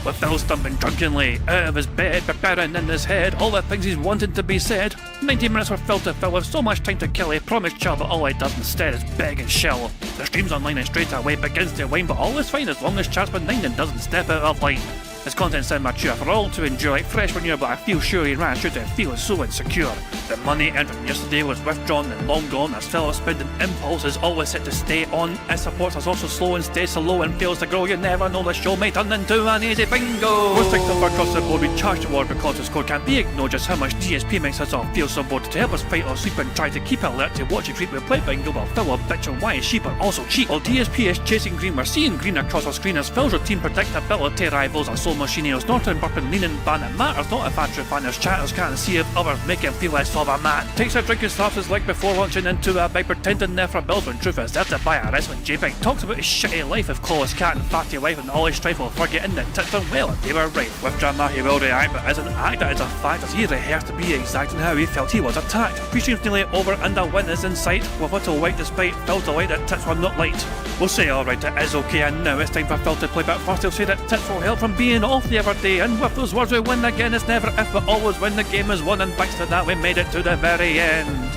with Phil stumbling drunkenly out of his bed, preparing in his head all the things he's wanted to be said. 90 minutes for Phil to fill with so much time to kill. He promised chill, but all he does instead is beg and shill. The stream's online and straight away begins to wane, but all is fine as long as Charles Benignan doesn't step out of line. His content's immature for all to enjoy, fresh when you're, but I feel sure he ran through to feel so insecure. The money earned from yesterday was withdrawn and long gone, as Phil's spending impulse is always set to stay on. His support is also slow and stays so low and fails to grow. You never know, the show may turn into an easy bingo. Most victims across the board we charged award because his code can't be ignored. Just how much DSP makes us all feel so bored. To help us fight or sleep and try to keep alert to watch it creep, we play bingo while Phil will bitch on why is she but also cheap. While DSP is chasing green, we're seeing green across our screen as Phil's routine predictability rivals our soul machine. He's not in burping, leaning, ban. It matters not if Andrew fan his chatters can't see if others make him feel less of a man. Takes a drink and slaps his leg before launching into a bike, pretending there for bills when truth is there to buy a wrestling JPEG. Talks about his shitty life of Clawless cat and fatty wife and all his strife while forgetting that tits done well and they were right. With drama he will react, but as an actor it's a fact as he rehearsed to be exact in how he felt he was attacked. Three streams nearly over and a win is in sight, with little white despite Phil delight that tits were not light. We'll say alright it is okay and now it's time for Phil to play, but first he'll say that tits will help from being off the other day, and with those words we win again. It's never if but always when the game is won, and thanks to that we made it to the very end.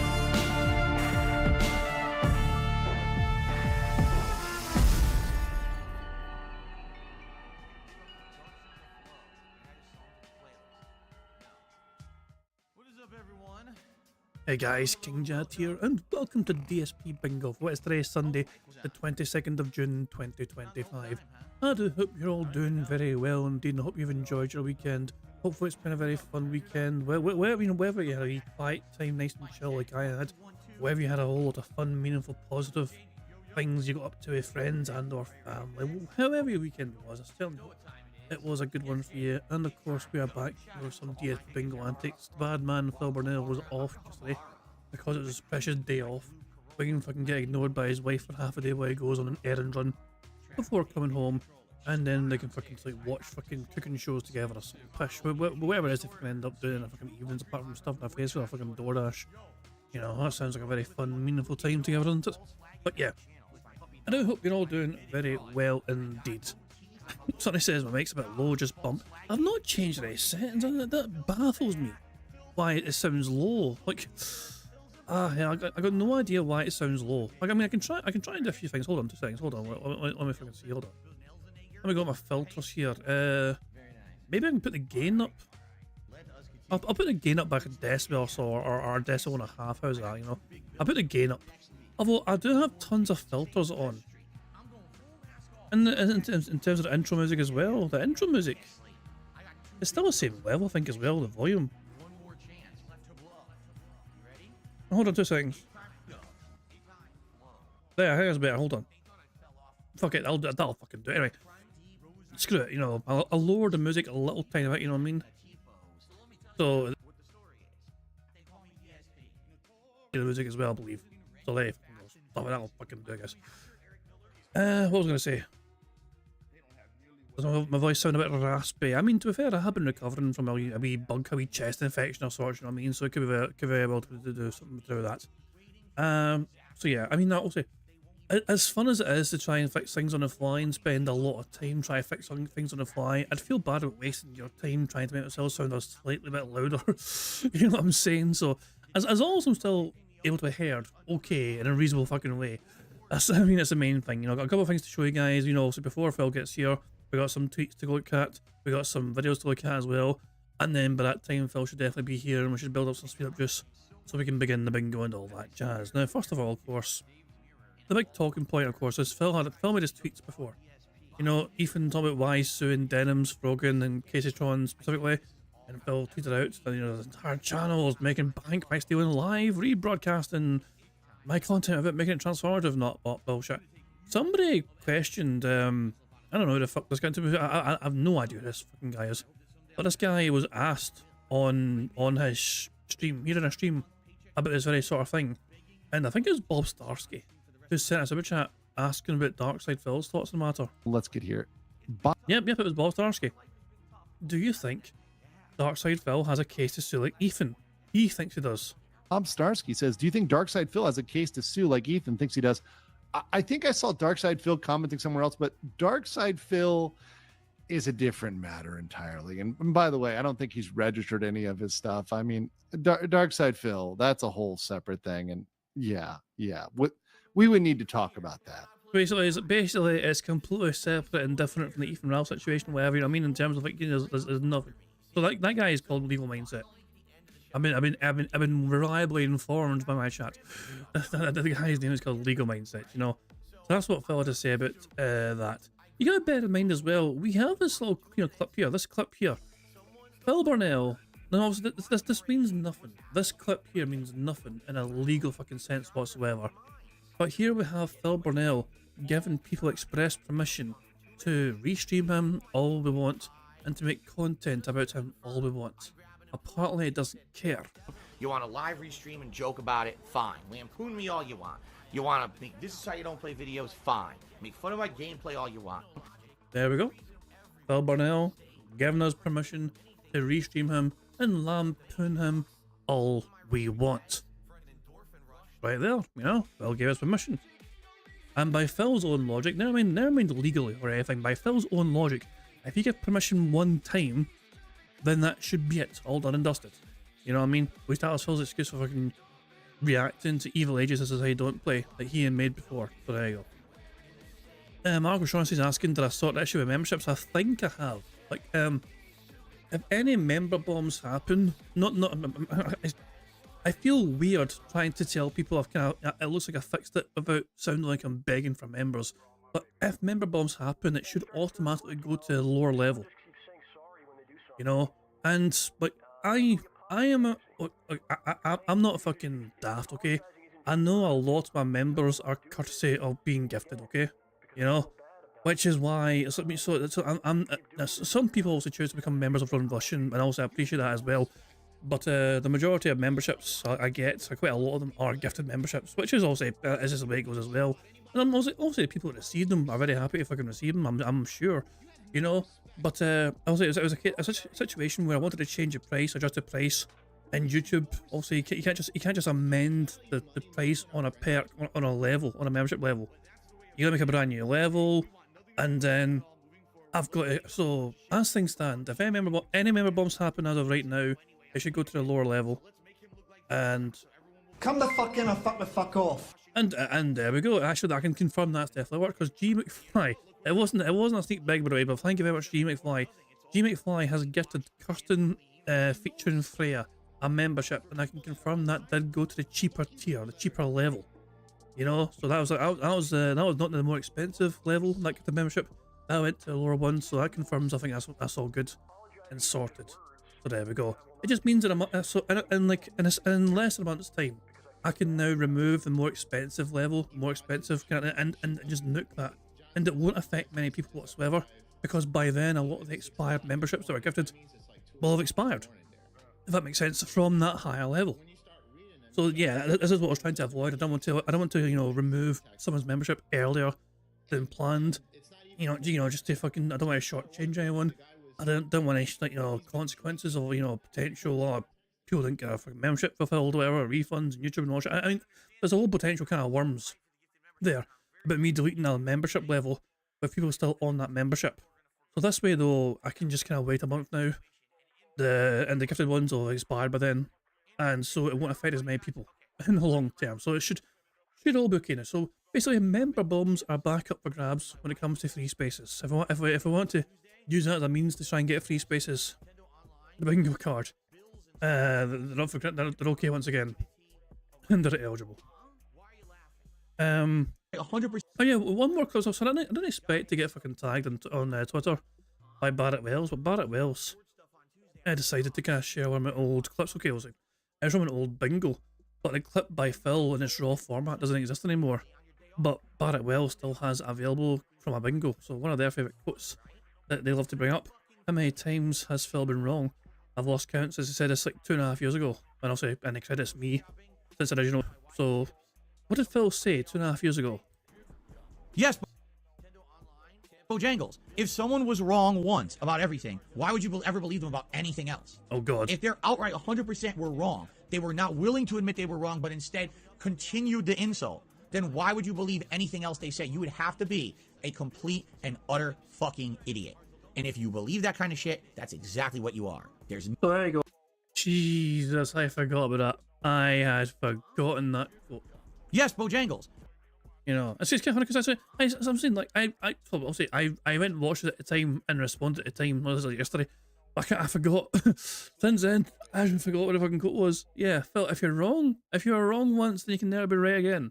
Hey guys, King Jad here, and welcome to DSP Bingo for what is today, Sunday, the 22nd of June 2025. I do hope you're all doing very well indeed, and I hope you've enjoyed your weekend. Hopefully it's been a very fun weekend, whether you had a quiet time, nice and chill like I had, whether you had a whole lot of fun, meaningful, positive things you got up to with friends and or family, however your weekend was, I still know it was a good one for you. And of course we are back for some DSP Bingo antics. The bad man Phil Burnell was off yesterday because it was his precious day off. We can fucking get ignored by his wife for half a day while he goes on an errand run before coming home, and then they can fucking like watch fucking cooking shows together or some pish, whatever it is they can end up doing in a fucking evenings apart from stuff in their face with a fucking DoorDash. You know, that sounds like a very fun, meaningful time together, doesn't it? But yeah, I do hope you're all doing very well indeed. Somebody says my mic's a bit low, just bump. I've not changed any settings, and that baffles me. Why it sounds low? Like, yeah, I got no idea why it sounds low. Like, I mean, I can try and do a few things. Hold on 2 seconds. Hold on. Let me fucking see. Hold on. Let me go my filters here. Maybe I can put the gain up. I'll put the gain up back at decibel or so, or decibel and a half. How's that? You know, I'll put the gain up. Although I do have tons of filters on. And in terms of the intro music as well, the intro music, it's still the same level, I think, as well, the volume. Hold on 2 seconds. There, I think it's better, hold on. Fuck it, that'll fucking do it. Anyway, screw it, you know, I'll lower the music a little tiny bit, you know what I mean? So, the music as well, I believe. So there, stuff like that'll fucking do, I guess. What was I going to say? Does my voice sound a bit raspy? I mean, to be fair, I have been recovering from a wee bug, a wee chest infection of sorts, you know what I mean? So it could be very well to do something to do with that. So yeah, I mean, that will say, as fun as it is to try and fix things on the fly and spend a lot of time trying to fix things on the fly, I'd feel bad about wasting your time trying to make myself sound a slightly bit louder. You know what I'm saying? So, as long as I'm still able to be heard, okay, in a reasonable fucking way. That's the main thing. You know, I've got a couple of things to show you guys. You know, so before Phil gets here, we got some tweets to look at, we got some videos to look at as well, and then by that time Phil should definitely be here, and we should build up some speed up juice so we can begin the bingo and all that jazz. Now, first of all, of course, the big talking point, of course, is Phil made his tweets before. You know, Ethan talked about why suing Denims, Rogan, and Caseytron specifically, and Phil tweeted out that, you know, the entire channel is making bank by stealing live, rebroadcasting my content of it, making it transformative, not bullshit. Somebody questioned, I don't know who the fuck this guy is. I have no idea who this fucking guy is. But this guy was asked on his stream, here in a stream, about this very sort of thing. And I think it was Bob Starsky who sent us a chat asking about Darkside Phil's thoughts on the matter. Let's get here. Yep, it was Bob Starsky. Do you think Darkside Phil has a case to sue like Ethan? He thinks he does. Bob Starsky says, do you think Darkside Phil has a case to sue like Ethan thinks he does? I think I saw Darkside Phil commenting somewhere else, but Darkside Phil is a different matter entirely. And by the way, I don't think he's registered any of his stuff. I mean, Dark Side Phil, that's a whole separate thing. And yeah, we would need to talk about that. Basically, it's completely separate and different from the Ethan Ralph situation, whatever, you know what I mean, in terms of, like, you know, there's nothing. So that guy is called Legal Mindset. I've been reliably informed by my chat. The guy's name is called Legal Mindset, you know. So that's what Phil had to say about that. You gotta bear in mind as well, we have this little, you know, clip here. This clip here, Phil Burnell. Now, this means nothing. This clip here means nothing in a legal fucking sense whatsoever. But here we have Phil Burnell giving people express permission to restream him all we want and to make content about him all we want. Apparently, it doesn't care. You want to live restream and joke about it? Fine. Lampoon me all you want. You want to make this is how you don't play videos? Fine. Make fun of my gameplay all you want. There we go. Phil Burnell giving us permission to restream him and lampoon him all we want. Right there, you know, Phil gave us permission. And by Phil's own logic, never mind legally or anything, by Phil's own logic, if you give permission one time, then that should be it, all done and dusted. You know what I mean? We start Phil's excuse for fucking reacting to Evil Ages This Is How You Don't Play that he had made before. So there you go. Marco Shaughnessy's asking, did I sort the issue with memberships? I think I have. Like, if any member bombs happen, I feel weird trying to tell people it looks like I fixed it without sounding like I'm begging for members. But if member bombs happen, it should automatically go to the lower level. You know, and like I'm not fucking daft, okay? I know a lot of my members are courtesy of being gifted, okay? You know, which is why some people also choose to become members of Run Russian, and also I appreciate that as well. But the majority of memberships I get, quite a lot of them are gifted memberships, which is also is just the way it goes as well. And I'm also the people that receive them are very happy if I can receive them. I'm sure, you know. But it was a situation where I wanted to change the price, adjust the price, and YouTube. Also, you can't just amend the price on a perk on a level, on a membership level. You gotta make a brand new level, and then I've got it. So as things stand, if any member bombs happen as of right now, it should go to the lower level. And come the fuck in or fuck the fuck off. And there we go. Actually, I can confirm that's definitely worked, because G McFly. It wasn't a sneak big, by the way, but thank you very much, G McFly. G McFly has gifted Kirsten featuring Freya a membership, and I can confirm that did go to the cheaper tier, the cheaper level. You know, so that was not the more expensive level that got the membership. That went to the lower one, so that confirms I think that's all good and sorted. So there we go. It just means that in less than a month's time, I can now remove the more expensive level, and just nuke that. And it won't affect many people whatsoever, because by then a lot of the expired memberships that were gifted will have expired, if that makes sense, from that higher level. So yeah, this is what I was trying to avoid. I don't want to you know, remove someone's membership earlier than planned. You know, just to fucking, I don't want to shortchange anyone. I don't want to, like, you know, consequences of, you know, potential people didn't get a fucking membership fulfilled, whatever, refunds, and YouTube and all that. I mean, there's a whole potential kind of worms there about me deleting a membership level with people still on that membership. So this way though, I can just kind of wait a month now. And the gifted ones will have expired by then, and so it won't affect as many people in the long term. So it should all be okay now. So basically, member bombs are back up for grabs when it comes to free spaces. If we want to use that as a means to try and get free spaces, the bingo card, they're okay once again, and they're eligible. 100%. Oh yeah, one more close up. So I didn't expect to get fucking tagged on Twitter by Barrett Wells, but Barrett Wells decided to kind of share one of my old clips. Okay, it was from an old bingo, but the clip by Phil in its raw format doesn't exist anymore. But Barrett Wells still has it available from a bingo. So one of their favourite quotes that they love to bring up. How many times has Phil been wrong? I've lost count since he said this like 2.5 years ago. And also, and it credits me since original. So what did Phil say 2.5 years ago? Yes, Bojangles. If someone was wrong once about everything, why would you ever believe them about anything else? Oh, God. If they're outright 100% were wrong, they were not willing to admit they were wrong, but instead continued the insult, then why would you believe anything else they say? You would have to be a complete and utter fucking idiot. And if you believe that kind of shit, that's exactly what you are. There's So there you go. Jesus, I forgot about that. I had forgotten that quote. yes, Bojangles. You know, it's just kind of funny because I'm saying, like, I'll say, I went and watched it at the time and responded at the time. This was like yesterday. I forgot. Since then, I even forgot what the fucking quote was. Yeah, Phil, if you're wrong once, then you can never be right again.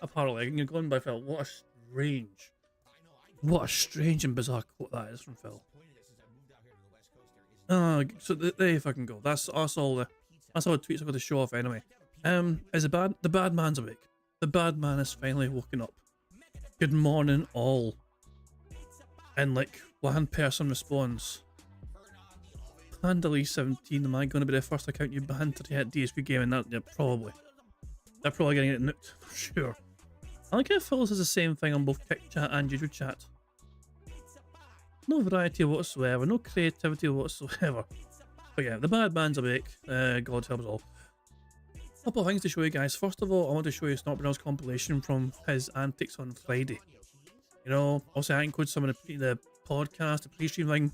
Apparently, you're going by Phil. What a strange and bizarre quote that is from Phil. So there you fucking go. That's all the tweets I've got to show off anyway. Is the bad man's awake. The bad man has finally woken up. Good morning, all. And like one person responds, Pandalise 17, am I going to be the first account you banned to hit DSP gaming? That, yeah, probably. They're probably getting it nuked, for sure. I like how Phil says the same thing on both Kick Chat and YouTube Chat. No variety whatsoever, no creativity whatsoever. But yeah, the bad man's awake. God help us all. A couple of things to show you guys. First of all, I want to show you Snortburnell's compilation from his antics on Friday. You know, also I include some of the podcast, the pre-stream thing,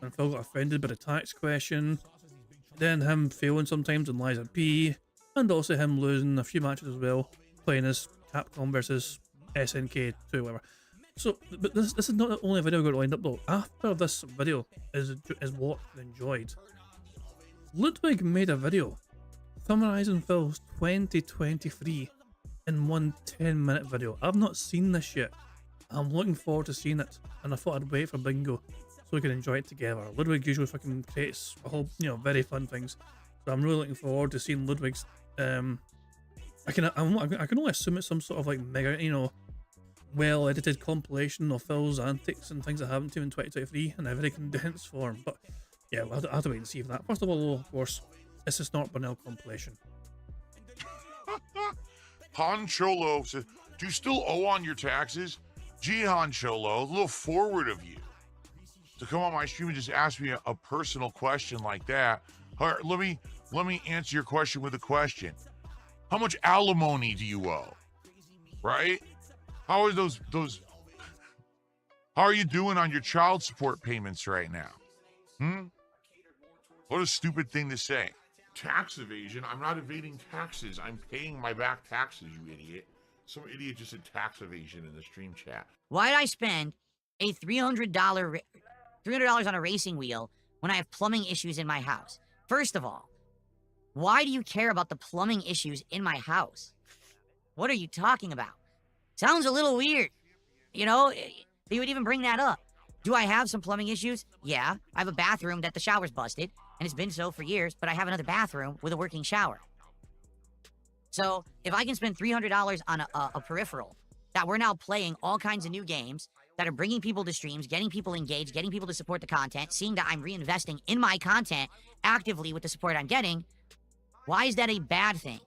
and Phil got offended by the tax question. Then him failing sometimes in Liza P, and also him losing a few matches as well, playing as Capcom versus SNK 2, whatever. So, but this is not the only video I got lined up though. After this video is what I enjoyed. Ludwig made a video summarising Phil's 2023 in one 10-minute video. I've not seen this yet. I'm looking forward to seeing it, and I thought I'd wait for Bingo so we can enjoy it together. Ludwig usually fucking creates a whole, very fun things. So I'm really looking forward to seeing Ludwig's. I can only assume it's some sort of like mega, well edited compilation of Phil's antics and things that happened to him in 2023 in a very condensed form. But yeah, we'll have to wait and see for that. First of all, of course, it's a Snortburnell compilation. Han Cholo says, do you still owe on your taxes? Gee, Han Cholo, a little forward of you to come on my stream and just ask me a personal question like that. All right, let me answer your question with a question. How much alimony do you owe? Right? How are those how are you doing on your child support payments right now? What a stupid thing to say. Tax evasion? I'm not evading taxes. I'm paying my back taxes, you idiot. Some idiot just said tax evasion in the stream chat. Why did I spend a $300 on a racing wheel when I have plumbing issues in my house? First of all, why do you care about the plumbing issues in my house? What are you talking about? Sounds a little weird. They would even bring that up. Do I have some plumbing issues? Yeah, I have a bathroom that the shower's busted, and it's been so for years, but I have another bathroom with a working shower. So if I can spend $300 on a peripheral that we're now playing all kinds of new games that are bringing people to streams, getting people engaged, getting people to support the content, seeing that I'm reinvesting in my content actively with the support I'm getting, why is that a bad thing?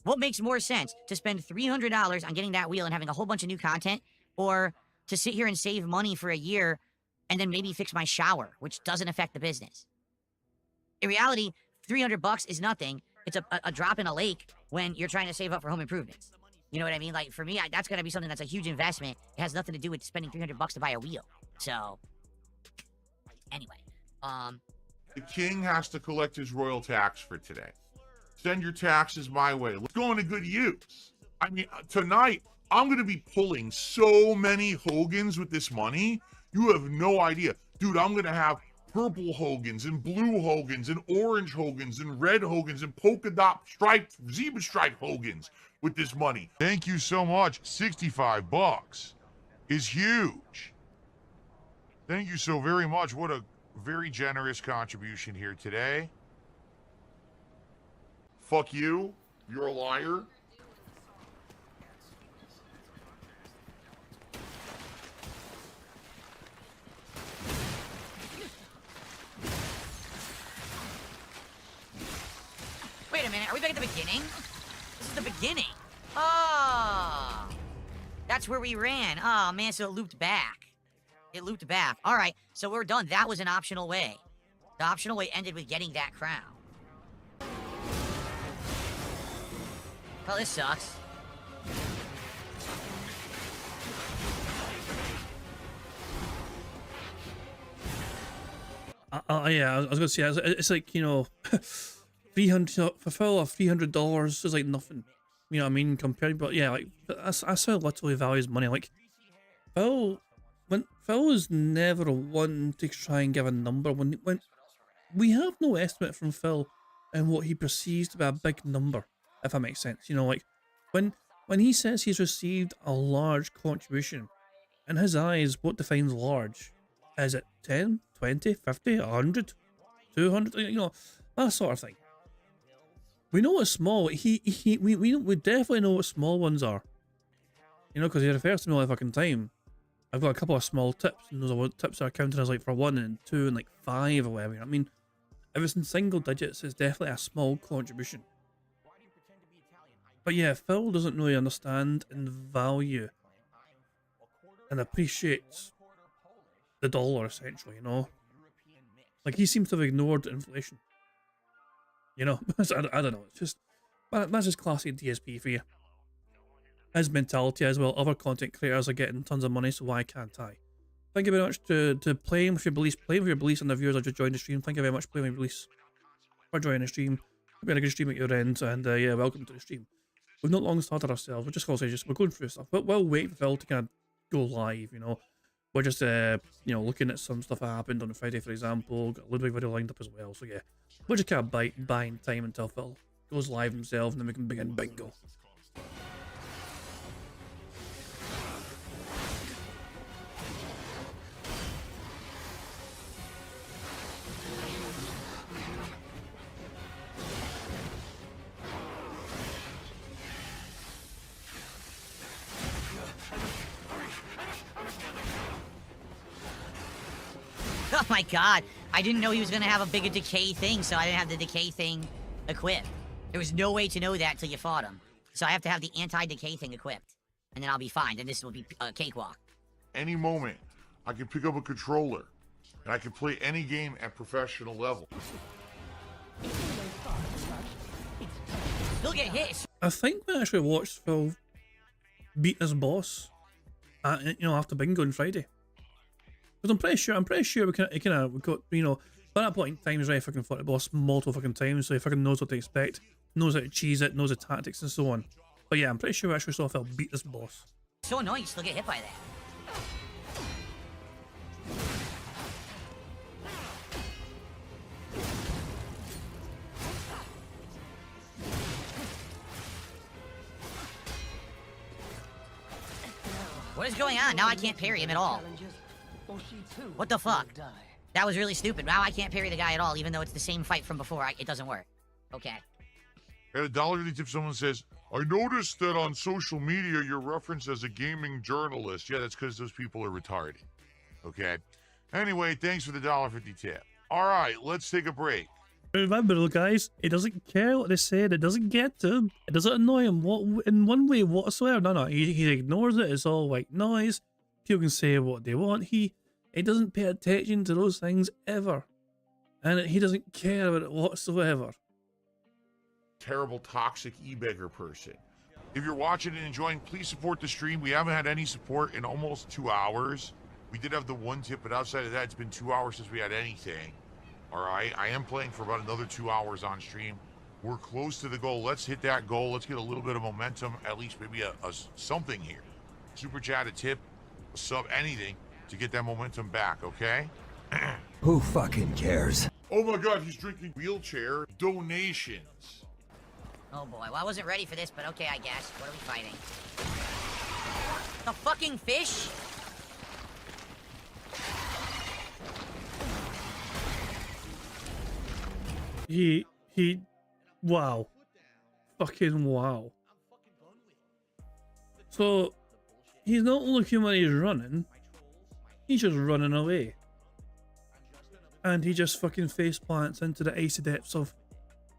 What makes more sense, to spend $300 on getting that wheel and having a whole bunch of new content, or to sit here and save money for a year and then maybe fix my shower, which doesn't affect the business? In reality, $300 is nothing. It's a drop in a lake when you're trying to save up for home improvements. You know what I mean? Like, for me, that's going to be something that's a huge investment. It has nothing to do with spending $300 to buy a wheel. So, anyway, The king has to collect his royal tax for today. Send your taxes my way. Let's go into good use. I mean, tonight, I'm going to be pulling so many Hogans with this money. You have no idea. Dude, I'm going to have purple Hogans and blue Hogans and orange Hogans and red Hogans and polka dot striped, zebra stripe Hogans with this money. Thank you so much. $65 is huge. Thank you so very much. What a very generous contribution here today. Fuck you. You're a liar. wait a minute, are we back at the beginning? This is the beginning. Oh, that's where we ran. Oh man, so it looped back. It looped back. All right, so we're done. That was an optional way. The optional way ended with getting that crown. Oh, this sucks. Yeah, I was gonna say it's like, you know, 300 for Phil, $300 is like nothing. You know what I mean? Compared, but yeah, like that's how little he values money. Like Phil, when Phil was never one to try and give a number. When we have no estimate from Phil and what he perceives to be a big number, if that makes sense. You know, like when he says he's received a large contribution, in his eyes, what defines large? Is it 10, 20, 50, 100, 200? You know, that sort of thing. We know it's small. We definitely know what small ones are. You know, because he refers to me all the fucking time. I've got a couple of small tips, and those are tips are counted as like for 1 and 2 and like 5 or whatever. You know what I mean, if it's in single digits, it's definitely a small contribution. But yeah, Phil doesn't really understand and value and appreciates the dollar, essentially, you know? Like, he seems to have ignored inflation. You know? I don't know, it's just... That's just classic DSP for you. His mentality as well, other content creators are getting tons of money, so why can't I? Thank you very much to playing with your beliefs, and the viewers that just joined the stream. Thank you very much, playing with your beliefs, for joining the stream. Hope you had a good stream at your end, and yeah, welcome to the stream. We've not long started ourselves, we're just gonna say we're going through stuff, but we'll wait for Phil to kind of go live, you know. We're just, you know, looking at some stuff that happened on Friday, for example. Got a little bit of video lined up as well, so yeah. We're just kind of buying time until Phil goes live himself, and then we can begin bingo. Oh my god, I didn't know he was gonna have a bigger decay thing, so I didn't have the decay thing equipped. There was no way to know that till you fought him. So I have to have the anti-decay thing equipped. And then I'll be fine, then this will be a cakewalk. Any moment, I can pick up a controller, and I can play any game at professional level. He'll get hit. I think we actually watched Phil beat his boss, you know, after bingo on Friday. Because I'm pretty sure we got, you know, by that point in time, he's already fucking fought the boss multiple fucking times, so he fucking knows what to expect, knows how to cheese it, knows the tactics and so on. But yeah, I'm pretty sure we actually saw Phil beat this boss. So annoying, you still get hit by that. What is going on? Now I can't parry him at all. What the fuck? That was really stupid. Now I can't parry the guy at all, even though it's the same fight from before. It doesn't work. Okay. At $1 tip, someone says, I noticed that on social media you're referenced as a gaming journalist. Yeah, that's because those people are retarded. Okay. Anyway, thanks for the $1.50 tip. All right, let's take a break. Remember, guys, he doesn't care what they said. It doesn't get to him. It doesn't annoy him in one way whatsoever. No, he ignores it. It's all white noise. People can say what they want. He doesn't pay attention to those things ever. And he doesn't care about it whatsoever. Terrible, toxic e-beggar person. If you're watching and enjoying, please support the stream. We haven't had any support in almost 2 hours. We did have the one tip, but outside of that, it's been 2 hours since we had anything. All right, I am playing for about another 2 hours on stream. We're close to the goal. Let's hit that goal. Let's get a little bit of momentum, at least maybe a something here. Super chat, a tip, a sub, anything to get that momentum back, okay? Who fucking cares? Oh my god, he's drinking wheelchair donations. Oh boy, well I wasn't ready for this, but okay, I guess. What are we fighting? The fucking fish? Wow. Fucking wow. So, he's not looking when he's running, he's just running away. And he just fucking face plants into the icy depths of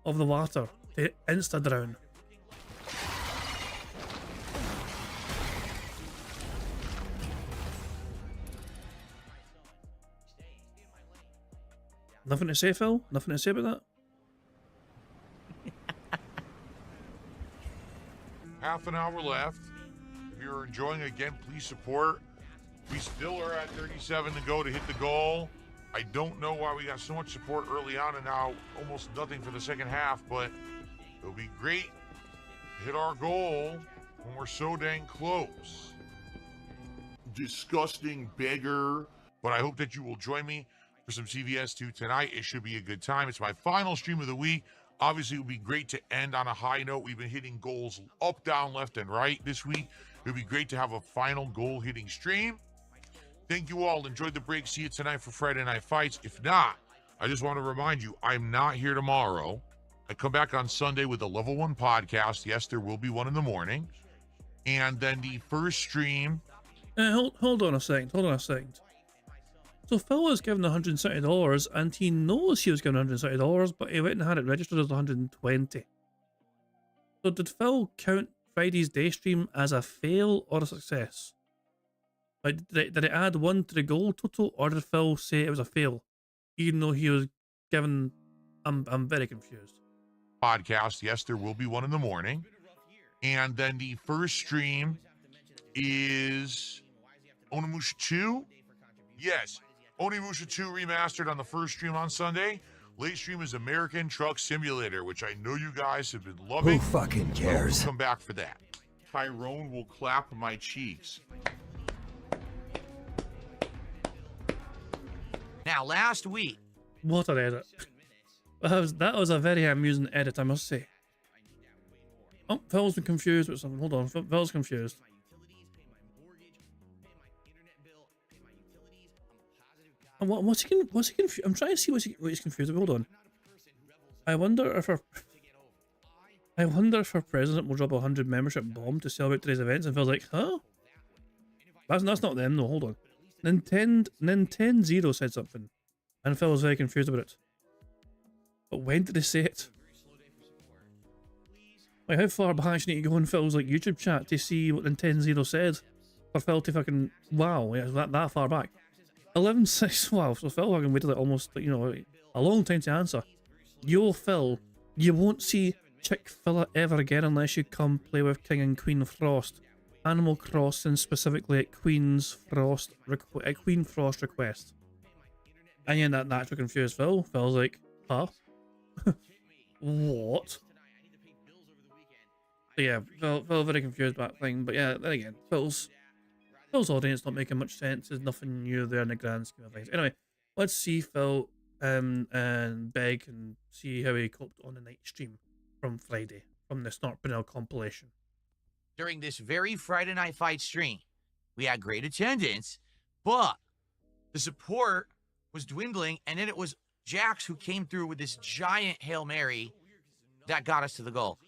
the water to insta-drown. Nothing to say, Phil? Nothing to say about that? Half an hour left. If you're enjoying again, please support. We still are at 37 to go to hit the goal. I don't know why we got so much support early on and now almost nothing for the second half, but it'll be great to hit our goal when we're so dang close. Disgusting beggar. But I hope that you will join me for some CVS2 tonight. It should be a good time. It's my final stream of the week. Obviously, it would be great to end on a high note. We've been hitting goals up, down, left, and right this week. It would be great to have a final goal-hitting stream. Thank you all. Enjoyed the break. See you tonight for Friday Night Fights. If not, I just want to remind you, I'm not here tomorrow. I come back on Sunday with a Level 1 podcast. Yes, there will be one in the morning. And then the first stream... Hold on a second. So Phil was given $170 and he knows he was given $170, but he went and had it registered as $120. So did Phil count Friday's day stream as a fail or a success? Like, did it add 1 to the goal total, or did Phil say it was a fail, even though he was given... I'm very confused. Podcast. Yes, there will be one in the morning. And then the first stream is Onimusha 2. Yes, Onimusha 2 remastered on the first stream on Sunday. Late stream is American Truck Simulator, which I know you guys have been loving. Who fucking cares? We'll come back for that. Tyrone will clap my cheeks. Now, last week, What an edit. That was a very amusing edit, I must say. Oh, Phil's been confused with something. Hold on, Phil's confused. And what's he confused? I'm trying to see what he's confused about. Hold on. I wonder if our president will drop a 100 membership bomb to celebrate today's events, and Phil's like, huh? That's not them, no, hold on. Nintendo said something, and Phil was very confused about it. But when did they say it? Like, how far back do you need to go in Phil's like YouTube chat to see what Nintendo said? For Phil to fucking, wow, yeah, that far back. 11-6, wow, so Phil fucking waited like almost, you know, a long time to answer. Yo, Phil, you won't see Chick-fil-A ever again unless you come play with King and Queen Frost. Animal Crossing, specifically at Queen Frost request. And yeah, that naturally confused Phil. Phil's like, huh? What? So yeah, Phil very confused about that thing, but yeah, then again, Phil's audience not making much sense. There's nothing new there in the grand scheme of things. Anyway, let's see Phil and beg and see how he coped on the night stream from Friday, from the Snort Banel compilation. during this very Friday Night Fight stream, we had great attendance, but the support was dwindling, and then it was Jax who came through with this giant Hail Mary that got us to the goal.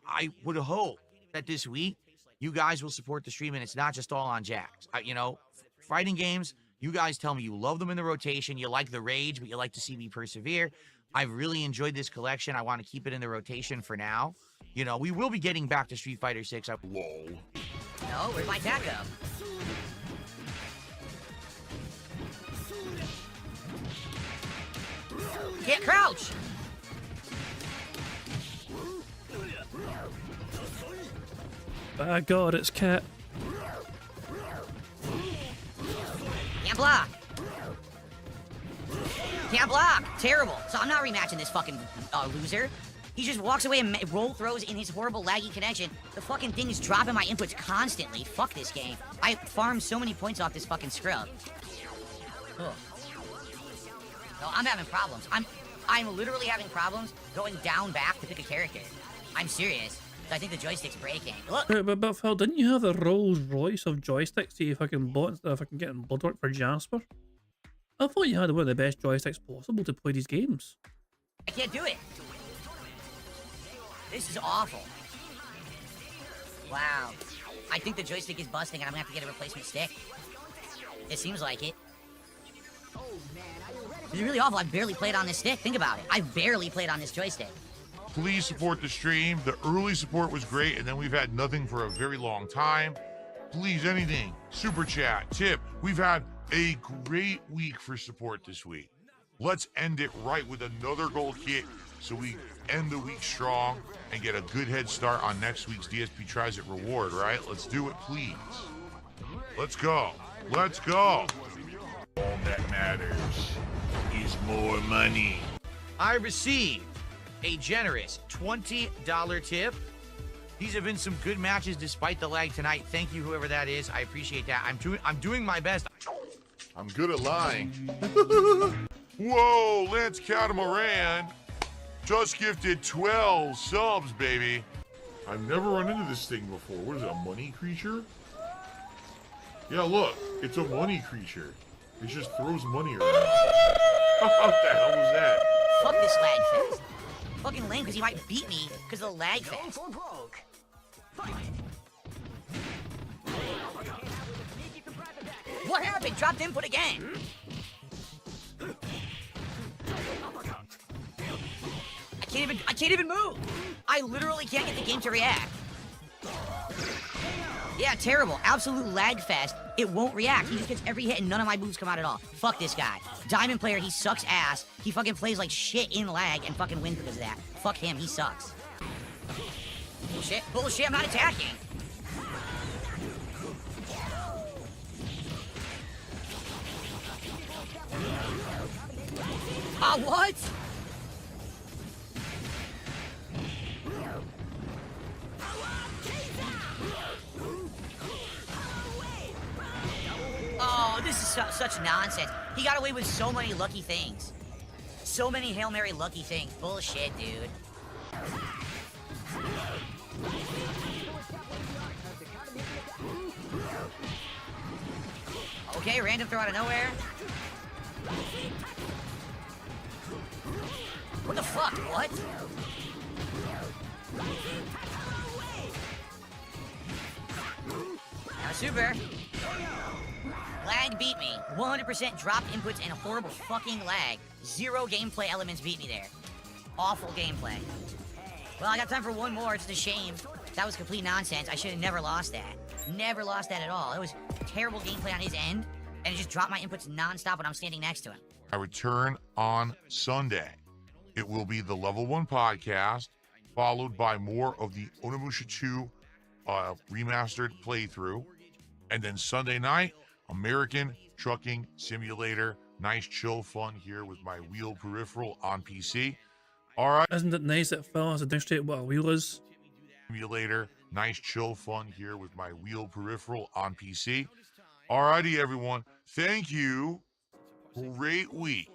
I would hope that this week you guys will support the stream and it's not just all on Jax. You know, fighting games, you guys tell me you love them in the rotation, you like the rage, but you like to see me persevere. I've really enjoyed this collection. I want to keep it in the rotation for now. You know, we will be getting back to Street Fighter 6. Lol. No, where'd my attack go? Can't crouch! By God, it's Cat. Can't block! Can't block! Terrible. So I'm not rematching this fucking loser. He just walks away and roll throws in his horrible laggy connection. The fucking thing is dropping my inputs constantly. Fuck this game. I farmed so many points off this fucking scrub. Ugh. No, I'm having problems. I'm literally having problems going down back to pick a character. I'm serious. I think the joystick's breaking. Look! But Phil, didn't you have a Rolls Royce of joysticks that you fucking bought instead of fucking getting Bloodwork for Jasper? I thought you had one of the best joysticks possible to play these games. I can't do it. This is awful. Wow. I think the joystick is busting and I'm gonna have to get a replacement stick. It seems like it. It's really awful. I've barely played on this stick. Think about it. I've barely played on this joystick. Please support the stream. The early support was great, and then we've had nothing for a very long time. Please, anything. Super chat, tip. We've had a great week for support this week. Let's end it right with another gold kit so we end the week strong and get a good head start on next week's DSP Tries It reward, right? Let's do it, please. Let's go. Let's go. All that matters. always more money. I received a generous $20 tip. These have been some good matches despite the lag tonight. Thank you, whoever that is. I appreciate that. I'm doing my best. I'm good at lying. Whoa, Lance Catamaran just gifted 12 subs, baby. I've never run into this thing before. What is it, a money creature? Yeah, look, it's a money creature. It just throws money around. What the hell was that? Fuck this lag fest. Fucking lame because he might beat me because of the lag fest. What happened? Dropped input again. I can't even move. I literally can't get the game to react. Yeah, terrible. Absolute lag fest. It won't react. He just gets every hit and none of my moves come out at all. Fuck this guy. Diamond player, he sucks ass. He fucking plays like shit in lag and fucking wins because of that. Fuck him, he sucks. Bullshit, bullshit, I'm not attacking. What? Oh, this is such nonsense. He got away with so many lucky things. So many Hail Mary lucky things. Bullshit, dude. Okay, random throw out of nowhere. What the fuck? What? Now super. Lag beat me. 100% drop inputs and horrible fucking lag. Zero gameplay elements beat me there. Awful gameplay. Well, I got time for one more. It's a shame. That was complete nonsense. I should have never lost that. Never lost that at all. It was terrible gameplay on his end, and it just dropped my inputs nonstop when I'm standing next to him. I return on Sunday. It will be the Level 1 podcast, followed by more of the Onimusha 2 remastered playthrough. And then Sunday night, American Trucking Simulator. Nice, chill fun here with my wheel peripheral on PC. All right. Isn't it nice that Phil has to demonstrate what a wheel is? Simulator. Nice, chill fun here with my wheel peripheral on PC. All righty, everyone. Thank you. Great week.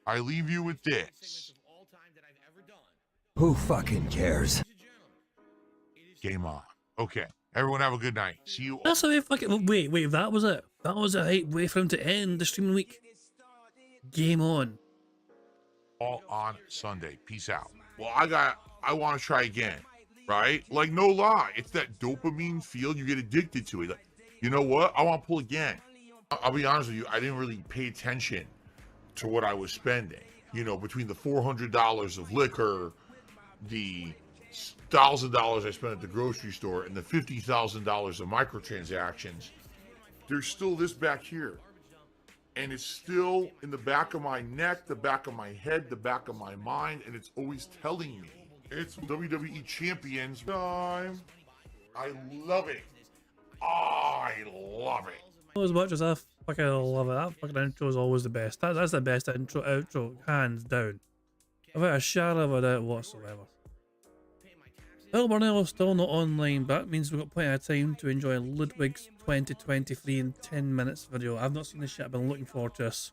I leave you with this. Who fucking cares? Game on. Okay. Everyone have a good night. See you. That's how they fucking. Wait, that was it. That was a right way for him to end the streaming week. Game on. All on Sunday. Peace out. Well, I want to try again, right? Like, no lie. It's that dopamine feel. You get addicted to it. Like, you know what? I want to pull again. I'll be honest with you. I didn't really pay attention to what I was spending. You know, between the $400 of liquor, the $1,000 I spent at the grocery store, and the $50,000 of microtransactions, there's still this back here. And it's still in the back of my neck, the back of my head, the back of my mind, and it's always telling me it's WWE Champions time. I love it. I love it. As much as I fucking love it, that fucking intro is always the best. That's the best outro, hands down. Without a shadow of a doubt whatsoever. Well, Burnell is still not online, but that means we've got plenty of time to enjoy Ludwig's 2023 in 10 minutes video. I've not seen this yet, I've been looking forward to this.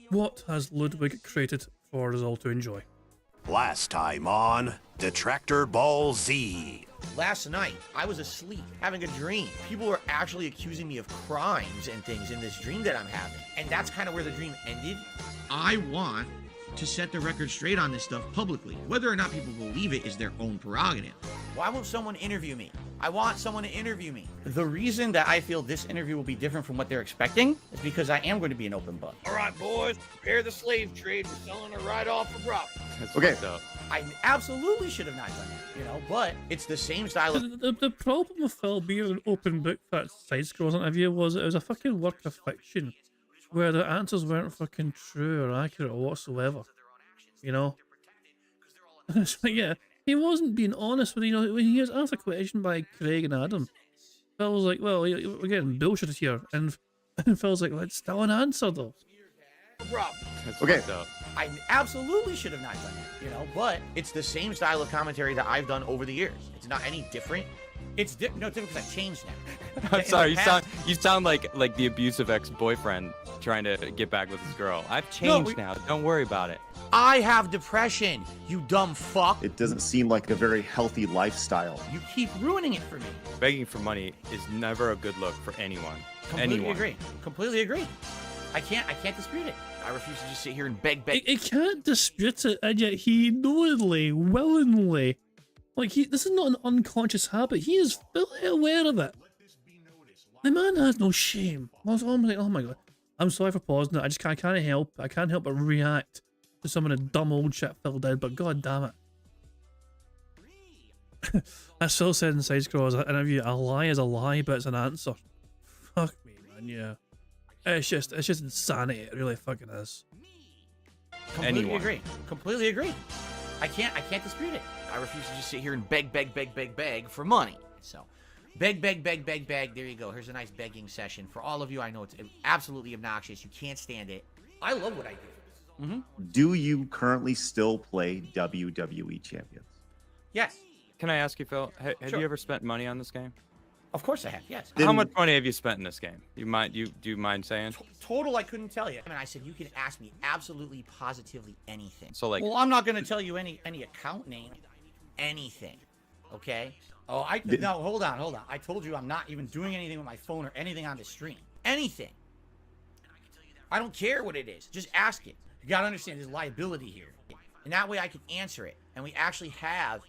What has Ludwig created for us all to enjoy? Last time on Detractor Ball Z. Last night, I was asleep, having a dream. People were actually accusing me of crimes and things in this dream that I'm having. And that's kind of where the dream ended. I want to set the record straight on this stuff publicly. Whether or not people believe it is their own prerogative. Why won't someone interview me? I want someone to interview me. The reason that I feel this interview will be different from what they're expecting is because I am going to be an open book. All right, boys, prepare the slave trade. We're selling her right off for profit. Okay. I absolutely should have not done that, but it's the same style of... The problem with Phil being an open book for that side scrolls interview was it was a fucking work of fiction where the answers weren't fucking true or accurate whatsoever. You know? It's like, yeah, he wasn't being honest with, when he was asked a question by Craig and Adam, Phil was like, well, we're getting bullshit here. And Phil's like, well, it's still an answer though. Rob. That's Okay. fucked up. I absolutely should have not done that, but it's the same style of commentary that I've done over the years. It's not any different. It's different because I've changed now. I'm In sorry. the past- You sound like the abusive ex-boyfriend trying to get back with his girl. I've changed now. Don't worry about it. I have depression, you dumb fuck. It doesn't seem like a very healthy lifestyle. You keep ruining it for me. Begging for money is never a good look for anyone. Completely agree. Completely agree. I can't dispute it. I refuse to just sit here and beg. He can't dispute it, and yet he knowingly, willingly, this is not an unconscious habit. He is fully aware of it. The man has no shame. I'm like, oh my god. I'm sorry for pausing it. I can't help. I can't help but react to some of the dumb old shit Phil did. But god damn it. As Phil said in Side Scroll's interview, a lie is a lie, but it's an answer. Fuck me, man. Yeah. It's just insanity. It really fucking is. Completely agree. Completely agree. I can't dispute it. I refuse to just sit here and beg for money. So, beg. There you go. Here's a nice begging session for all of you. I know it's absolutely obnoxious. You can't stand it. I love what I do. Do you currently still play WWE Champions? Yes. Can I ask you, Phil? Have Sure. you ever spent money on this game? Of course I have. Yes. How much money have you spent in this game? Do you mind saying? Total, I couldn't tell you. I mean, I said you can ask me absolutely, positively anything. So like, Well, I'm not going to tell you any account name, anything. Okay? Oh, no, hold on. I told you I'm not even doing anything with my phone or anything on the stream. Anything. I don't care what it is. Just ask it. You got to understand there's liability here. And that way I can answer it. And we actually have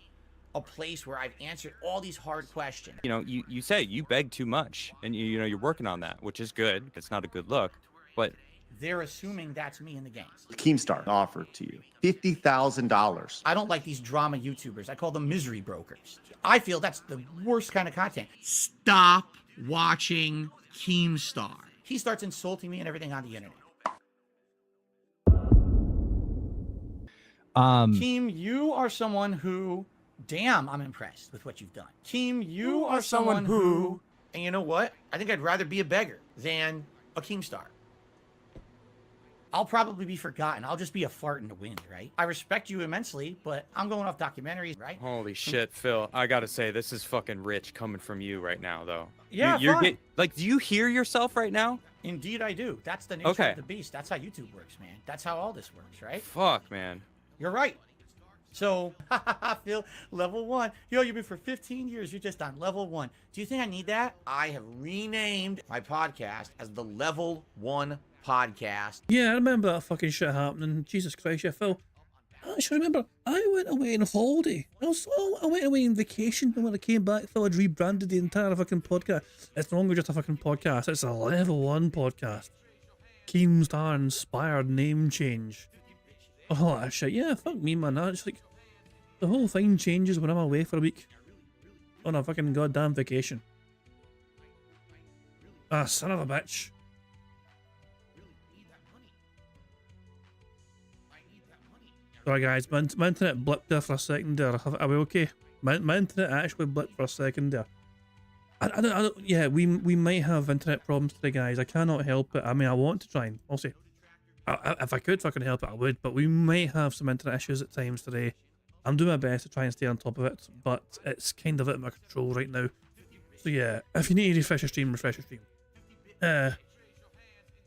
a place where I've answered all these hard questions. you say you beg too much, and you're working on that, which is good. It's not a good look, but They're assuming that's me in the games. Keemstar offered to you $50,000. I don't like these drama YouTubers. I call them misery brokers. I feel that's the worst kind of content. Stop watching Keemstar. He starts insulting me and everything on the internet. Keem, you are someone who, damn, I'm impressed with what you've done. Keem, you are someone who, and you know what? I think I'd rather be a beggar than a Keemstar. I'll probably be forgotten. I'll just be a fart in the wind, right? I respect you immensely, but I'm going off documentaries, right? holy shit, Phil! I gotta say, this is fucking rich coming from you right now, though. Yeah, you're fine. do you hear yourself right now? Indeed, I do. That's the nature Okay. of the beast. That's how YouTube works, man. That's how all this works, right? Fuck, man. You're right. So, Phil, level 1. Yo, you've been for 15 years. You're just on level 1. Do you think I need that? I have renamed my podcast as the Level 1 Podcast. Yeah, I remember that fucking shit happening. Jesus Christ, yeah, Phil. I actually remember I went away on holiday. I went away on vacation, and when I came back, Phil had rebranded the entire fucking podcast. It's no longer just a fucking podcast, it's a level 1 podcast. Keemstar inspired name change. Oh, that shit. Yeah, fuck me, man. That's like, the whole thing changes when I'm away for a week. On a fucking goddamn vacation. Ah, son of a bitch. Sorry guys, my internet blipped there for a second there. Are we okay? My internet actually blipped for a second there. I don't, yeah, we might have internet problems today, guys. I cannot help it. I mean, I want to try and, I'll say, if I could fucking help it, I would, but we might have some internet issues at times today. I'm doing my best to try and stay on top of it, but it's kind of out of my control right now. So yeah, if you need to refresh your stream, refresh your stream.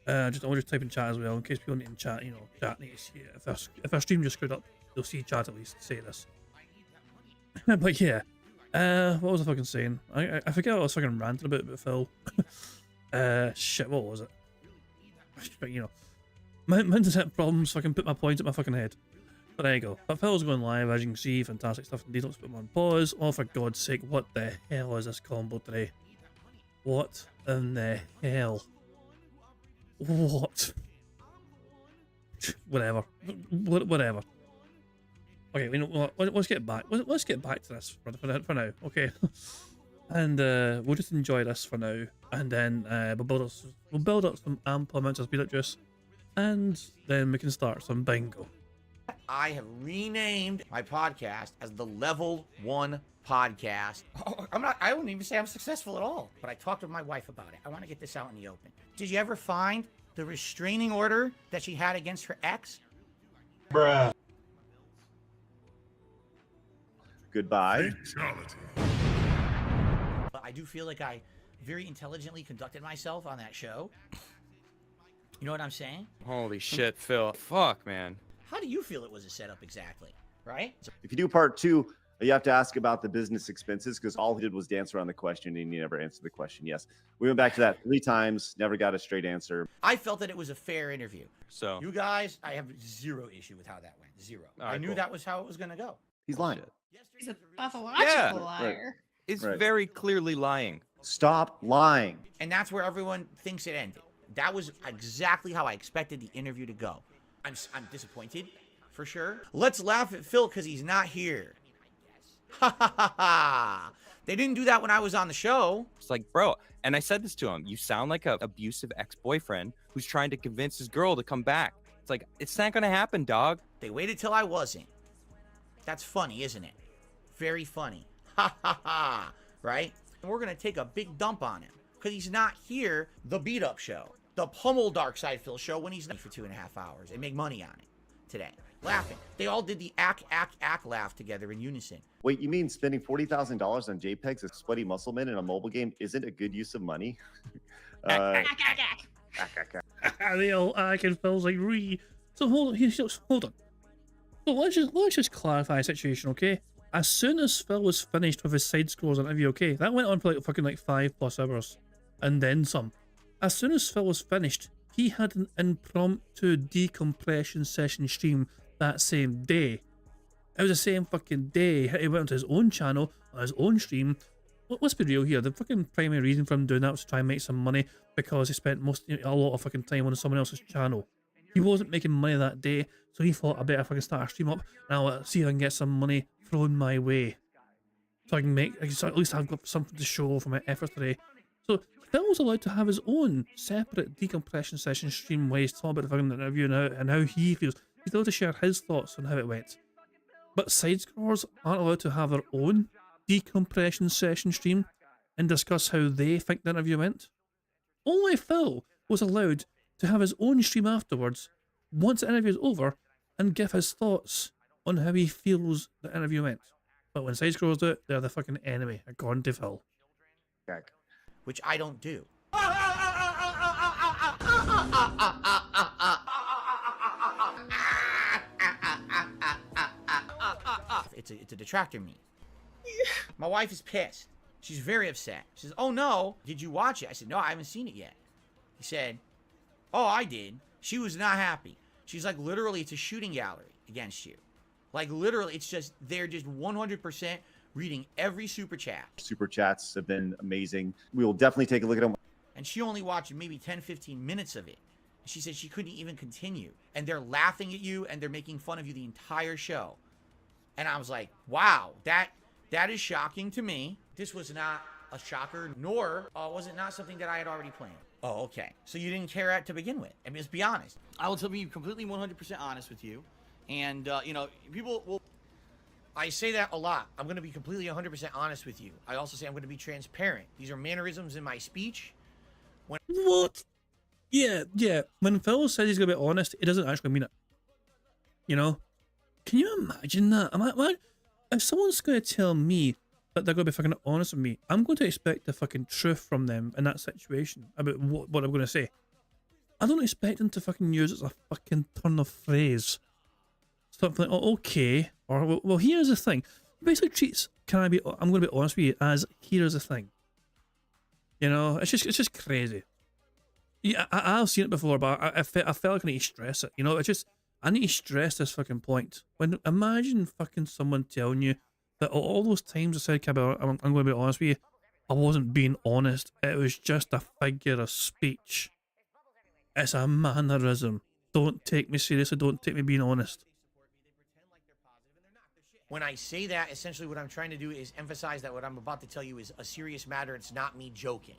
I'll just type in chat as well, in case people need in chat, chat needs. Yeah, if our stream just screwed up, you'll see chat at least say this. But yeah, what was I fucking saying? I forget what I was fucking ranting about Phil. Shit, what was it? But my internet problems fucking put my point at my fucking head. But there you go. But Phil's going live, as you can see. Fantastic stuff indeed. Let's put him on pause. Oh, for God's sake, what the hell is this combo today? What in the hell? What? Whatever. Whatever. Okay, let's get back. Let's get back to this for now. Okay. And we'll just enjoy this for now, and then we'll build up some ample amounts of speed up juice, and then we can start some bingo. I have renamed my podcast as the Level 1 Podcast. I wouldn't even say I'm successful at all, but I talked with my wife about it. I want to get this out in the open. Did you ever find the restraining order that she had against her ex. Bruh. Goodbye. But I do feel like I very intelligently conducted myself on that show. You know what I'm saying? Holy shit, Phil. Fuck, man. How do you feel it was a setup exactly? Right? If you do part 2, you have to ask about the business expenses because all he did was dance around the question and he never answered the question. Yes. We went back to that 3 times, never got a straight answer. I felt that it was a fair interview. So You guys, I have zero issue with how that went. Zero. All right, I knew cool. that was how it was going to go. He's lying. He's a pathological Yeah. liar. it's Right. very clearly lying. Stop lying. And that's where everyone thinks it ended. That was exactly how I expected the interview to go. I'm disappointed, for sure. Let's laugh at Phil because he's not here. Ha ha ha ha. They didn't do that when I was on the show. It's like, bro, and I said this to him, you sound like an abusive ex-boyfriend who's trying to convince his girl to come back. It's like, it's not gonna happen, dog. They waited till I wasn't. That's funny, isn't it? Very funny. Ha ha ha. Right? And we're going to take a big dump on him because he's not here. The beat up show, the pummel Dark Side Phil show when he's not for 2.5 hours and make money on it today. Laughing. They all did the ack laugh together in unison. Wait, you mean spending $40,000 on JPEGs of sweaty muscle men in a mobile game isn't a good use of money? They all act and Phil's like, So hold on. So let's just clarify a situation, okay? As soon as Phil was finished with his side scrolls interview, okay, that went on for like fucking like 5+ hours, and then some. As soon as Phil was finished, he had an impromptu decompression session stream that same day. It was the same fucking day. He went onto his own channel, on his own stream. Let's be real here. The fucking primary reason for him doing that was to try and make some money because he spent a lot of fucking time on someone else's channel. He wasn't making money that day, so he thought I better fucking start a stream up and I'll see if I can get some money thrown my way. So I can at least I've got something to show for my efforts today. So Phil was allowed to have his own separate decompression session stream where he's talking about the fucking interview and how he feels. He's allowed to share his thoughts on how it went. But side scrollers aren't allowed to have their own decompression session stream and discuss how they think the interview went. Only Phil was allowed to have his own stream afterwards, once the interview is over, and give his thoughts on how he feels the interview went. But when side scrollers do it, they're the fucking enemy, according to Phil. Which I don't do. It's a detractor meme. My wife is pissed. She's very upset. She says, "Oh no, did you watch it?" I said, "No, I haven't seen it yet." He said, "Oh, I did." She was not happy. She's like, literally, it's a shooting gallery against you. Like, literally, it's just, they're just 100% reading every super chat. Super chats have been amazing. We will definitely take a look at them. And she only watched maybe 10, 15 minutes of it. She said she couldn't even continue. And they're laughing at you and they're making fun of you the entire show. And I was like, wow, that is shocking to me. This was not a shocker, nor was it not something that I had already planned. Oh, okay. So you didn't care to begin with. I mean, let's be honest. I will be completely 100% honest with you. And, you know, people will... I say that a lot. I'm going to be completely 100% honest with you. I also say I'm going to be transparent. These are mannerisms in my speech. What? Yeah. When Phil says he's going to be honest, he doesn't actually mean it. You know? Can you imagine that? If someone's going to tell me that they're going to be fucking honest with me, I'm going to expect the fucking truth from them in that situation about what I'm going to say. I don't expect them to fucking use it as a fucking turn of phrase. Something like, oh, okay, or well, here's the thing. Basically treats I'm going to be honest with you as here's the thing. You know, it's just crazy. Yeah, I've seen it before, but I felt like I need to stress it. You know, I need to stress this fucking point. When imagine fucking someone telling you that all those times I said, I'm going to be honest with you, I wasn't being honest. It was just a figure of speech. It's a mannerism. Don't take me seriously. Don't take me being honest. When I say that, essentially what I'm trying to do is emphasize that what I'm about to tell you is a serious matter. It's not me joking.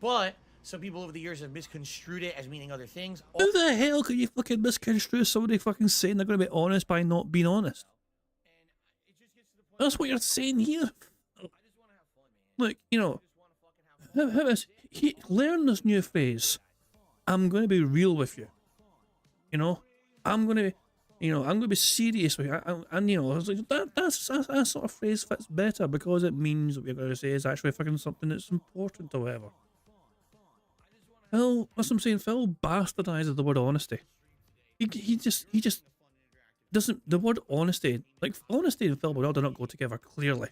But some people over the years have misconstrued it as meaning other things. Who the hell could you fucking misconstrue somebody fucking saying they're going to be honest by not being honest? That's what you're saying here. Look, you know, learn this new phrase. I'm going to be real with you. You know, I'm going to, I'm going to be serious with you. And, I was like, that sort of phrase fits better because it means what you're going to say is actually fucking something that's important or whatever. Phil, that's what I'm saying. Phil bastardizes the word honesty. He just doesn't. The word honesty, like honesty and Phil Burdell do not go together clearly.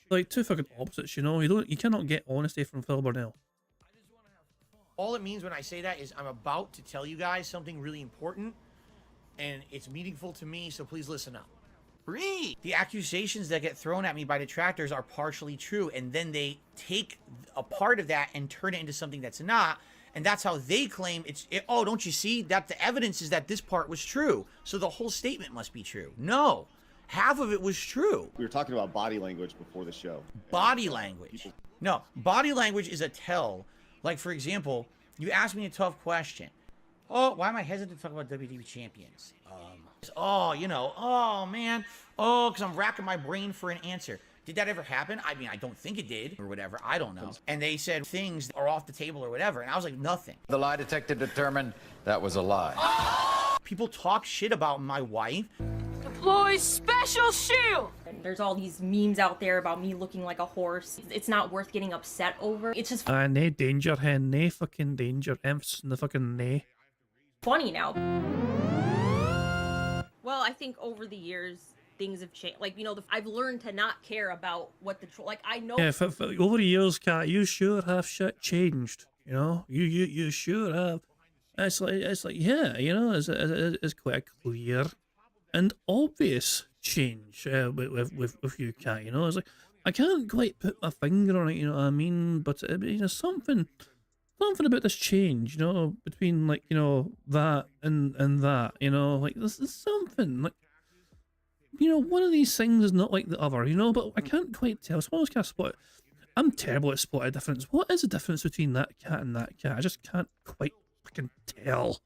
Like two fucking opposites, You cannot get honesty from Phil Burdell. All it means when I say that is I'm about to tell you guys something really important, and it's meaningful to me, so please listen up. Read. The accusations that get thrown at me by detractors are partially true, and then they take a part of that and turn it into something that's not, and that's how they claim oh, don't you see that the evidence is that this part was true, so the whole statement must be true. No, half of it was true. We were talking about body language before the show. Body language. No, body language is a tell. Like, for example, you asked me a tough question. Oh, why am I hesitant to talk about WWE champions? Oh, man. Oh, because I'm racking my brain for an answer. Did that ever happen? I mean, I don't think it did, or whatever. I don't know. And they said things are off the table or whatever. And I was like, nothing. The lie detector determined that was a lie. People talk shit about my wife. Deploy special shield! And there's all these memes out there about me looking like a horse. It's not worth getting upset over. It's just nae danger, hen, nae fucking danger. Emphasis on the fucking nae. Funny now. Well, I think over the years, things have changed. Like, I've learned to not care about what the troll. Like, I know. Yeah, over the years, Kat, you sure have shit changed. You sure have. It's like, yeah, it's quite a clear and obvious change with you, Kat. It's like I can't quite put my finger on it. You know what I mean? But something about this change. Between that and that. Like this is something like. One of these things is not like the other, but I can't quite tell. Someone's kind of spot. I'm terrible at spotting a difference. What is the difference between that cat and that cat? I just can't quite fucking tell.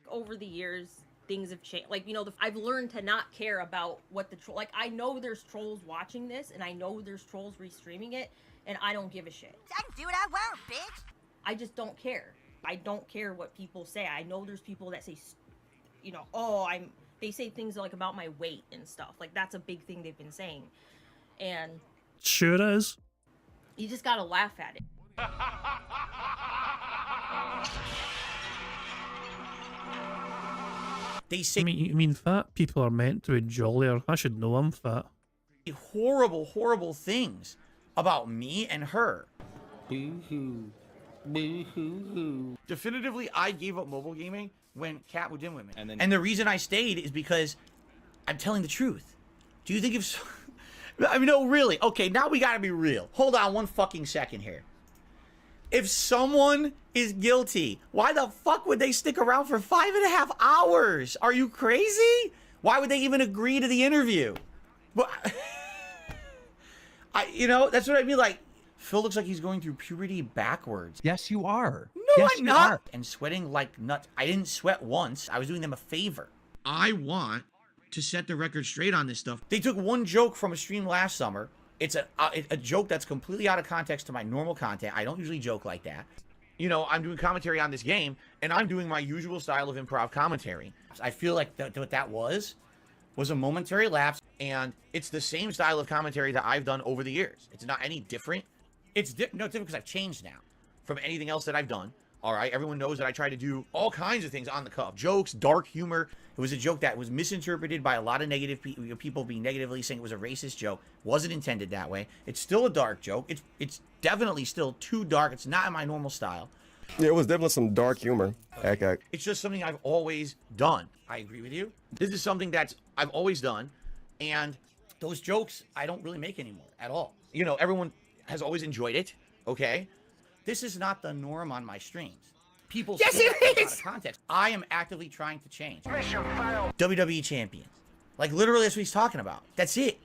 Over the years, things have changed. Like, I've learned to not care about what the troll. Like, I know there's trolls watching this, and I know there's trolls restreaming it, and I don't give a shit. I can do what I want, bitch. I just don't care. I don't care what people say. I know there's people that say, they say things like about my weight and stuff. Like, that's a big thing they've been saying. And sure is. You just gotta laugh at it. They say I mean, fat people are meant to be jollier. I should know I'm fat. horrible, horrible things about me and her. Boo-hoo. Boo-hoo-hoo. Definitively, I gave up mobile gaming when Kat moved in with me. And the reason I stayed is because I'm telling the truth. Do you think if... I mean, no, really. Okay, now we gotta be real. Hold on one fucking second here. If someone is guilty, why the fuck would they stick around for 5.5 hours? Are you crazy? Why would they even agree to the interview? But that's what I mean. Like, Phil looks like he's going through puberty backwards. Yes, you are. No, yes, I'm not. And sweating like nuts. I didn't sweat once. I was doing them a favor. I want to set the record straight on this stuff. They took one joke from a stream last summer. It's a joke that's completely out of context to my normal content. I don't usually joke like that. I'm doing commentary on this game, and I'm doing my usual style of improv commentary. I feel like what that was a momentary lapse, and it's the same style of commentary that I've done over the years. It's not any different. It's different because I've changed now from anything else that I've done. All right, everyone knows that I try to do all kinds of things on the cuff. Jokes, dark humor. It was a joke that was misinterpreted by a lot of negative people being negatively saying it was a racist joke. Wasn't intended that way. It's still a dark joke. It's definitely still too dark. It's not in my normal style. Yeah, it was definitely some dark humor. Okay. It's just something I've always done. I agree with you. This is something that I've always done, and those jokes I don't really make anymore at all. Everyone has always enjoyed it. Okay. This is not the norm on my streams. People Yes, say it that is! out of context. I am actively trying to change. WWE champions. Like, literally, that's what he's talking about. That's it.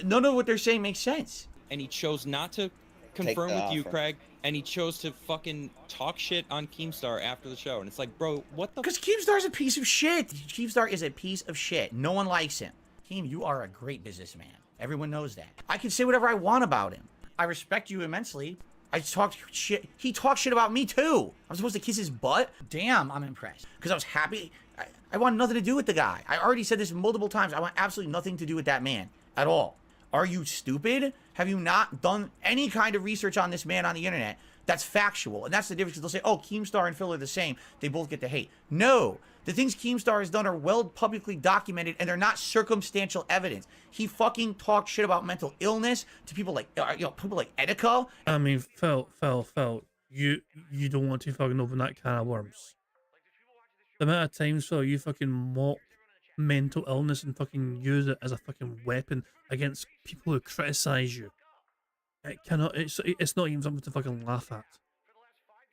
None of what they're saying makes sense. And he chose not to confirm with you, Craig, and he chose to fucking talk shit on Keemstar after the show. And it's like, bro, what the... Because Keemstar's a piece of shit. Keemstar is a piece of shit. No one likes him. Keem, you are a great businessman. Everyone knows that. I can say whatever I want about him. I respect you immensely, I talked shit. He talked shit about me too. I'm supposed to kiss his butt? Damn, I'm impressed. Because I was happy. I want nothing to do with the guy. I already said this multiple times. I want absolutely nothing to do with that man at all. Are you stupid? Have you not done any kind of research on this man on the internet that's factual? And that's the difference. They'll say, oh, Keemstar and Phil are the same. They both get the hate. No. The things Keemstar has done are well publicly documented, and they're not circumstantial evidence. He fucking talked shit about mental illness to people like, people like Etika. I mean, Phil, you don't want to fucking open that can of worms. The amount of times, Phil, you fucking mock mental illness and fucking use it as a fucking weapon against people who criticize you. It cannot. It's not even something to fucking laugh at.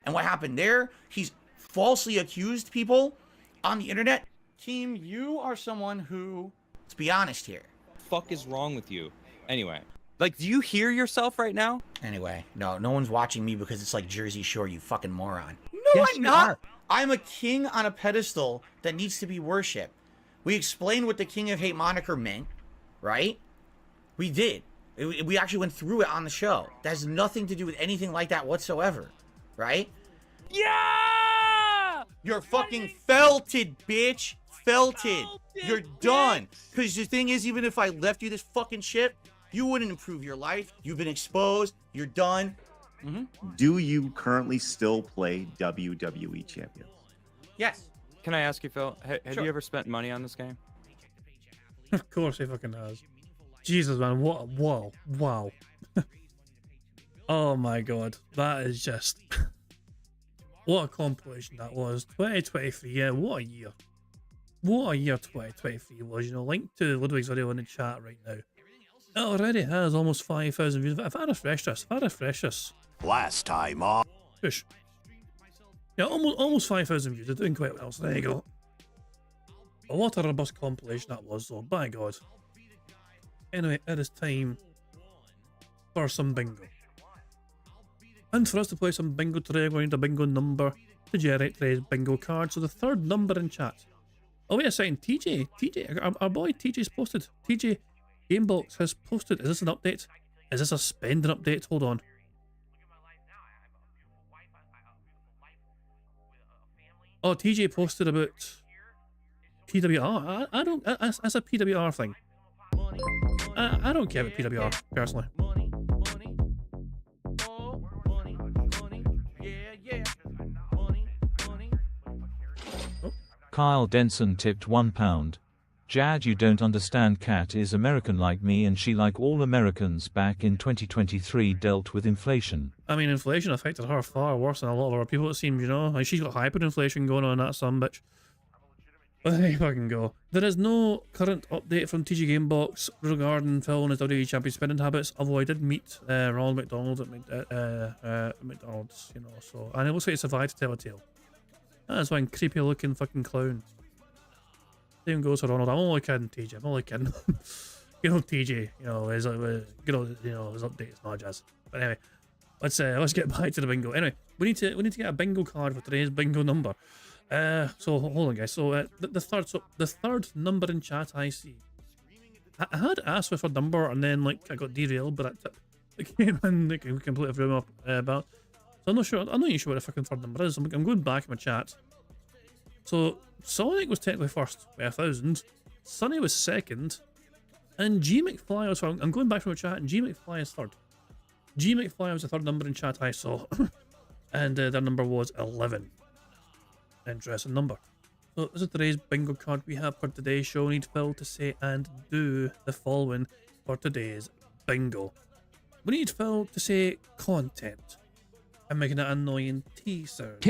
And what happened there? He's falsely accused people on the internet. Team, you are someone who, let's be honest here. Fuck is wrong with you? Anyway, like, do you hear yourself right now? Anyway, no one's watching me because it's like Jersey Shore, you fucking moron. No, Yes, I'm you not. are. I'm a king on a pedestal that needs to be worshipped. We explained what the King of Hate moniker meant, right? We did. We actually went through it on the show. That has nothing to do with anything like that whatsoever, right? Yeah! You're fucking felted, bitch. Felted. You're done. Because the thing is, even if I left you this fucking shit, you wouldn't improve your life. You've been exposed. You're done. Do you currently still play WWE Champions? Yes. Can I ask you, Phil? Have Sure. you ever spent money on this game? Of course he fucking has. Jesus, man, wow. Oh my god, that is just... what a compilation that was. 2023, yeah, what a year. What a year 2023 was, you know. Link to Ludwig's video in the chat right now. It already has almost 5,000 views. If I refresh this, Last time on. push. Yeah, almost 5,000 views. They're doing quite well, so there you go. But what a robust compilation that was, though, by God. Anyway, it is time for some bingo. And for us to play some bingo today, we're going to need a bingo number to generate today's bingo card. So the third number in chat. Oh, wait a second. TJ, our boy TJ's posted. TJ Gamebox has posted. Is this an update? Is this a spending update? Hold on. Oh, TJ posted about PWR. I don't. That's a PWR thing. I don't care about PWR personally. Kyle Denson tipped £1. Jad, you don't understand. Kat is American like me, and she, like all Americans back in 2023, dealt with inflation. I mean, inflation affected her far worse than a lot of other people, it seems, you know? Like, she's got hyperinflation going on, that son bitch. But there you fucking go. There is no current update from TG Gamebox regarding Phil and his WWE Champion spending habits, although I did meet Ronald McDonald at McDonald's, you know, so... And it looks like he survived to tell a tale. That's one creepy looking fucking clown. Same goes for Ronald. I'm only kidding, TJ. I'm only kidding. You know, TJ, you know, his updates and all that jazz. But anyway, let's get back to the bingo. Anyway, we need to get a bingo card for today's bingo number. So hold on, guys. So the third number in chat I see. I had asked for a number and then like I got derailed, but that came in. We completely threw him up about. So I'm not sure. I'm not even sure what the fucking third number is. I'm going back in my chat. So Sonic was technically first by 1,000. Sunny was second, and G McFly was. I'm going back from my chat, and G McFly is third. G McFly was the third number in chat I saw, and their number was 11. Interesting number. So this is today's bingo card we have for today's show. We need Phil to say and do the following for today's bingo. We need Phil to say content. I'm making that annoying T sound.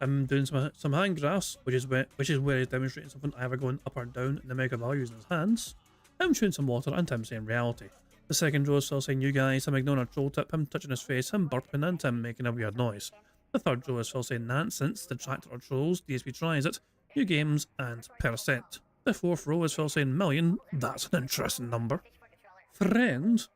I'm doing some hand graphs, which is where he's demonstrating something either going up or down in the mega value using his hands. I'm shooting some water and Tim saying reality. The second row is Phil saying you guys, him ignoring a troll tip, him touching his face, him burping, and Tim making a weird noise. The third row is Phil saying nonsense, detractor or trolls, DSP tries it, new games, and percent. The fourth row is Phil saying million, that's an interesting number. Friend.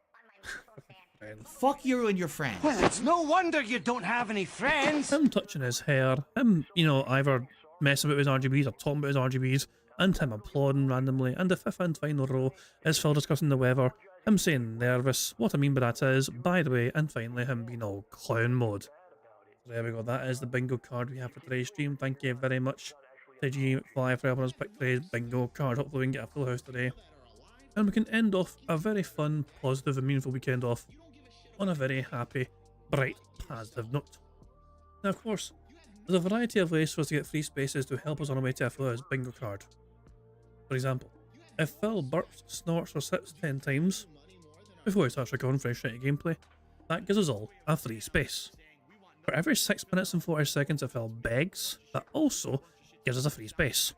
Fuck you and your friends. Well, it's no wonder you don't have any friends. Him touching his hair, him, you know, either messing with his RGBs or talking about his RGBs, and him applauding randomly. And the fifth and final row is Phil discussing the weather him saying nervous. What I mean by that is, by the way, and finally him being all clown mode. So there we go, that is the bingo card we have for today's stream. Thank you very much to G Fly for helping us pick today's bingo card. Hopefully we can get a full house today. And we can end off a very fun, positive and meaningful weekend off on a very happy, bright, positive note. Now of course, there's a variety of ways for us to get free spaces to help us on our way to a full house bingo card. For example, if Phil burps, snorts or sits 10 times before he starts recording for his shitty gameplay, that gives us all a free space. For every 6 minutes and 40 seconds if Phil begs, that also gives us a free space.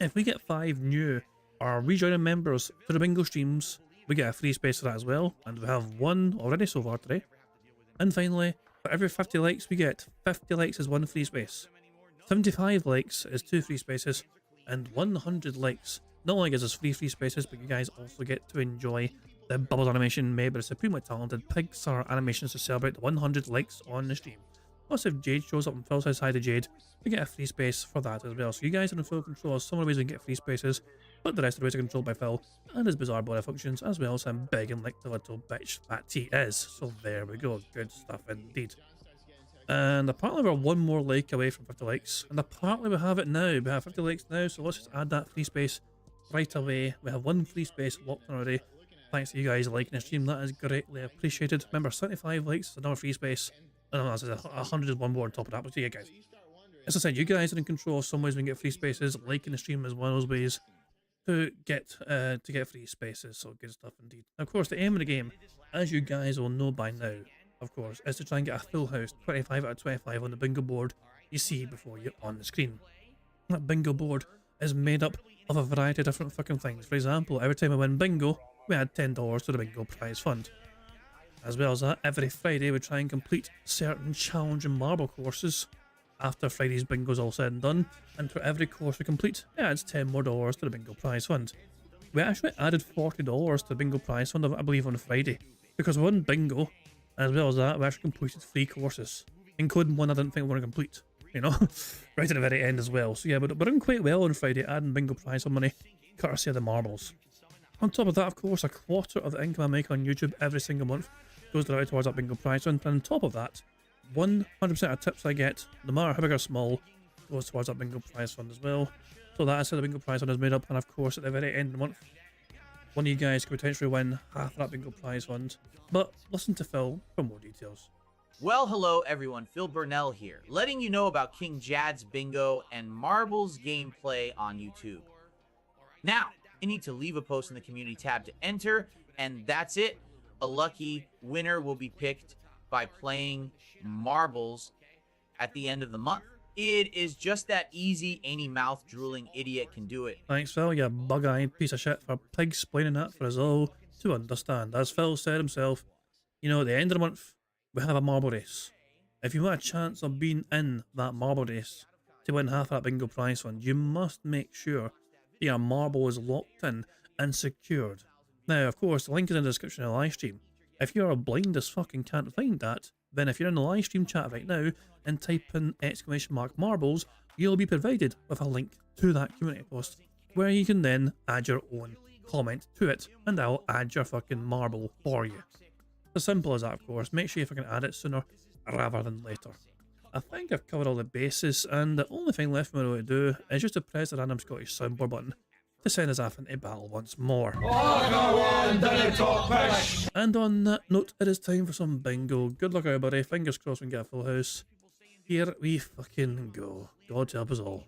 If we get 5 new or rejoining members to the bingo streams, we get a free space for that as well, and we have 1 already so far today. And finally, for every 50 likes we get, 50 likes is 1 free space, 75 likes is 2 free spaces, and 100 likes not only gives us free spaces, but you guys also get to enjoy the Bubbles animation made by the supremely talented Pixar Animations to celebrate the 100 likes on the stream. Plus, if Jade shows up and Phil says hi to Jade, we get a free space for that as well. So you guys are in full control of some of the ways we can get free spaces, but the rest of the ways are controlled by Phil and his bizarre body functions, as well as him begging like the little bitch that he is. So there we go, good stuff indeed. And apparently we're 1 more like away from 50 likes, and apparently we have it now. We have 50 likes now, so let's just add that free space right away. We have 1 free space locked in already. Thanks to you guys liking the stream, that is greatly appreciated. Remember, 75 likes is another free space, and 100 is 1 more on top of that. But yeah, guys, as I said, you guys are in control of some ways we can get free spaces. Liking the stream is one of those ways to get free spaces, so good stuff indeed. Now, of course, the aim of the game, as you guys will know by now, of course, is to try and get a full house, 25 out of 25 on the bingo board you see before you on the screen. That bingo board is made up of a variety of different fucking things. For example, every time I win bingo, we add $10 to the bingo prize fund. As well as that, every Friday we try and complete certain challenging marble courses after Friday's bingo's all said and done, and for every course we complete, it adds $10 more to the bingo prize fund. We actually added $40 to the bingo prize fund, I believe, on Friday, because we won bingo, and as well as that, we actually completed 3 courses, including one I didn't think we were going to complete, you know, right at the very end as well. So yeah, we're doing quite well on Friday, adding bingo prize fund money, courtesy of the marbles. On top of that, of course, a quarter of the income I make on YouTube every single month goes directly towards that bingo prize fund, and on top of that, 100% of tips I get, no matter how big or small, goes towards that bingo prize fund as well. So that is how the bingo prize fund is made up, and of course at the very end of the month, one of you guys could potentially win half of that bingo prize fund. But listen to Phil for more details. Well, hello everyone, Phil Burnell here, letting you know about King Jad's Bingo and Marbles gameplay on YouTube. Now, you need to leave a post in the community tab to enter, and that's it. A lucky winner will be picked by playing Marbles at the end of the month. It is just that easy. Any mouth-drooling idiot can do it. Thanks, Phil, you bug-eyed piece of shit, for pig-splaining that for us all to understand. As Phil said himself, you know, at the end of the month, we have a marble race. If you want a chance of being in that marble race to win half that bingo prize fund, you must make sure your marble is locked in and secured. Now, of course, the link is in the description of the live stream. If you're blind as fuck and can't find that, then if you're in the live stream chat right now and type in !marbles, you'll be provided with a link to that community post where you can then add your own comment to it, and I'll add your fucking marble for you. As simple as that, of course. Make sure you fucking add it sooner rather than later. I think I've covered all the bases, and the only thing left for me to do is just to press the random Scottish soundboard button to send us off into battle once more. And on that note, it is time for some bingo. Good luck everybody, fingers crossed we can get a full house. Here we fucking go. God help us all.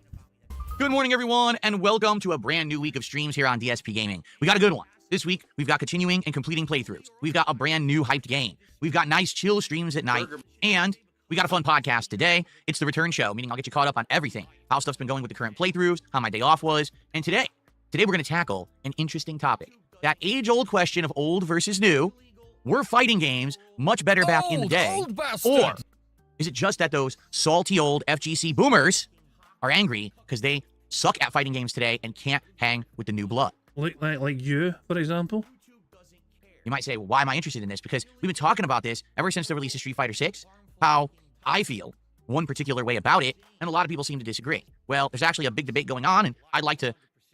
Good morning, everyone, and welcome to a brand new week of streams here on DSP Gaming. We got a good one. This week, we've got continuing and completing playthroughs. We've got a brand new hyped game. We've got nice chill streams at night. And we got a fun podcast today. It's the return show, meaning I'll get you caught up on everything. How stuff's been going with the current playthroughs, how my day off was. And today we're going to tackle an interesting topic. That age-old question of old versus new. Were fighting games much better back in the day? Or is it just that those salty old FGC boomers are angry because they suck at fighting games today and can't hang with the new blood? Like you, for example? You might say, well, why am I interested in this? Because we've been talking about this ever since the release of Street Fighter 6, how I feel one particular way about it, and a lot of people seem to disagree. Well, there's actually a big debate going on, and I'd like to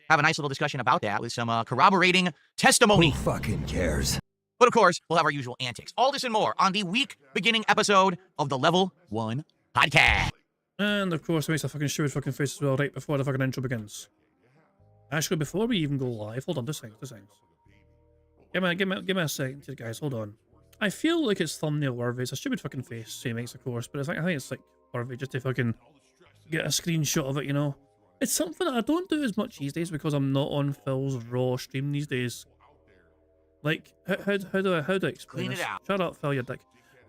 have a nice little discussion about that with some corroborating testimony. Who fucking cares? But of course, we'll have our usual antics. All this and more on the week beginning episode of the Level 1 podcast. And of course, it makes a fucking stupid fucking face as well right before the fucking intro begins. Actually, before we even go live, hold on, this thing. Give me a second here, guys, hold on. I feel like it's thumbnail worthy. It's a stupid fucking face he makes, of course, but it's like, I think it's like worthy just to fucking get a screenshot of it, you know? It's something that I don't do as much these days because I'm not on Phil's Raw stream these days. Like, how do I explain Clean this? it out. Shut up, Phil, you dick.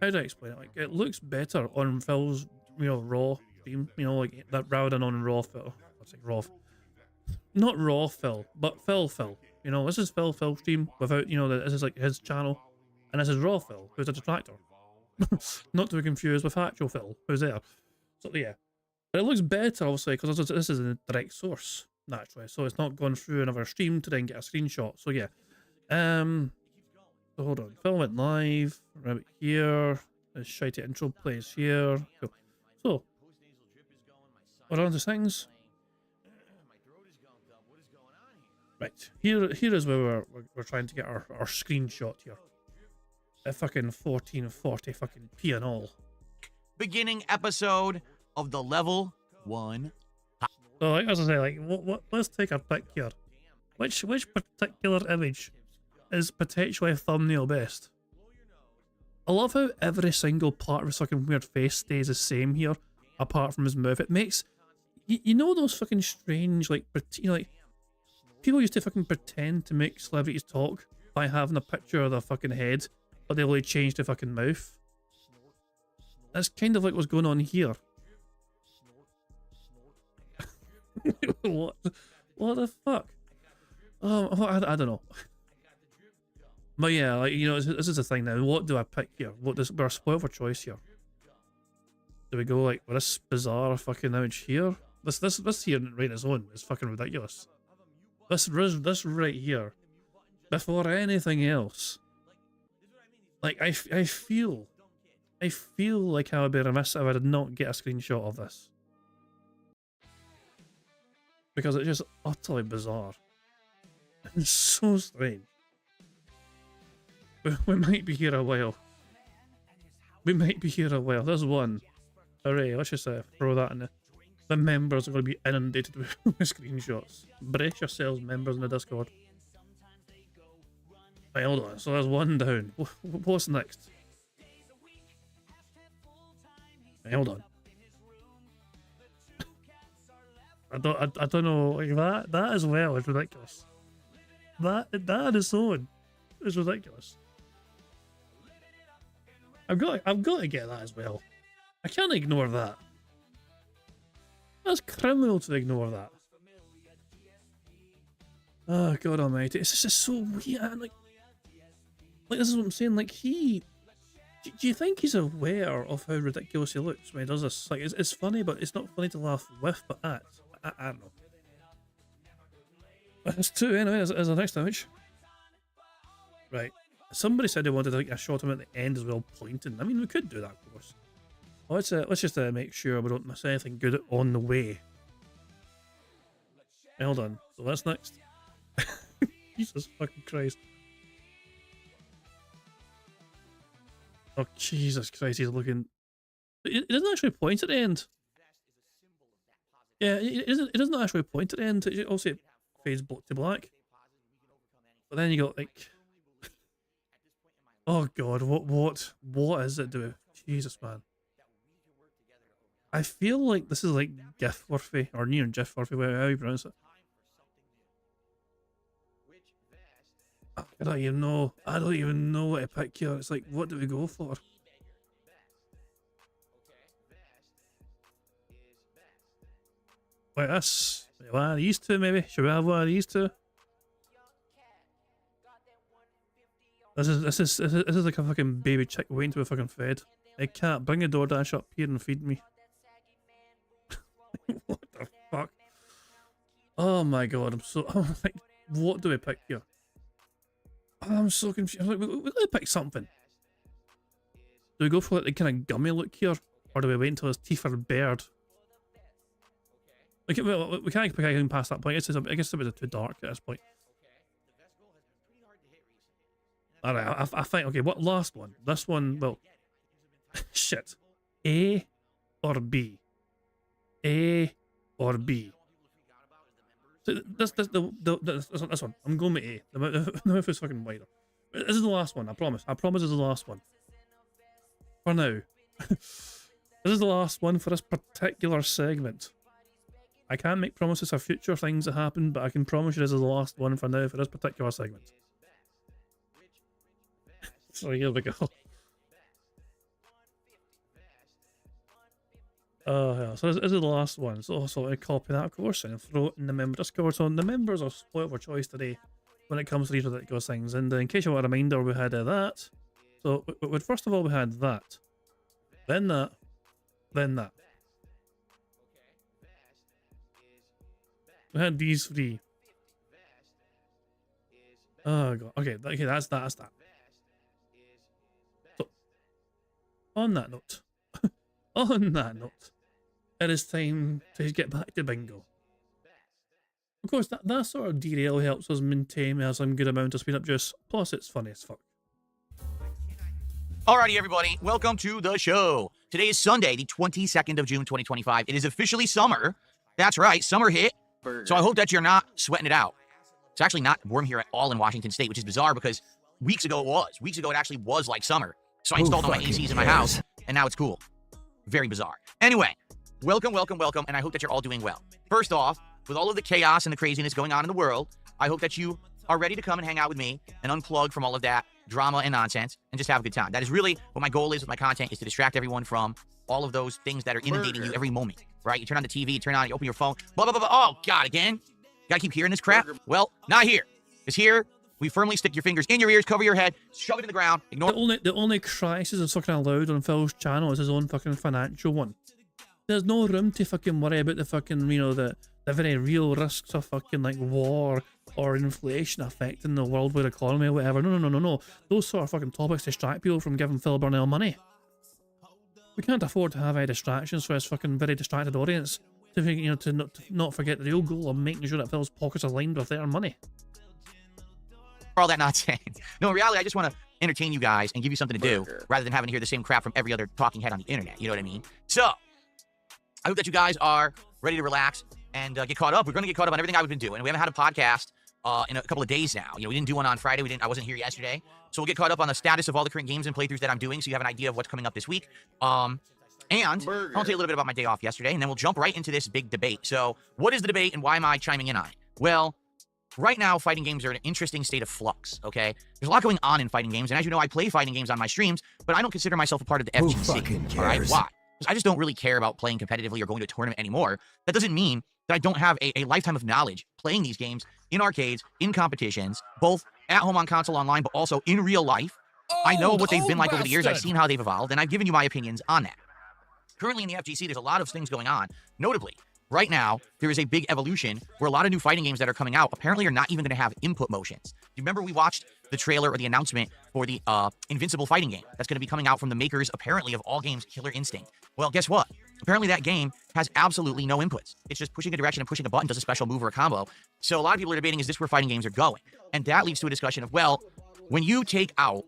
How do I explain it? Like, it looks better on Phil's, you know, Raw stream, you know, like that rather than on Raw Phil. What's it, Raw? Not Raw Phil, but Phil. You know, this is Phil stream without, you know, this is like his channel, and this is Raw Phil, who's a detractor. Not to be confused with actual Phil, who's there. So yeah, but it looks better obviously because this is a direct source naturally, so it's not gone through another stream to then get a screenshot. So yeah, so hold on, Phil went live right here. This shitey intro plays here. Cool. So we're on to things. Right, here is where we're trying to get our screenshot here. At fucking 1440 fucking P and all. Beginning episode of the Level 1. So like as I say, like let's take a pick here. Which particular image is potentially thumbnail best? I love how every single part of his fucking weird face stays the same here, apart from his mouth. It makes you know those fucking strange like people used to fucking pretend to make celebrities talk by having a picture of their fucking head, but they only changed the fucking mouth. That's kind of like what's going on here. What the fuck? Oh, I don't know. But yeah, like, you know, this is the thing now. What do I pick here? We're spoiled for choice here. Do we go like with this bizarre fucking image here? This here right in its own is fucking ridiculous. This right here, before anything else. Like I feel like I would be remiss if I did not get a screenshot of this, because it's just utterly bizarre. It's so strange. We might be here a while. There's one. Hooray! Let's just throw that in there. The members are going to be inundated with screenshots. Brace yourselves, members in the Discord. Right, hold on. So there's one down. What's next? Right, hold on. I don't know. Like that as well is ridiculous. That on its own is ridiculous. I've got to get that as well. I can't ignore that. That's criminal to ignore that. Oh God Almighty! It's just so weird. Like this is what I'm saying. Like do you think he's aware of how ridiculous he looks when he does this? Like it's funny, but it's not funny to laugh with. But at I don't know. That's two anyway. As the next image. Right. Somebody said they wanted like a shot of him at the end as well, pointing. I mean, we could do that, of course. Let's just make sure we don't miss anything good on the way. Hold on. So that's next. Jesus fucking Christ. Oh Jesus Christ, he's looking. It doesn't actually point at the end. Yeah, it doesn't actually point at the end. It also fades to black. But then you got like. Oh God, what is it doing? Jesus man. I feel like this is like GIF worthy or near GIF worthy, how you pronounce it. I don't even know what to pick here. It's like, what do we go for? Wait, that's one of these two maybe. Should we have one of these two? This is like a fucking baby chick waiting to be fucking fed. Hey cat, bring the DoorDash up here and feed me. What the fuck? Oh my God, I'm like, what do we pick here? I'm so confused. Like, we gotta pick something. Do we go for like the kind of gummy look here, or do we wait until his teeth are bared? We can't pick anything past that point. I guess it's a bit too dark at this point. All right, I think, okay, what last one? This one, well, shit. A or B? A or B? So this one. I'm going with A. The mouth is fucking wider. This is the last one, I promise. I promise this is the last one. For now. This is the last one for this particular segment. I can't make promises of future things that happen, but I can promise you this is the last one for now for this particular segment. So here we go. Oh yeah, so this is the last one. So I copy that, of course, and throw it in the member Discord. So the members are spoiled for choice today when it comes to these ridiculous things. And in case you want a reminder, we had that. So first of all, we had that. Then that. Then that. We had these three. Oh god. Okay, that's that. So, on that note, it is time to get back to bingo. Of course, that sort of derail helps us maintain some good amount of speed up juice. Plus, it's funny as fuck. Alrighty, everybody, welcome to the show. Today is Sunday, the 22nd of June, 2025. It is officially summer. That's right, summer hit. So I hope that you're not sweating it out. It's actually not warm here at all in Washington State, which is bizarre because weeks ago it was. Weeks ago it actually was like summer. So I installed all my ACs in my house, and now it's cool. Very bizarre. Anyway, welcome, and I hope that you're all doing well. First off, with all of the chaos and the craziness going on in the world, I hope that you are ready to come and hang out with me and unplug from all of that drama and nonsense and just have a good time. That is really what my goal is with my content, is to distract everyone from all of those things that are inundating you every moment, right? You turn on the TV, you open your phone, blah, blah, blah, blah. Oh, God, again? Gotta keep hearing this crap? Well, not here. Because here, we firmly stick your fingers in your ears, cover your head, shove it in the ground, ignore... The only crisis that's fucking allowed on Phil's channel is his own fucking financial one. There's no room to fucking worry about the fucking, the very real risks of fucking, like, war or inflation affecting the worldwide economy or whatever. No. Those sort of fucking topics distract people from giving Phil Burnell money. We can't afford to have any distractions for his fucking very distracted audience to not forget the real goal of making sure that Phil's pockets are lined with their money. All that nonsense. No, in reality, I just want to entertain you guys and give you something to do rather than having to hear the same crap from every other talking head on the internet. You know what I mean? So, I hope that you guys are ready to relax and get caught up. We're going to get caught up on everything I've been doing. We haven't had a podcast in a couple of days now. We didn't do one on Friday. I wasn't here yesterday. So we'll get caught up on the status of all the current games and playthroughs that I'm doing so you have an idea of what's coming up this week. And I'll tell you a little bit about my day off yesterday, and then we'll jump right into this big debate. So what is the debate and why am I chiming in on it? Well, right now, fighting games are in an interesting state of flux, okay? There's a lot going on in fighting games, and as you know, I play fighting games on my streams, but I don't consider myself a part of the FGC. Who fucking cares? All right, why? Because I just don't really care about playing competitively or going to a tournament anymore. That doesn't mean that I don't have a lifetime of knowledge playing these games in arcades, in competitions, both at home on console online, but also in real life. I know what they've been like over the years. I've seen how they've evolved, and I've given you my opinions on that. Currently in the FGC, there's a lot of things going on. Notably, right now, there is a big evolution where a lot of new fighting games that are coming out apparently are not even going to have input motions. You remember we watched the trailer or the announcement for the Invincible fighting game that's going to be coming out from the makers, apparently, of all games Killer Instinct. Well, guess what? Apparently that game has absolutely no inputs. It's just pushing a direction and pushing a button does a special move or a combo. So a lot of people are debating, is this where fighting games are going? And that leads to a discussion of, well, when you take out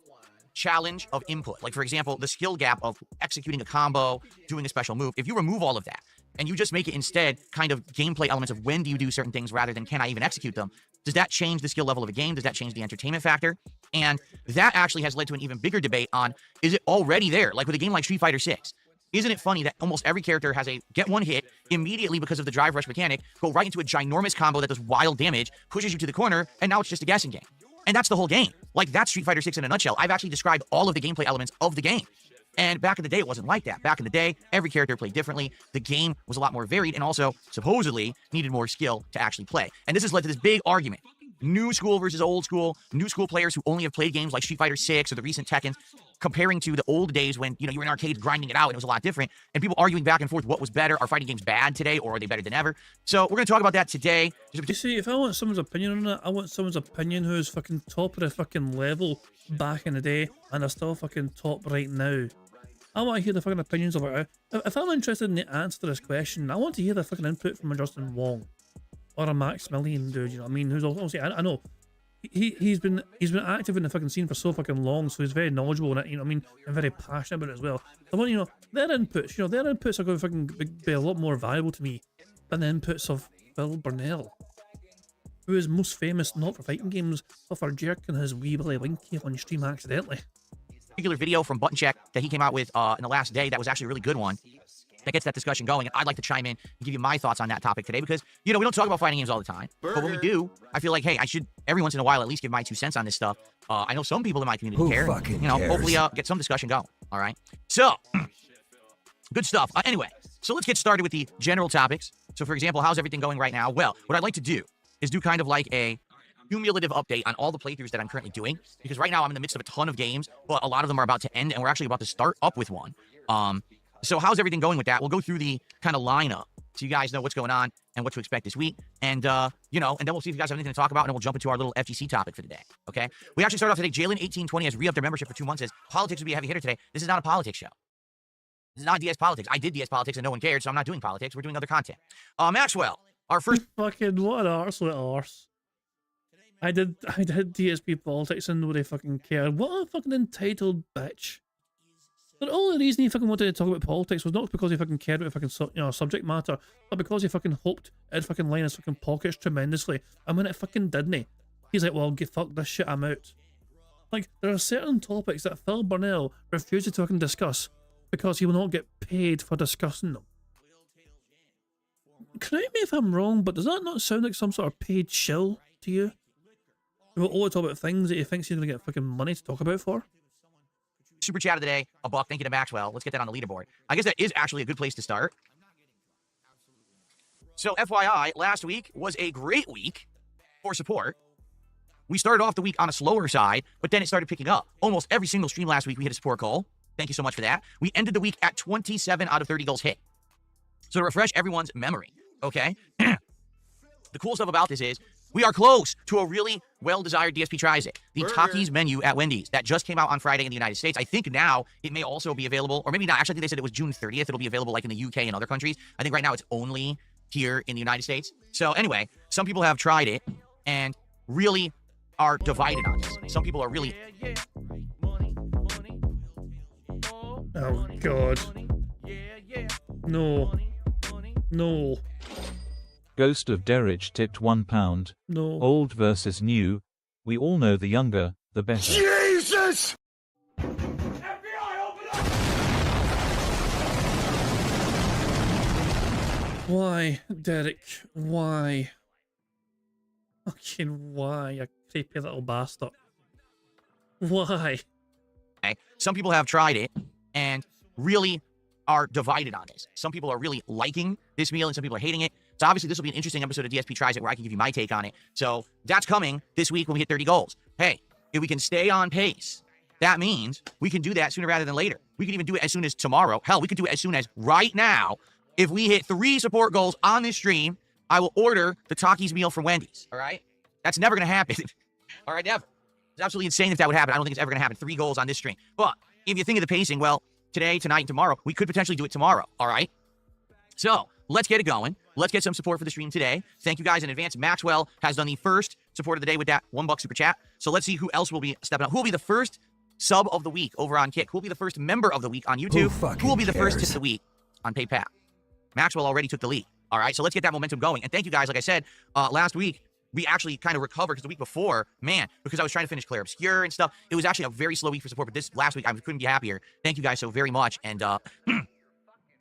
challenge of input, like for example, the skill gap of executing a combo, doing a special move, if you remove all of that and you just make it instead kind of gameplay elements of when do you do certain things rather than can I even execute them, does that change the skill level of a game? Does that change the entertainment factor? And that actually has led to an even bigger debate on, is it already there? Like with a game like Street Fighter 6, isn't it funny that almost every character has a get one hit immediately because of the drive rush mechanic, go right into a ginormous combo that does wild damage, pushes you to the corner, and now it's just a guessing game. And that's the whole game. Like, that's Street Fighter 6 in a nutshell. I've actually described all of the gameplay elements of the game. And back in the day, it wasn't like that. Back in the day, every character played differently. The game was a lot more varied and also, supposedly, needed more skill to actually play. And this has led to this big argument. New school versus old school. New school players who only have played games like Street Fighter 6 or the recent Tekken, comparing to the old days when, you were in arcades grinding it out and it was a lot different. And people arguing back and forth what was better. Are fighting games bad today or are they better than ever? So we're going to talk about that today. You see, if I want someone's opinion on that, I want someone's opinion who's fucking top of the fucking level back in the day and are still fucking top right now. I want to hear the fucking opinions of it. If I'm interested in the answer to this question, I want to hear the fucking input from a Justin Wong or a Max Millian dude, you know what I mean? Who's obviously, I know, he's been active in the fucking scene for so fucking long, so he's very knowledgeable in it, you know what I mean, and very passionate about it as well. I want, you know, their inputs are going to fucking be a lot more valuable to me than the inputs of Phil Burnell, who is most famous not for fighting games, but for jerking his wee Billy Winky on stream accidentally. Particular video from Button Check that he came out with in the last day that was actually a really good one. That gets that discussion going, and I'd like to chime in and give you my thoughts on that topic today because, you know, we don't talk about fighting games all the time, but when we do, I feel like, hey, I should every once in a while at least give my 2 cents on this stuff. I know some people in my community care. You know, hopefully get some discussion going, all right? So, good stuff. Anyway, so let's get started with the general topics. So, for example, how's everything going right now? Well, what I'd like to do is do kind of like a cumulative update on all the playthroughs that I'm currently doing, because right now I'm in the midst of a ton of games, but a lot of them are about to end, and we're actually about to start up with one. So how's everything going with that? We'll go through the kind of lineup so you guys know what's going on and what to expect this week. And, you know, and then we'll see if you guys have anything to talk about, and then we'll jump into our little FGC topic for the day, okay? We actually start off today. Jalen1820 has re-upped their membership for 2 months, says politics would be a heavy hitter today. This is not a politics show. This is not DS Politics. I did DS Politics and no one cared, so I'm not doing politics. We're doing other content. Maxwell, our first... Fucking what an arse with arse. I did DSP Politics and nobody fucking cared. What a fucking entitled bitch. But the only reason he fucking wanted to talk about politics was not because he fucking cared about fucking subject matter, but because he fucking hoped it'd fucking line his fucking pockets tremendously. And when it fucking didn't, he's like, well, fuck this shit, I'm out. Like, there are certain topics that Phil Burnell refuses to fucking discuss because he will not get paid for discussing them. Correct me if I'm wrong, but does that not sound like some sort of paid shill to you? We'll only talk about things that he thinks he's gonna get fucking money to talk about for? Super chat of the day, a buck. Thank you to Maxwell. Let's get that on the leaderboard. I guess that is actually a good place to start. So FYI, last week was a great week for support. We started off the week on a slower side, but then it started picking up. Almost every single stream last week, we hit a support goal. Thank you so much for that. We ended the week at 27 out of 30 goals hit. So to refresh everyone's memory, okay? The cool stuff about this is we are close to a really well-desired DSP Tries It, the Takis menu at Wendy's that just came out on Friday in the United States. I think now it may also be available, or maybe not. Actually, I think they said it was June 30th. It'll be available like in the UK and other countries. I think right now it's only here in the United States. So anyway, some people have tried it and really are divided on this. Some people are really... Oh, God. No. No. Ghost of Derridge tipped £1. No. Old versus new. We all know the younger, the better. Jesus! Why, Derek? Why? Fucking why, you creepy little bastard? Why? Okay. Some people have tried it and really are divided on this. Some people are really liking this meal and some people are hating it. So obviously this will be an interesting episode of DSP Tries It where I can give you my take on it. So that's coming this week when we hit 30 goals. Hey, if we can stay on pace, that means we can do that sooner rather than later. We can even do it as soon as tomorrow. Hell, we could do it as soon as right now. If we hit 3 support goals on this stream, I will order the Takis meal from Wendy's. All right? That's never going to happen. All right, never. It's absolutely insane if that would happen. I don't think it's ever going to happen. 3 goals on this stream. But if you think of the pacing, well, today, tonight, and tomorrow, we could potentially do it tomorrow. All right? So let's get it going. Let's get some support for the stream today. Thank you guys in advance. Maxwell has done the first support of the day with that $1 super chat. So let's see who else will be stepping up. Who will be the first sub of the week over on Kick? Who will be the first member of the week on YouTube? Who will be the first tip of the week on PayPal? Maxwell already took the lead. All right, so let's get that momentum going. And thank you guys. Like I said, last week, we actually kind of recovered because the week before, man, because I was trying to finish Claire Obscure and stuff, it was actually a very slow week for support. But this last week, I couldn't be happier. Thank you guys so very much. And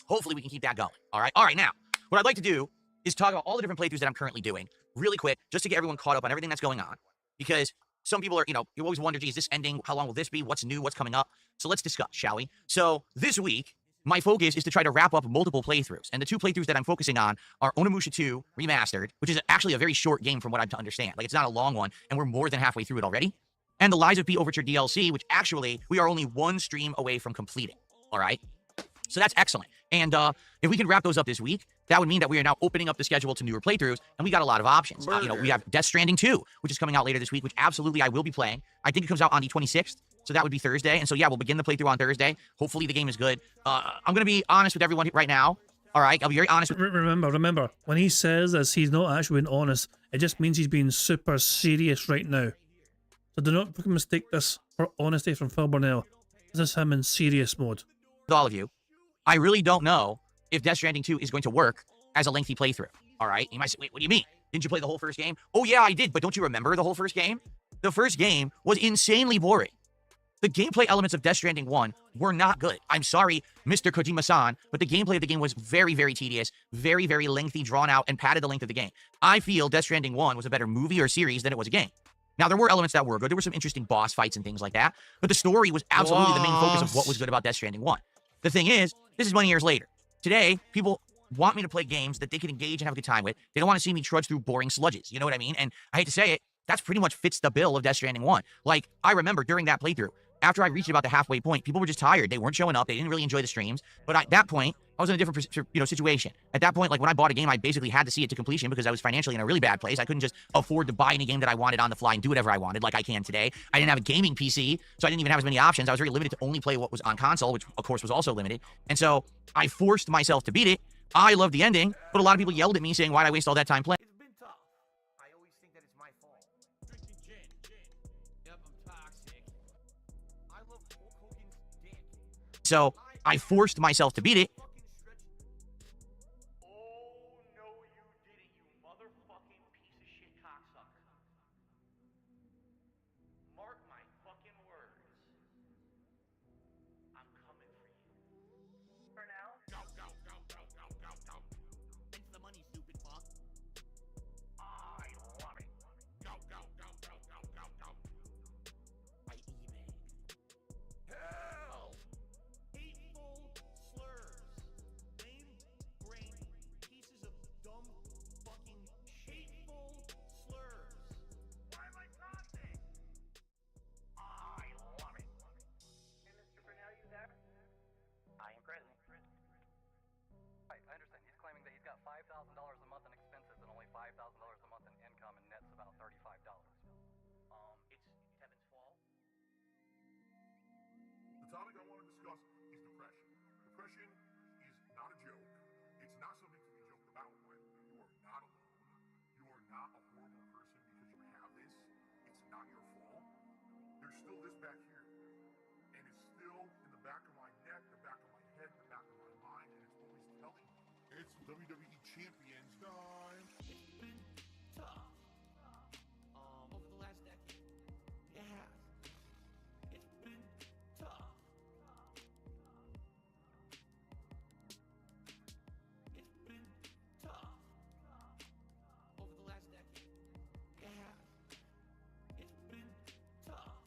hopefully we can keep that going. All right, now, what I'd like to do is talk about all the different playthroughs that I'm currently doing really quick, just to get everyone caught up on everything that's going on. Because some people are, you always wonder, gee, is this ending? How long will this be? What's new? What's coming up? So let's discuss, shall we? So this week, my focus is to try to wrap up multiple playthroughs. And the 2 playthroughs that I'm focusing on are Onimusha 2 Remastered, which is actually a very short game from what I'm to understand. Like, it's not a long one, and we're more than halfway through it already. And the Lies of P Overture DLC, which actually we are only 1 stream away from completing. All right? So that's excellent. And if we can wrap those up this week, that would mean that we are now opening up the schedule to newer playthroughs, and we got a lot of options. We have Death Stranding 2, which is coming out later this week, which absolutely I will be playing. I think it comes out on the 26th, so that would be Thursday. And so, yeah, we'll begin the playthrough on Thursday. Hopefully the game is good. I'm going to be honest with everyone right now. All right, I'll be very honest. Remember, when he says this, he's not actually being honest. It just means he's being super serious right now. So do not mistake this for honesty from Phil Burnell. This is him in serious mode. With all of you, I really don't know if Death Stranding 2 is going to work as a lengthy playthrough. All right? You might say, wait, what do you mean? Didn't you play the whole first game? Oh, yeah, I did. But don't you remember the whole first game? The first game was insanely boring. The gameplay elements of Death Stranding 1 were not good. I'm sorry, Mr. Kojima-san, but the gameplay of the game was very, very tedious, very, very lengthy, drawn out, and padded the length of the game. I feel Death Stranding 1 was a better movie or series than it was a game. Now, there were elements that were good. There were some interesting boss fights and things like that, but the story was absolutely the main focus of what was good about Death Stranding 1. The thing is, this is 20 years later. Today, people want me to play games that they can engage and have a good time with. They don't want to see me trudge through boring sludges. You know what I mean? And I hate to say it, that's pretty much fits the bill of Death Stranding 1. Like, I remember during that playthrough, after I reached about the halfway point, people were just tired. They weren't showing up. They didn't really enjoy the streams. But at that point, I was in a different, situation. At that point, like when I bought a game, I basically had to see it to completion because I was financially in a really bad place. I couldn't just afford to buy any game that I wanted on the fly and do whatever I wanted like I can today. I didn't have a gaming PC, so I didn't even have as many options. I was very limited to only play what was on console, which of course was also limited. And so I forced myself to beat it. I loved the ending, but a lot of people yelled at me saying, why'd I waste all that time playing? It's been tough. I always think that it's my fault. Drinking gin. Yep, I'm toxic. I love Hulk Hogan's dick. So I forced myself to beat it. Oh, no, you didn't, you motherfucking piece of shit cocksucker. Mark my fucking words. I'm coming for you. For now? Go. Thanks for the money, stupid fuck. I love it. Go. By eBay. Hell! Hateful slurs. Lame brain pieces of dumb fucking hateful slurs. Why am I toxic? I love it. Hey, Mr. Burnell, you there? I am present. Right, I understand. He's claiming that he's got $5,000 a month in expenses and only $5,000 a month in income, and net's about $35. It's Kevin's fault. The topic I want to discuss is depression. Depression is not a joke. It's not something to be joked about with. You are not alone. You are not a horrible person because you have this. It's not your fault. There's still this back here. And it's still in the back of my neck, the back of my head, the back of my mind, and it's always telling me. It's WWE Champions time. It's been tough. Over the last decade. It has. It's been tough. It's been tough. Over the last decade. It has. It's been tough.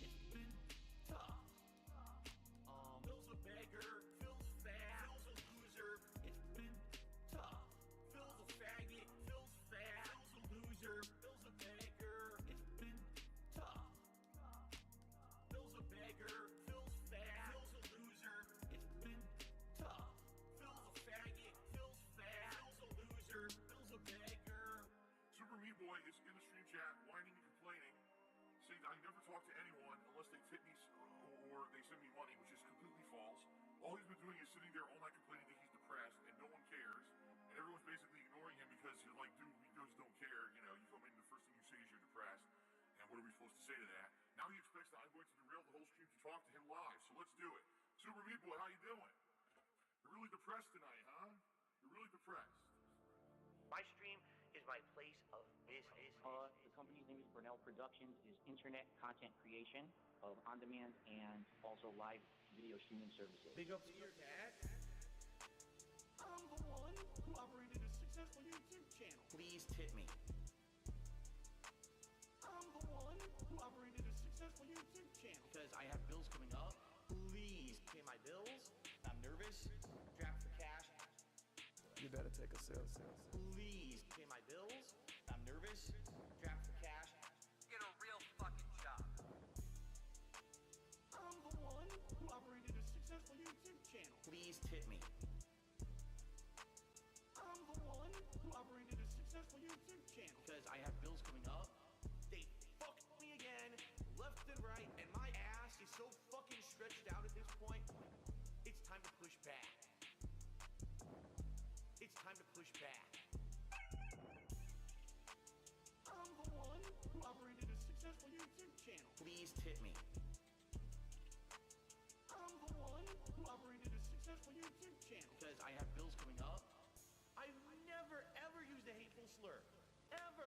It's been tough. Phil's a beggar. Phil's fat. Phil's a loser. It's been tough. Phil's a faggot. Phil's fat. Phil's a loser. Phil's a beggar. It's been tough. Phil's a beggar. Phil's fat. Phil's a loser. It's been tough. Phil's a faggot. Phil's fat. Phil's a loser. Phil's a beggar. Super Meat Boy is in the stream chat whining and complaining, saying I never talk to anyone unless they tip me or they send me money, which is completely false. All he's been doing is sitting there all night complaining that he's depressed and no one cares. And everyone's basically ignoring him because you're like, dude, we just don't care. You know, you come in, the first thing you say is you're depressed. And what are we supposed to say to that? Now he expects that I'm going to derail the whole stream to talk to him live. So let's do it. Super Meat Boy, how you doing? You're really depressed tonight, huh? You're really depressed. My stream is my place of business. The company's name is Burnell Productions. It is internet content creation of on-demand and also live video streaming services. Big up to your dad. I'm the one who operated a successful YouTube channel. Please tip me. I'm the one who operated a successful YouTube channel. Because I have bills coming up. Please pay my bills. I'm nervous. Draft for cash. You better take a sip. Please pay my bills. I'm nervous. Draft for cash. Get a real fucking job. I'm the one who operated a successful YouTube channel. Please tip me. I'm the one who operated a successful YouTube channel. Because I have bills coming up. They fucked me again, left and right, and my ass is so fucking stretched out at this point. It's time to push back. It's time to push back. who operated a successful YouTube channel. Please tip me. I'm the one who operated a successful YouTube channel. Because I have bills coming up. I've never, ever used a hateful slur. Ever.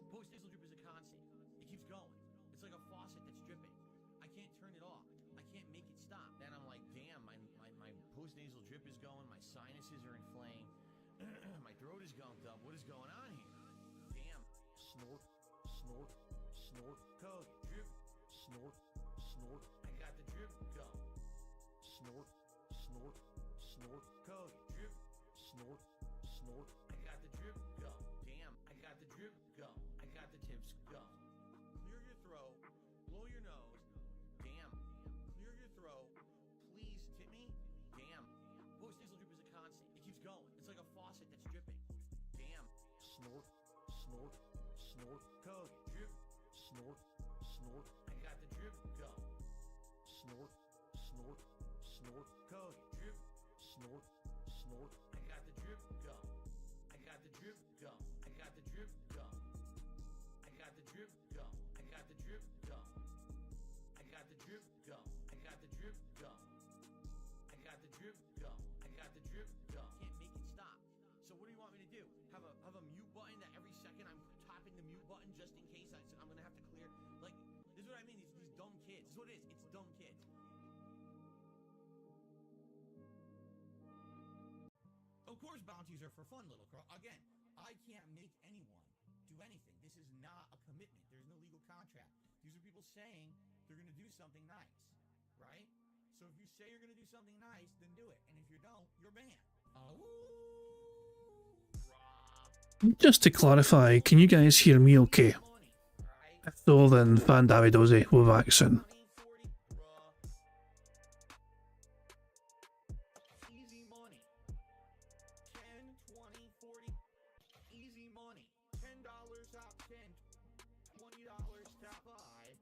Post nasal drip is a constant. It keeps going. It's like a faucet that's dripping. I can't turn it off. I can't make it stop. Then I'm like, damn, my post nasal drip is going. My sinuses are inflamed. My throat is gunked up. What is going on here? Damn. Snort, snort, snort. Code. Drip. Snort, snort. I got the drip going. Snort, snort, snort. Code. Drip. Snort, snort. I got the drip going. Damn. I got the drip going. I got the tips going. Clear your throat. Blow your nose. Damn. Clear your throat. Please tip me. Damn. Post nasal drip is a constant. It keeps going. It's like a faucet that's dripping. Damn. Snort, snort, snort. Code. Drip. Snort, snort. I got the drip going. Snort, snort, snort. Code. Drip. Snort, snort. I got the drip going. I got the drip going. I got the drip going. I got the drip going. I got the drip going. I got the drip going. I got the drip going. I got the drip going. I got the drip going. Can't make it stop. So what do you want me to do? Have a mute button that every second I'm tapping the mute button just in case I'm gonna have to clear. Like, this is what I mean. These dumb kids. This is what it is. It's dumb kids. Of course, bounties are for fun, little crow. Again, I can't make anyone do anything. This is not a commitment. There's no legal contract. These are people saying they're going to do something nice, right? So if you say you're going to do something nice, then do it. And if you don't, you're banned. Just to clarify, can you guys hear me okay? If so, then fan Davidosi, we'll be back soon. Easy money. 10, 20, 40. Easy money. $10 out 10. $20 stop by.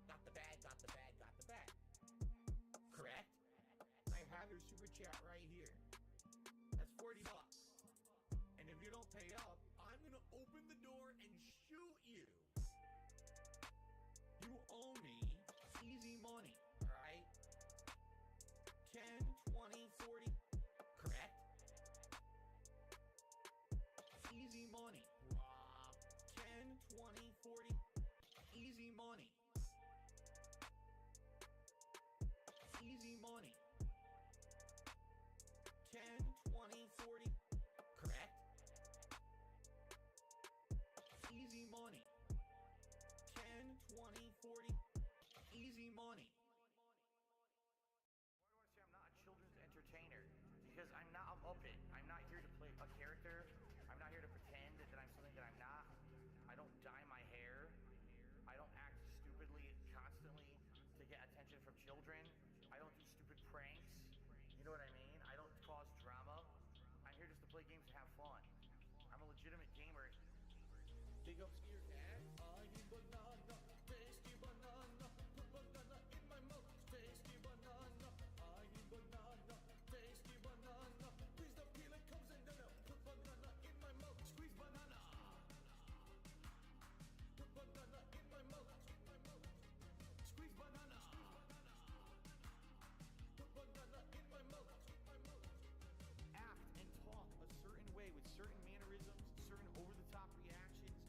Got the bag, got the bag, got the bag. Correct? I have your super chat right here. That's $40. And if you don't pay up, I'm gonna open the door and shoot you. You owe me easy money, alright? 10, 20, 40. Correct? Easy money. 10, 20, 40. Easy money. Easy money. 10, 20, 40. Correct? Easy money. 10, 20, 40. Easy money. Why do I say I'm not a children's entertainer? Because I'm not a Muppet. I'm not here to play a character. I'm not here to pretend that I'm something that I'm not. I don't dye my hair. I don't act stupidly constantly to get attention from children. I don't do stupid pranks. You know what I mean? I don't cause drama. I'm here just to play games and have fun. I'm a legitimate gamer. Big ups to your dad. I need banana, tasty banana. Put banana in my mouth, tasty banana. I need banana, tasty banana. Please the peel it comes and then I'll put banana in my mouth. Squeeze banana. Put banana in my mouth. Squeeze banana. Put banana in my mouth. Act and talk a certain way with certain mannerisms, certain over-the-top reactions.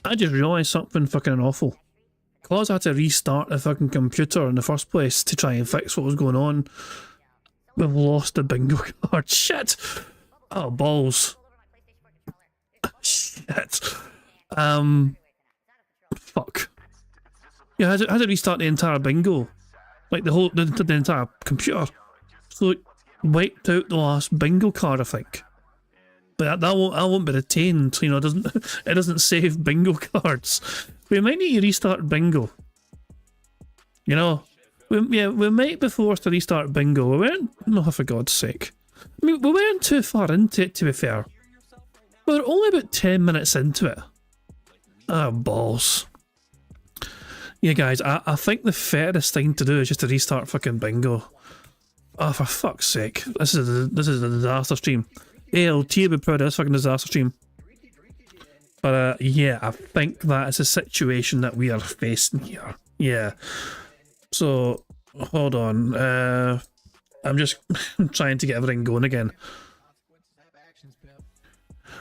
I just realised something fucking awful. Because I had to restart the fucking computer in the first place to try and fix what was going on, we've lost the bingo card. Shit! Oh, balls. Shit. Fuck. Yeah, I had to restart the entire bingo. Like the entire computer. So it wiped out the last bingo card, I think. But that won't be retained, you know, it doesn't save bingo cards. We might need to restart bingo. You know? We might be forced to restart bingo. We weren't, no, for God's sake. I mean, we weren't too far into it, to be fair. We were only about 10 minutes into it. Ah, balls. Yeah, guys, I think the fairest thing to do is just to restart fucking bingo. Oh, for fuck's sake. This is a disaster stream. ALT will be proud of this fucking disaster stream. But yeah, I think that is a situation that we are facing here. Yeah. So, hold on. I'm just trying to get everything going again.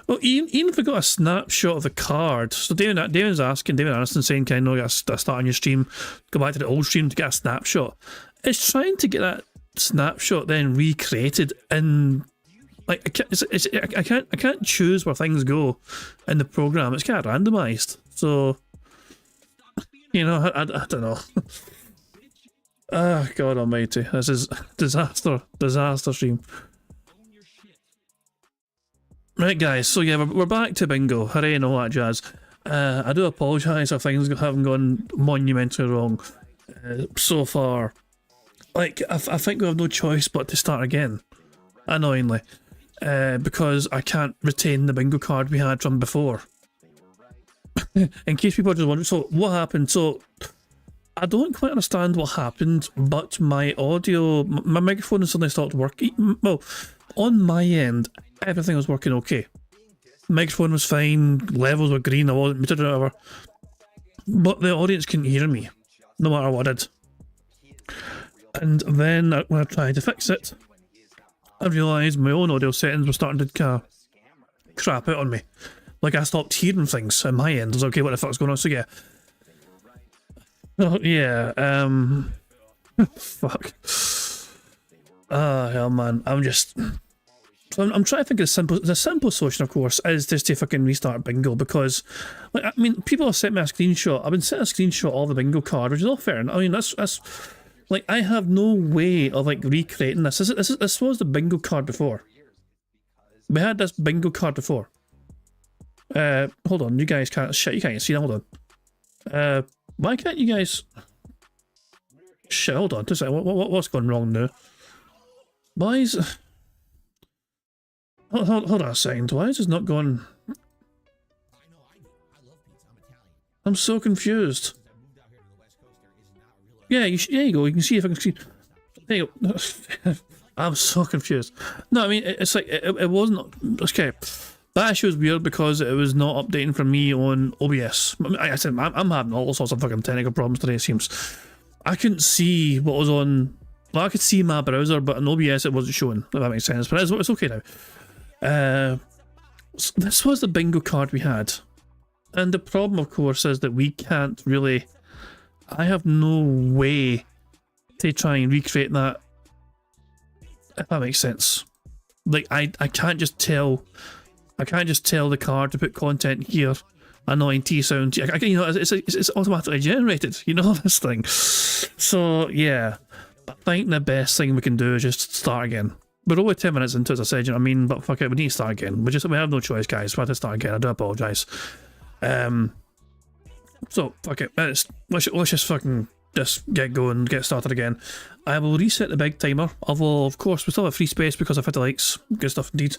Well, even if we got a snapshot of the card, so David's asking, David Anderson saying, can I know get a start on your stream, go back to the old stream to get a snapshot. It's trying to get that snapshot then recreated in, like, I can't choose where things go in the program. It's kind of randomized, so you know, I don't know. Ah, God Almighty, this is disaster stream. Right, guys, so yeah, we're back to bingo. Hooray and all that jazz. I do apologise if things haven't gone monumentally wrong so far. Like, I think we have no choice but to start again, annoyingly, because I can't retain the bingo card we had from before. In case people are just wondering, so what happened? So, I don't quite understand what happened, but my audio, my microphone suddenly stopped working. Well, on my end, everything was working okay. Microphone was fine, levels were green, I wasn't muted or whatever. But the audience couldn't hear me, no matter what I did. And then when I tried to fix it, I realised my own audio settings were starting to crap out on me. Like, I stopped hearing things on my end. I was okay, what the fuck's going on? So yeah. Oh yeah, fuck. Ah, hell man, I'm trying to think of the simple solution, of course, is just to fucking restart bingo, because, like, I mean, people have sent me a screenshot. I've been sent a screenshot of the bingo card, which is all fair. I mean, that's like, I have no way of, like, recreating this. This was the bingo card before. We had this bingo card before. Hold on, you guys can't, shit, you can't see that, hold on. Why can't you guys, shit, hold on, just a second, what's going wrong now? Why is, hold on a second, why is this not going? I'm so confused. Yeah, there you go, you can see if I can see. There you go. I'm so confused. No, I mean, it's like, it wasn't, okay. That issue was weird because it was not updating for me on OBS. I said, I'm having all sorts of fucking technical problems today, it seems. I couldn't see what was on. Well, I could see my browser, but on OBS it wasn't showing, if that makes sense. But it's okay now. So this was the bingo card we had. And the problem, of course, is that we can't really. I have no way to try and recreate that, if that makes sense. Like, I can't just tell. I can't just tell the card to put content here, annoying T sound. You know, it's automatically generated. You know, this thing. So yeah, I think the best thing we can do is just start again. We're only 10 minutes into it, as I said. You know what I mean? But fuck it, we need to start again. We have no choice, guys. We have to start again. I do apologise. So fuck it. Let's just fucking get going, get started again. I will reset the big timer. Although, of course, we still have free space because of 50 likes. Good stuff indeed.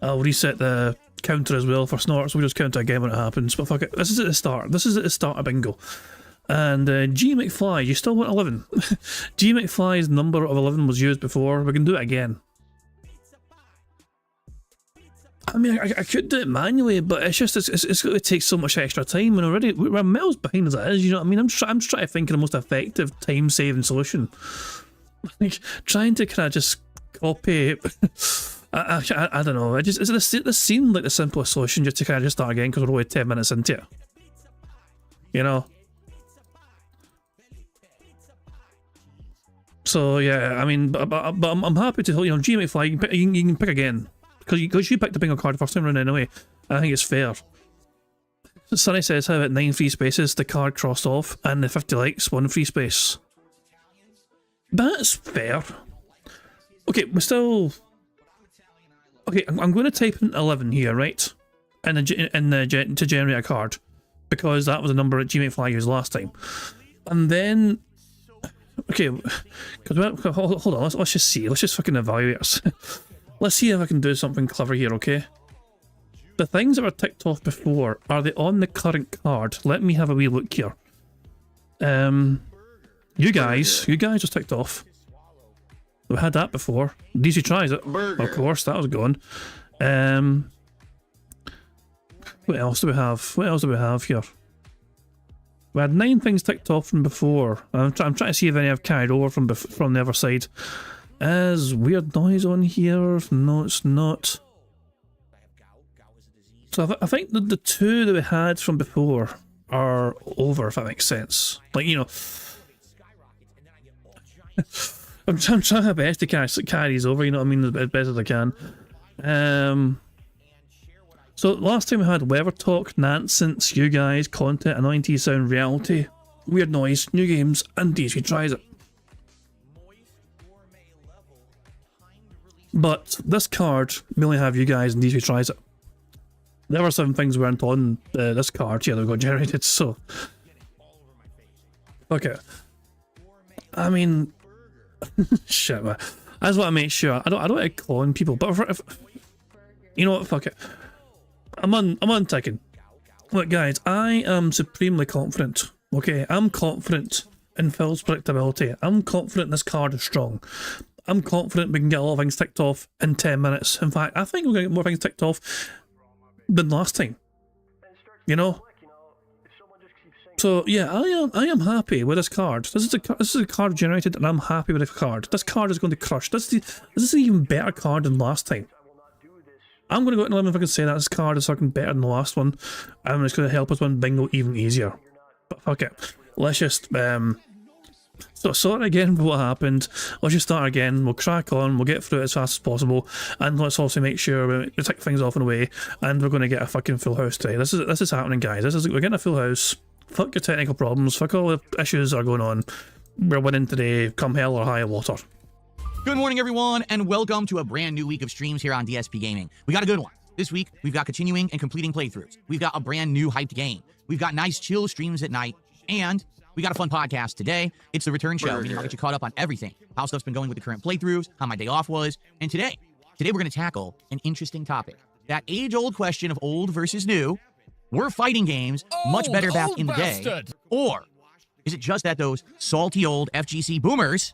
I'll reset the counter as well for Snort, so we'll just count it again when it happens. But fuck it, this is at the start. This is at the start of bingo. And G McFly, you still want 11. G McFly's number of 11 was used before. We can do it again. I mean, I could do it manually, but it's just it's going to take so much extra time, and already we're miles behind as it is. You know what I mean? I'm trying to think of the most effective time-saving solution. Like, trying to kind of just copy. I don't know. This seemed like the simplest solution, just to kind of just start again because we're only 10 minutes into it. You know? So yeah, I mean, but I'm happy to, you know, G McFly, you can pick again. Because you picked the bingo card the first time around anyway. I think it's fair. Sonny says, how about 9 free spaces, the card crossed off, and the 50 likes, 1 free space. That's fair. Okay, we're still... Okay, I'm going to type in 11 here, right? To generate a card. Because that was the number that G McFly used last time. And then... Okay, hold on, let's just see. Let's just fucking evaluate us. Let's see if I can do something clever here, okay? The things that were ticked off before, are they on the current card? Let me have a wee look here. You guys just ticked off. We had that before. DC tries it. Of course, that was gone. What else do we have? What else do we have here? We had 9 things ticked off from before. I'm trying to see if any have carried over from the other side. Is weird noise on here? No, it's not. So I think the 2 that we had from before are over, if that makes sense. Like, you know, I'm trying my best to carry these over, you know what I mean, as best as I can. So last time we had Weather Talk, Nonsense, You Guys, Content, Annoying T Sound, Reality, Weird Noise, New Games, and DSP Tries It. But this card, we only have You Guys and DSP Tries It. There were 7 things weren't on this card, yeah, that got generated, so... Okay. I mean... Shit, man. I just want to make sure, I don't want to clone people, but if you know what, fuck it. I'm unticking. Look guys, I am supremely confident, okay? I'm confident in Phil's predictability. I'm confident this card is strong. I'm confident we can get a lot of things ticked off in 10 minutes. In fact, I think we're going to get more things ticked off than last time. You know? So yeah, I am happy with this card. This is a card generated, and I'm happy with the card. This card is going to crush. This is an even better card than last time. I'm going to go out and 11 if I can say that this card is fucking better than the last one, and it's going to help us win bingo even easier. But fuck it, let's just so sorry again for what happened. Let's just start again. We'll crack on. We'll get through it as fast as possible, and let's also make sure we tick things off in a way. And we're going to get a fucking full house today. This is happening, guys. We're getting a full house. Fuck your technical problems. Fuck all the issues that are going on. We're winning today, come hell or high water. Good morning, everyone, and welcome to a brand new week of streams here on DSP Gaming. We got a good one. This week, we've got continuing and completing playthroughs. We've got a brand new hyped game. We've got nice chill streams at night, and we got a fun podcast today. It's the return show, meaning I'll get you caught up on everything. How stuff's been going with the current playthroughs, how my day off was, and today we're going to tackle an interesting topic. That age-old question of old versus new. Were fighting games much better back in the day? Or is it just that those salty old FGC boomers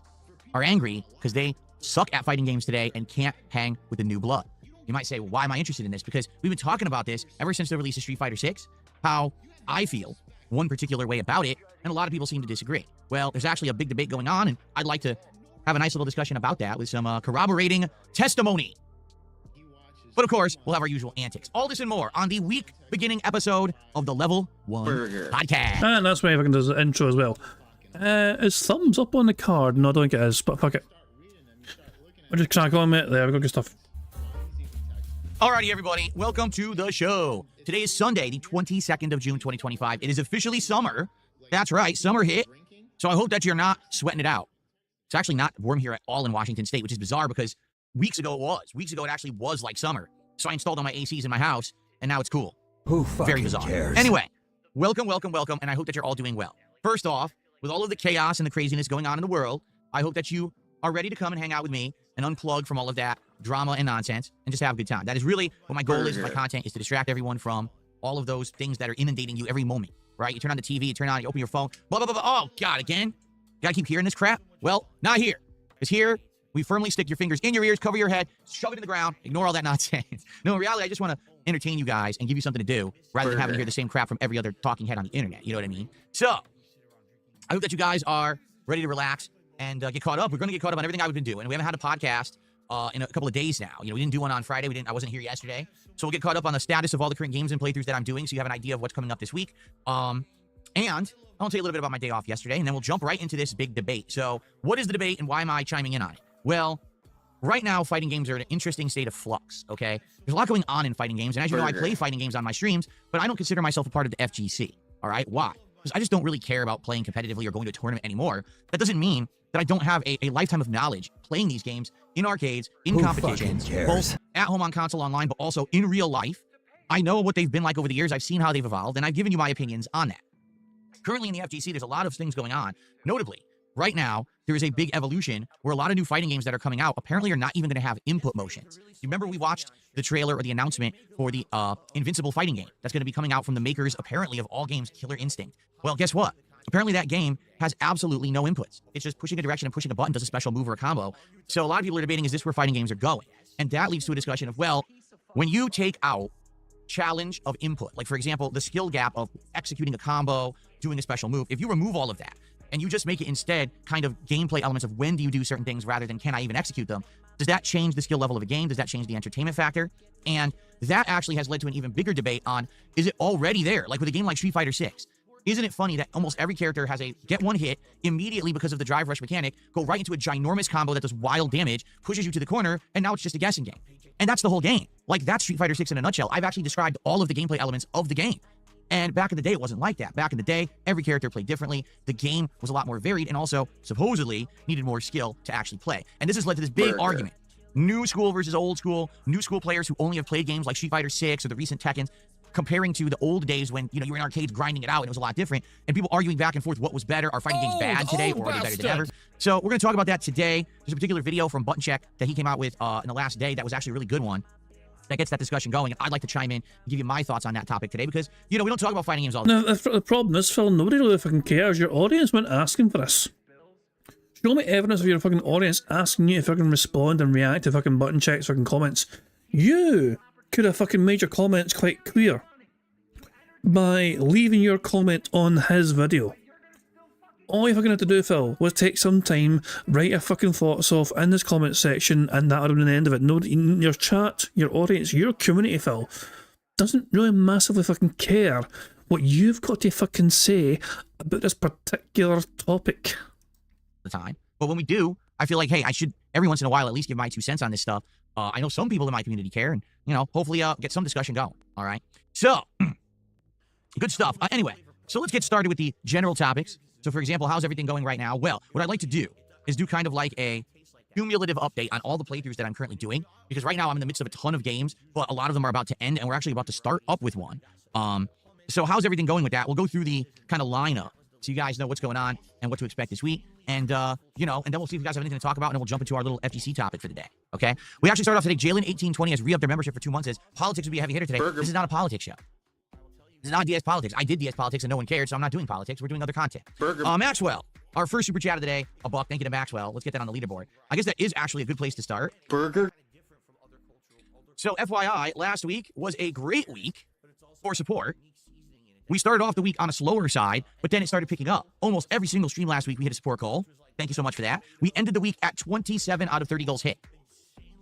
are angry because they suck at fighting games today and can't hang with the new blood? You might say, well, why am I interested in this? Because we've been talking about this ever since the release of Street Fighter 6, how I feel one particular way about it, and a lot of people seem to disagree. Well, there's actually a big debate going on, and I'd like to have a nice little discussion about that with some corroborating testimony. But of course, we'll have our usual antics. All this and more on the week-beginning episode of the Level 1 podcast. And that's why I can do the intro as well. Is thumbs up on the card? No, I don't think it is, but fuck it. We'll just crack on, mate. There we go, good stuff. Alrighty, everybody. Welcome to the show. Today is Sunday, the 22nd of June, 2025. It is officially summer. That's right, summer hit. So I hope that you're not sweating it out. It's actually not warm here at all in Washington State, which is bizarre because weeks ago it was. Weeks ago it actually was like summer. So I installed all my ACs in my house, and now it's cool. Who fucking Very bizarre. cares? Anyway, welcome, and I hope that you're all doing well. First off, with all of the chaos and the craziness going on in the world, I hope that you are ready to come and hang out with me and unplug from all of that drama and nonsense and just have a good time. That is really what my goal is with my content, is to distract everyone from all of those things that are inundating you every moment, right? You turn on the TV, you turn on, you open your phone, blah, blah, blah, blah. Oh, God, again? You gotta keep hearing this crap? Well, not here. Because here, we firmly stick your fingers in your ears, cover your head, shove it in the ground, ignore all that nonsense. No, in reality, I just want to entertain you guys and give you something to do rather than having to hear the same crap from every other talking head on the internet. You know what I mean? So, I hope that you guys are ready to relax and get caught up. We're going to get caught up on everything I've been doing. We haven't had a podcast in a couple of days now. You know, we didn't do one on Friday. I wasn't here yesterday. So we'll get caught up on the status of all the current games and playthroughs that I'm doing so you have an idea of what's coming up this week. And I'll tell you a little bit about my day off yesterday, and then we'll jump right into this big debate. So what is the debate, and why am I chiming in on it? Well, right now, fighting games are in an interesting state of flux, okay? There's a lot going on in fighting games, and as you know, I play fighting games on my streams, but I don't consider myself a part of the FGC, all right? Why? Because I just don't really care about playing competitively or going to a tournament anymore. That doesn't mean that I don't have a lifetime of knowledge playing these games in arcades, in competitions, both at home on console online, but also in real life. I know what they've been like over the years. I've seen how they've evolved, and I've given you my opinions on that. Currently in the FGC, there's a lot of things going on. Notably, right now, there is a big evolution where a lot of new fighting games that are coming out apparently are not even going to have input motions. You remember we watched the trailer or the announcement for the Invincible fighting game that's going to be coming out from the makers, apparently, of all games Killer Instinct. Well, guess what? Apparently that game has absolutely no inputs. It's just pushing a direction and pushing a button, does a special move or a combo. So a lot of people are debating, is this where fighting games are going? And that leads to a discussion of, well, when you take out challenge of input, like for example, the skill gap of executing a combo, doing a special move, if you remove all of that and you just make it instead kind of gameplay elements of when do you do certain things rather than can I even execute them, does that change the skill level of a game? Does that change the entertainment factor? And that actually has led to an even bigger debate on, is it already there? Like with a game like Street Fighter 6, isn't it funny that almost every character has a get one hit immediately because of the drive rush mechanic, go right into a ginormous combo that does wild damage, pushes you to the corner, and now it's just a guessing game. And that's the whole game. Like, that's Street Fighter 6 in a nutshell. I've actually described all of the gameplay elements of the game. And back in the day, it wasn't like that. Back in the day, every character played differently. The game was a lot more varied and also, supposedly, needed more skill to actually play. And this has led to this big argument. New school versus old school. New school players who only have played games like Street Fighter 6 or the recent Tekkens, comparing to the old days when, you know, you were in arcades grinding it out and it was a lot different, and people arguing back and forth what was better. Are fighting games bad today, or are they better than ever? So we're going to talk about that today. There's a particular video from Button Check that he came out with in the last day that was actually a really good one that gets that discussion going, and I'd like to chime in and give you my thoughts on that topic today because, you know, we don't talk about fighting games all the time. No, the problem is, Phil, nobody really fucking cares. Your audience went asking for this. Show me evidence of your fucking audience asking you to fucking respond and react to fucking Button Check's fucking comments. You could have fucking made your comments quite clear by leaving your comment on his video. All you fucking had to do, Phil, was take some time, write your fucking thoughts off in this comment section, and that would have been the end of it. No, your chat, your audience, your community, Phil, doesn't really massively fucking care what you've got to fucking say about this particular topic. The time, but when we do, I feel like, hey, I should every once in a while at least give my 2 cents on this stuff. I know some people in my community care, and, you know, hopefully get some discussion going. All right, so good stuff. Anyway, so let's get started with the general topics. So, for example, how's everything going right now? Well, what I'd like to do is do kind of like a cumulative update on all the playthroughs that I'm currently doing, because right now I'm in the midst of a ton of games, but a lot of them are about to end, and we're actually about to start up with one. So how's everything going with that? We'll go through the kind of lineup so you guys know what's going on and what to expect this week. And, you know, and then we'll see if you guys have anything to talk about, and then we'll jump into our little FGC topic for the day, okay? We actually start off today. Jalen1820 has re-upped their membership for 2 months. As politics will be a heavy hitter today. This is not a politics show. This is not DS Politics. I did DS Politics and no one cared, so I'm not doing politics. We're doing other content. Maxwell, our first super chat of the day, a buck. Thank you to Maxwell. Let's get that on the leaderboard. I guess that is actually a good place to start. So FYI, last week was a great week for support. We started off the week on a slower side, but then it started picking up. Almost every single stream last week, we hit a support goal. Thank you so much for that. We ended the week at 27 out of 30 goals hit.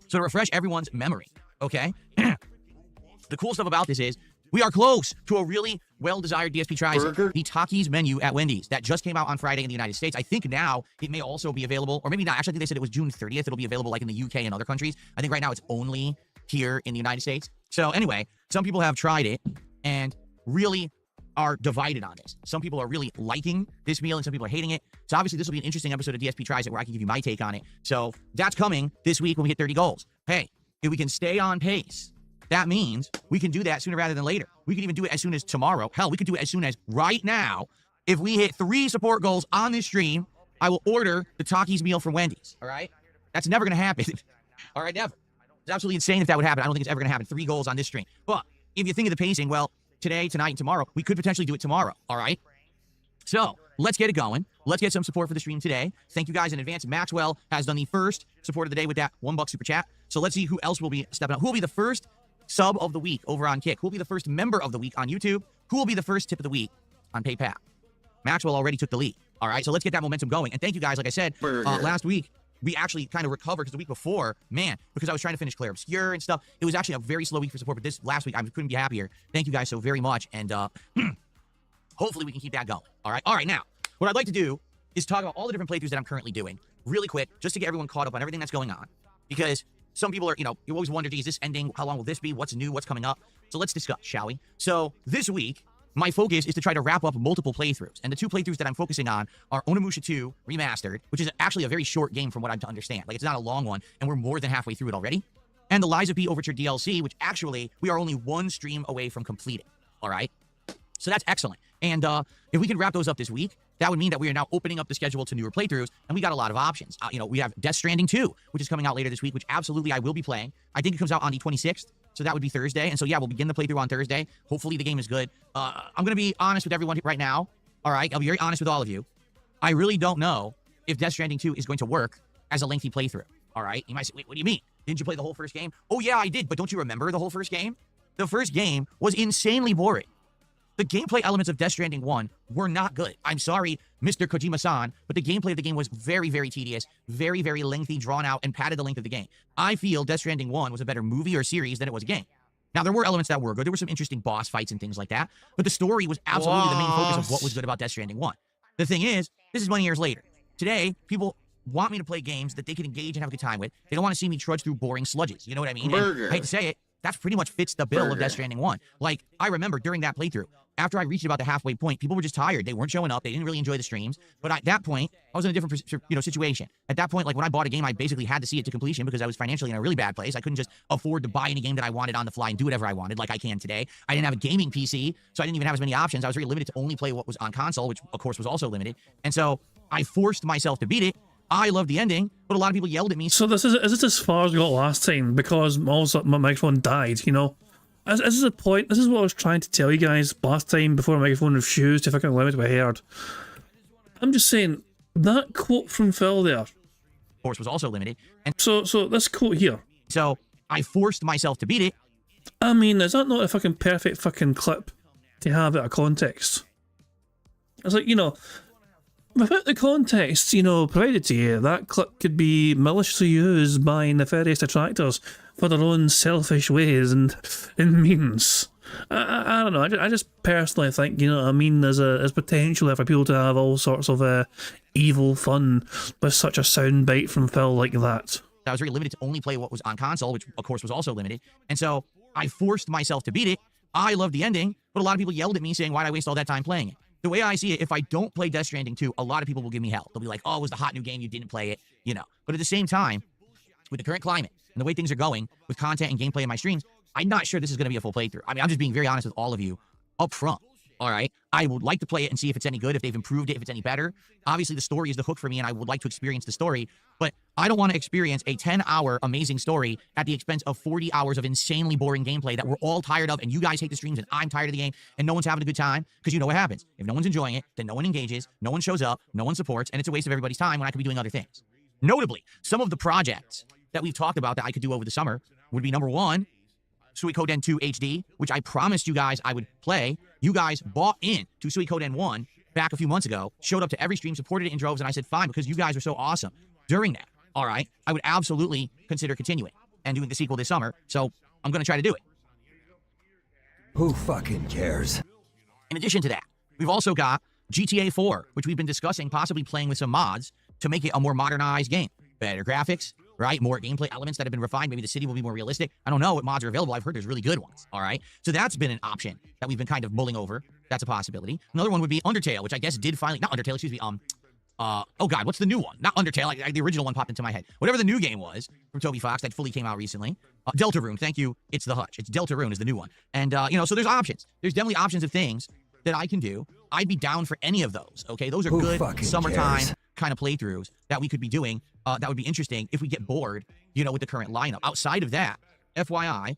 So to refresh everyone's memory, okay? The cool stuff about this is we are close to a really well-desired DSP Tries, the Takis menu at Wendy's. That just came out on Friday in the United States. I think now it may also be available, or maybe not. Actually, I think they said it was June 30th. It'll be available like in the UK and other countries. I think right now it's only here in the United States. So anyway, some people have tried it and really are divided on this. Some people are really liking this meal and some people are hating it. So obviously this will be an interesting episode of DSP Tries It where I can give you my take on it. So that's coming this week when we hit 30 goals. Hey, if we can stay on pace, that means we can do that sooner rather than later. We can even do it as soon as tomorrow. Hell, we could do it as soon as right now. If we hit 3 support goals on this stream, I will order the Takis meal from Wendy's. All right? That's never going to happen. All right, never. It's absolutely insane if that would happen. I don't think it's ever going to happen. 3 goals on this stream. But if you think of the pacing, well, today, tonight, and tomorrow, we could potentially do it tomorrow. All right? So let's get it going. Let's get some support for the stream today. Thank you guys in advance. Maxwell has done the first support of the day with that $1 super chat. So let's see who else will be stepping up. Who will be the first sub of the week over on Kick? Who will be the first member of the week on YouTube? Who will be the first tip of the week on PayPal? Maxwell already took the lead. All right, so let's get that momentum going. And thank you guys. Like I said, last week, we actually kind of recovered because the week before, man, because I was trying to finish Claire Obscure and stuff, it was actually a very slow week for support. But this last week, I couldn't be happier. Thank you guys so very much. And hopefully we can keep that going. All right, now, what I'd like to do is talk about all the different playthroughs that I'm currently doing really quick, just to get everyone caught up on everything that's going on. Because some people are, you always wonder, is this ending? How long will this be? What's new? What's coming up? So let's discuss, shall we? So this week, my focus is to try to wrap up multiple playthroughs. And the 2 playthroughs that I'm focusing on are Onimusha 2 Remastered, which is actually a very short game from what I'm to understand. Like, it's not a long one, and we're more than halfway through it already. And the Lies of P Overture DLC, which actually we are only 1 stream away from completing. All right? So that's excellent. And if we can wrap those up this week, that would mean that we are now opening up the schedule to newer playthroughs, and we got a lot of options. We have Death Stranding 2, which is coming out later this week, which absolutely I will be playing. I think it comes out on the 26th. So that would be Thursday. And so, yeah, we'll begin the playthrough on Thursday. Hopefully the game is good. I'm going to be honest with everyone right now. All right? I'll be very honest with all of you. I really don't know if Death Stranding 2 is going to work as a lengthy playthrough. All right? You might say, wait, what do you mean? Didn't you play the whole first game? Oh, yeah, I did. But don't you remember the whole first game? The first game was insanely boring. The gameplay elements of Death Stranding 1 were not good. I'm sorry, Mr. Kojima-san, but the gameplay of the game was very, very tedious, very, very lengthy, drawn out, and padded the length of the game. I feel Death Stranding 1 was a better movie or series than it was a game. Now, there were elements that were good. There were some interesting boss fights and things like that, but the story was absolutely the main focus of what was good about Death Stranding 1. The thing is, this is 20 years later. Today, people want me to play games that they can engage and have a good time with. They don't want to see me trudge through boring sludges. You know what I mean? And I hate to say it, that pretty much fits the bill of Death Stranding 1. Like, I remember during that playthrough, after I reached about the halfway point, people were just tired. They weren't showing up. They didn't really enjoy the streams. But at that point, I was in a different, situation. At that point, like when I bought a game, I basically had to see it to completion because I was financially in a really bad place. I couldn't just afford to buy any game that I wanted on the fly and do whatever I wanted like I can today. I didn't have a gaming PC, so I didn't even have as many options. I was very limited to only play what was on console, which of course was also limited. And so I forced myself to beat it. I loved the ending, but a lot of people yelled at me. So is this as far as we got last time? Because also my microphone died, This is the point. This is what I was trying to tell you guys last time before my microphone refused to fucking limit what I heard. I'm just saying, that quote from Phil there. Of course, was also limited. And so this quote here. So I forced myself to beat it. I mean, is that not a fucking perfect fucking clip to have out of context? It's like, without the context, provided to you, that clip could be maliciously used by nefarious detractors for their own selfish ways and means. I don't know. I just personally think, there's potential there for people to have all sorts of evil fun with such a soundbite from Phil like that. I was very limited to only play what was on console, which of course was also limited. And so I forced myself to beat it. I loved the ending, but a lot of people yelled at me saying, why'd I waste all that time playing it? The way I see it, if I don't play Death Stranding 2, a lot of people will give me hell. They'll be like, oh, it was the hot new game, you didn't play it, But at the same time, with the current climate and the way things are going with content and gameplay in my streams, I'm not sure this is going to be a full playthrough. I mean, I'm just being very honest with all of you up front. All right? I would like to play it and see if it's any good, if they've improved it, if it's any better. Obviously, the story is the hook for me, and I would like to experience the story, but I don't want to experience a 10-hour amazing story at the expense of 40 hours of insanely boring gameplay that we're all tired of, and you guys hate the streams, and I'm tired of the game, and no one's having a good time, because you know what happens. If no one's enjoying it, then no one engages, no one shows up, no one supports, and it's a waste of everybody's time when I could be doing other things. Notably, some of the projects that we've talked about that I could do over the summer would be number 1, Suikoden 2 HD, which I promised you guys I would play. You guys bought in to Suikoden 1 back a few months ago, showed up to every stream, supported it in droves, and I said, fine, because you guys are so awesome. During that, all right, I would absolutely consider continuing and doing the sequel this summer, so I'm going to try to do it. Who fucking cares? In addition to that, we've also got GTA 4, which we've been discussing possibly playing with some mods to make it a more modernized game. Better graphics, right? More gameplay elements that have been refined. Maybe the city will be more realistic. I don't know what mods are available. I've heard there's really good ones, all right? So that's been an option that we've been kind of mulling over. That's a possibility. Another one would be Undertale, which I guess did finally, not Undertale, excuse me, oh God, what's the new one? Not Undertale, the original one popped into my head. Whatever the new game was from Toby Fox that fully came out recently. Deltarune, thank you, it's the Hutch. It's Deltarune is the new one. And, so there's options. There's definitely options of things that I can do. I'd be down for any of those, okay? Those are good summertime kind of playthroughs that we could be doing. That would be interesting if we get bored, with the current lineup. Outside of that, FYI,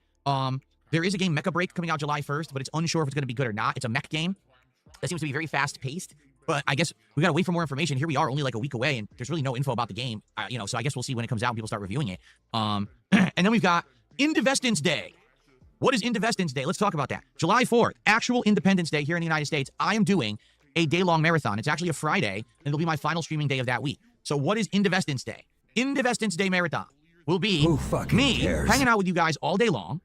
there is a game, Mecha Break, coming out July 1st, but it's unsure if it's going to be good or not. It's a mech game that seems to be very fast-paced, but I guess we got to wait for more information. Here we are, only like a week away, and there's really no info about the game, so I guess we'll see when it comes out and people start reviewing it. And then we've got Independence Day. What is Independence Day? Let's talk about that. July 4th, actual Independence Day here in the United States. I am doing a day-long marathon. It's actually a Friday, and it'll be my final streaming day of that week. So what is Independence Day? Independence Day Marathon will be me hanging out with you guys all day long.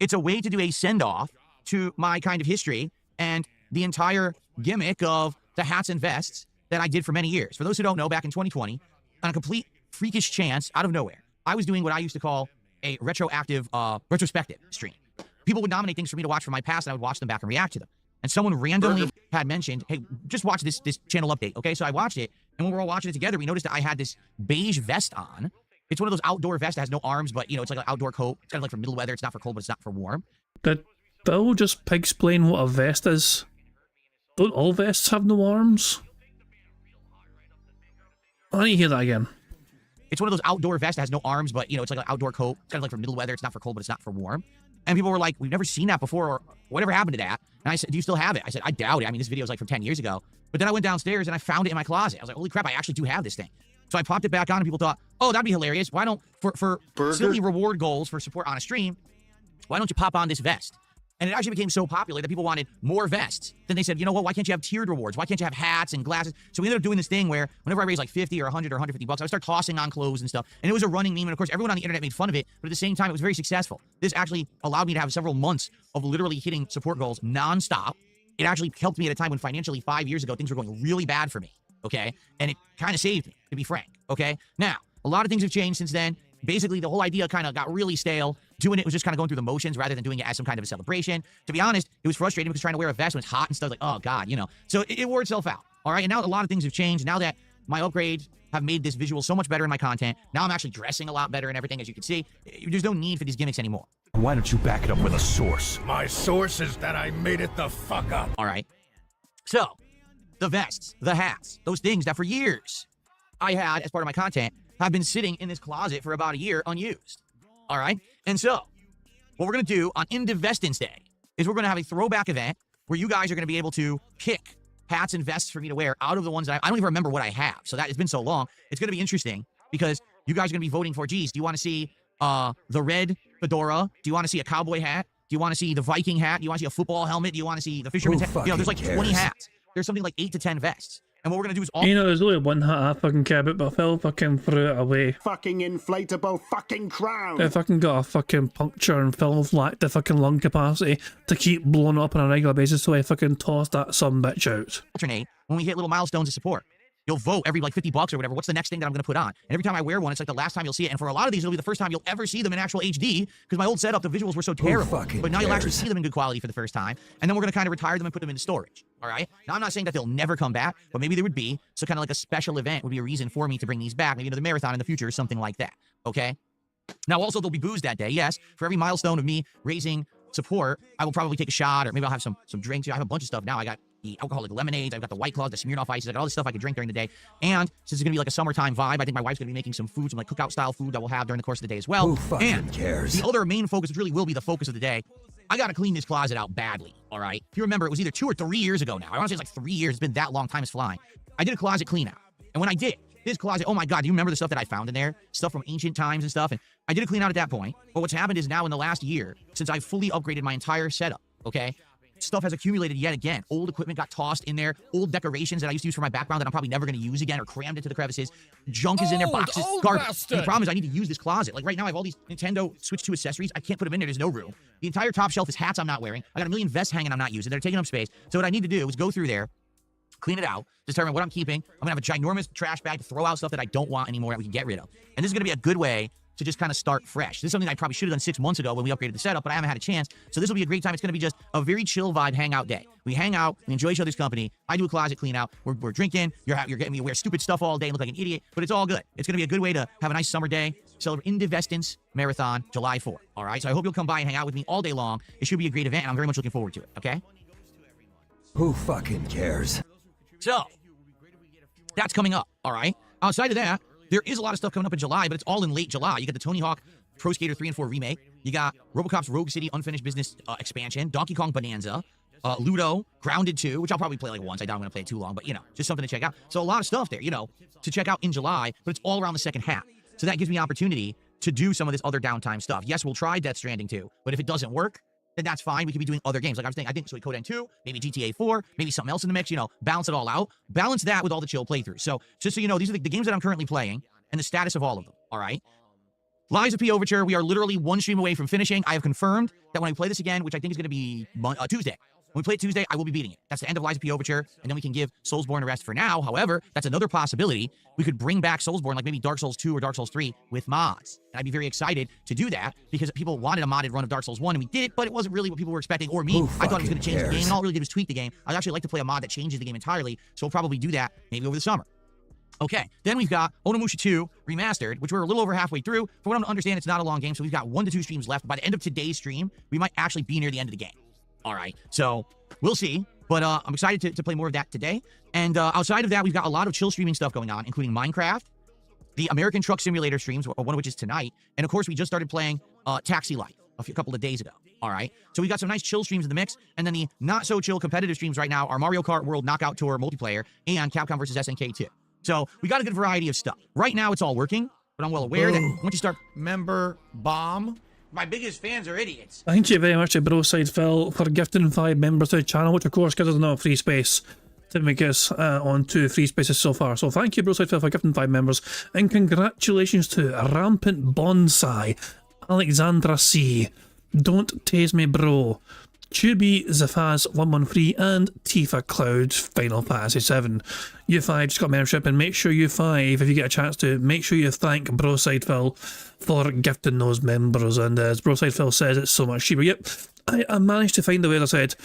It's a way to do a send-off to my kind of history and the entire gimmick of the hats and vests that I did for many years. For those who don't know, back in 2020, on a complete freakish chance out of nowhere, I was doing what I used to call a retrospective stream. People would nominate things for me to watch from my past, and I would watch them back and react to them. And someone randomly had mentioned, hey, just watch this channel update, okay? So I watched it, and when we were all watching it together, we noticed that I had this beige vest on. It's one of those outdoor vests that has no arms, but, you know, it's like an outdoor coat. It's kind of like for middle weather. It's not for cold, but it's not for warm. Did Bill just explain what a vest is? Don't all vests have no arms? I need to hear that again. It's one of those outdoor vests that has no arms, but, you know, it's like an outdoor coat. It's kind of like for middle weather. It's not for cold, but it's not for warm. And people were like, we've never seen that before, or whatever happened to that? And I said, do you still have it? I said, I doubt it. I mean, this video is like from 10 years ago. But then I went downstairs and I found it in my closet. I was like, holy crap, I actually do have this thing. So I popped it back on and people thought, oh, that'd be hilarious. Why don't, for silly reward goals for support on a stream, why don't you pop on this vest? And it actually became so popular that people wanted more vests. Then they said, you know what, why can't you have tiered rewards? Why can't you have hats and glasses? So we ended up doing this thing where whenever I raised like 50 or 100 or 150 bucks, I would start tossing on clothes and stuff. And it was a running meme. And of course, everyone on the internet made fun of it. But at the same time, it was very successful. This actually allowed me to have several months of literally hitting support goals nonstop. It actually helped me at a time when financially 5 years ago, things were going really bad for me. Okay. And it kind of saved me, to be frank. Okay. Now, a lot of things have changed since then. Basically, the whole idea kind of got really stale. Doing it was just kind of going through the motions rather than doing it as some kind of a celebration. To be honest, it was frustrating because trying to wear a vest when it's hot and stuff, like, oh, God, you know. So it wore itself out, all right? And now a lot of things have changed. Now that my upgrades have made this visual so much better in my content, now I'm actually dressing a lot better and everything, as you can see. There's no need for these gimmicks anymore. Why don't you back it up with a source? My source is that I made it the fuck up. All right. So, the vests, the hats, those things that for years I had as part of my content have been sitting in this closet for about a year unused. All right? And so, what we're going to do on Indivestance Day is we're going to have a throwback event where you guys are going to be able to pick hats and vests for me to wear out of the ones that I don't even remember what I have. So that it's been so long. It's going to be interesting because you guys are going to be voting for, geez, do you want to see the red fedora? Do you want to see a cowboy hat? Do you want to see the Viking hat? Do you want to see a football helmet? Do you want to see the fisherman's hat? You know, there's like 20 hats. There's something like 8 to 10 vests. And what we're going to do is all... You know, there's only one hat I fucking care about, but Phil fucking threw it away. Fucking inflatable fucking crown. I fucking got a fucking puncture and Phil lacked the fucking lung capacity to keep blowing up on a regular basis, so I fucking tossed that sumbitch out. Alternate when we hit little milestones of support. You'll vote every like 50 bucks or whatever. What's the next thing that I'm going to put on? And every time I wear one, it's like the last time you'll see it. And for a lot of these, it'll be the first time you'll ever see them in actual HD because my old setup, the visuals were so terrible. But now you'll actually see them in good quality for the first time. And then we're going to kind of retire them and put them into storage. All right. Now, I'm not saying that they'll never come back, but maybe there would be. So kind of like a special event would be a reason for me to bring these back. Maybe another marathon in the future or something like that. Okay. Now, also, there'll be booze that day. Yes. For every milestone of me raising support, I will probably take a shot or maybe I'll have some drinks. I have a bunch of stuff now. I got the alcoholic lemonades, I've got the White Claws, the Smirnoff Ices, I got all this stuff I could drink during the day. And since it's gonna be like a summertime vibe, I think my wife's gonna be making some food, some like cookout style food that we'll have during the course of the day as well. Who fucking cares? The other main focus, which really will be the focus of the day, I gotta clean this closet out badly, all right? If you remember, it was either 2 or 3 years ago now. I wanna say it's like 3 years, it's been that long, time is flying. I did a closet clean out. And when I did, this closet, oh my God, do you remember the stuff that I found in there? Stuff from ancient times and stuff. And I did a clean out at that point. But what's happened is now in the last year, since I've fully upgraded my entire setup, okay? Stuff has accumulated yet again. Old equipment got tossed in there. Old decorations that I used to use for my background that I'm probably never going to use again or crammed into the crevices. Junk is in there, boxes, garbage. And the problem is I need to use this closet. Like right now I have all these Nintendo Switch 2 accessories. I can't put them in there. There's no room. The entire top shelf is hats I'm not wearing. I got a million vests hanging I'm not using. They're taking up space. So what I need to do is go through there, clean it out, determine what I'm keeping. I'm going to have a ginormous trash bag to throw out stuff that I don't want anymore that we can get rid of. And this is going to be a good way to just kind of start fresh. This is something I probably should have done 6 months ago when we upgraded the setup, but I haven't had a chance. So this will be a great time. It's going to be just a very chill vibe hangout day. We hang out, we enjoy each other's company. I do a closet clean out. We're drinking. You're getting me to wear stupid stuff all day and look like an idiot, but it's all good. It's going to be a good way to have a nice summer day. Celebrate Indivestance Marathon, July 4th. All right. So I hope you'll come by and hang out with me all day long. It should be a great event, and I'm very much looking forward to it. Okay. Who fucking cares? So that's coming up. All right. Outside of that, there is a lot of stuff coming up in July, but it's all in late July. You got the Tony Hawk Pro Skater 3 and 4 remake. You got RoboCop's Rogue City Unfinished Business expansion, Donkey Kong Bonanza, Ludo, Grounded 2, which I'll probably play like once. I doubt I'm going to play it too long, but, you know, just something to check out. So a lot of stuff there, you know, to check out in July, but it's all around the second half. So that gives me opportunity to do some of this other downtime stuff. Yes, we'll try Death Stranding 2, but if it doesn't work, then that's fine. We could be doing other games. Like I was thinking, I think so Coden 2, maybe GTA 4, maybe something else in the mix, you know, balance it all out. Balance that with all the chill playthroughs. So just so you know, these are the games that I'm currently playing and the status of all of them, all right? Lies of P Overture, we are literally one stream away from finishing. I have confirmed that when I play this again, which I think is going to be Tuesday, When we play it Tuesday, I will be beating it. That's the end of Lies of P Overture, and then we can give Soulsborne a rest for now. However, that's another possibility. We could bring back Soulsborne, like maybe Dark Souls 2 or Dark Souls 3 with mods. And I'd be very excited to do that because people wanted a modded run of Dark Souls 1, and we did it, but it wasn't really what people were expecting, or me. I thought it was going to change the game, and all it really did was tweak the game. I'd actually like to play a mod that changes the game entirely, so we'll probably do that maybe over the summer. Okay, then we've got Onimusha 2 Remastered, which we're a little over halfway through. For what I'm understand, it's not a long game, so we've got 1 to 2 streams left. By the end of today's stream, we might actually be near the end of the game. All right, so we'll see. But I'm excited to play more of that today. And outside of that, we've got a lot of chill streaming stuff going on, including Minecraft, the American Truck Simulator streams, one of which is tonight. And of course, we just started playing Taxi Life a couple of days ago. All right, so we got some nice chill streams in the mix. And then the not so chill competitive streams right now are Mario Kart World Knockout Tour multiplayer and Capcom vs. SNK 2. So we got a good variety of stuff. Right now, it's all working, but I'm well aware that once you start... Member bomb. My biggest fans are idiots. Thank you very much to Broside Phil for gifting 5 members to the channel, which of course gives us enough free space to make us on 2 free spaces so far. So thank you, Broside Phil, for gifting 5 members, and congratulations to Rampant Bonsai, Alexandra C, Don't Tase Me Bro, Tubi Zafaz 113, and Tifa Cloud Final Fantasy 7. You 5 just got membership, and make sure you 5, if you get a chance to, make sure you thank Broside Phil for gifting those members. And as Broside Phil says, it's so much cheaper. Yep, I managed to find a way, as I said,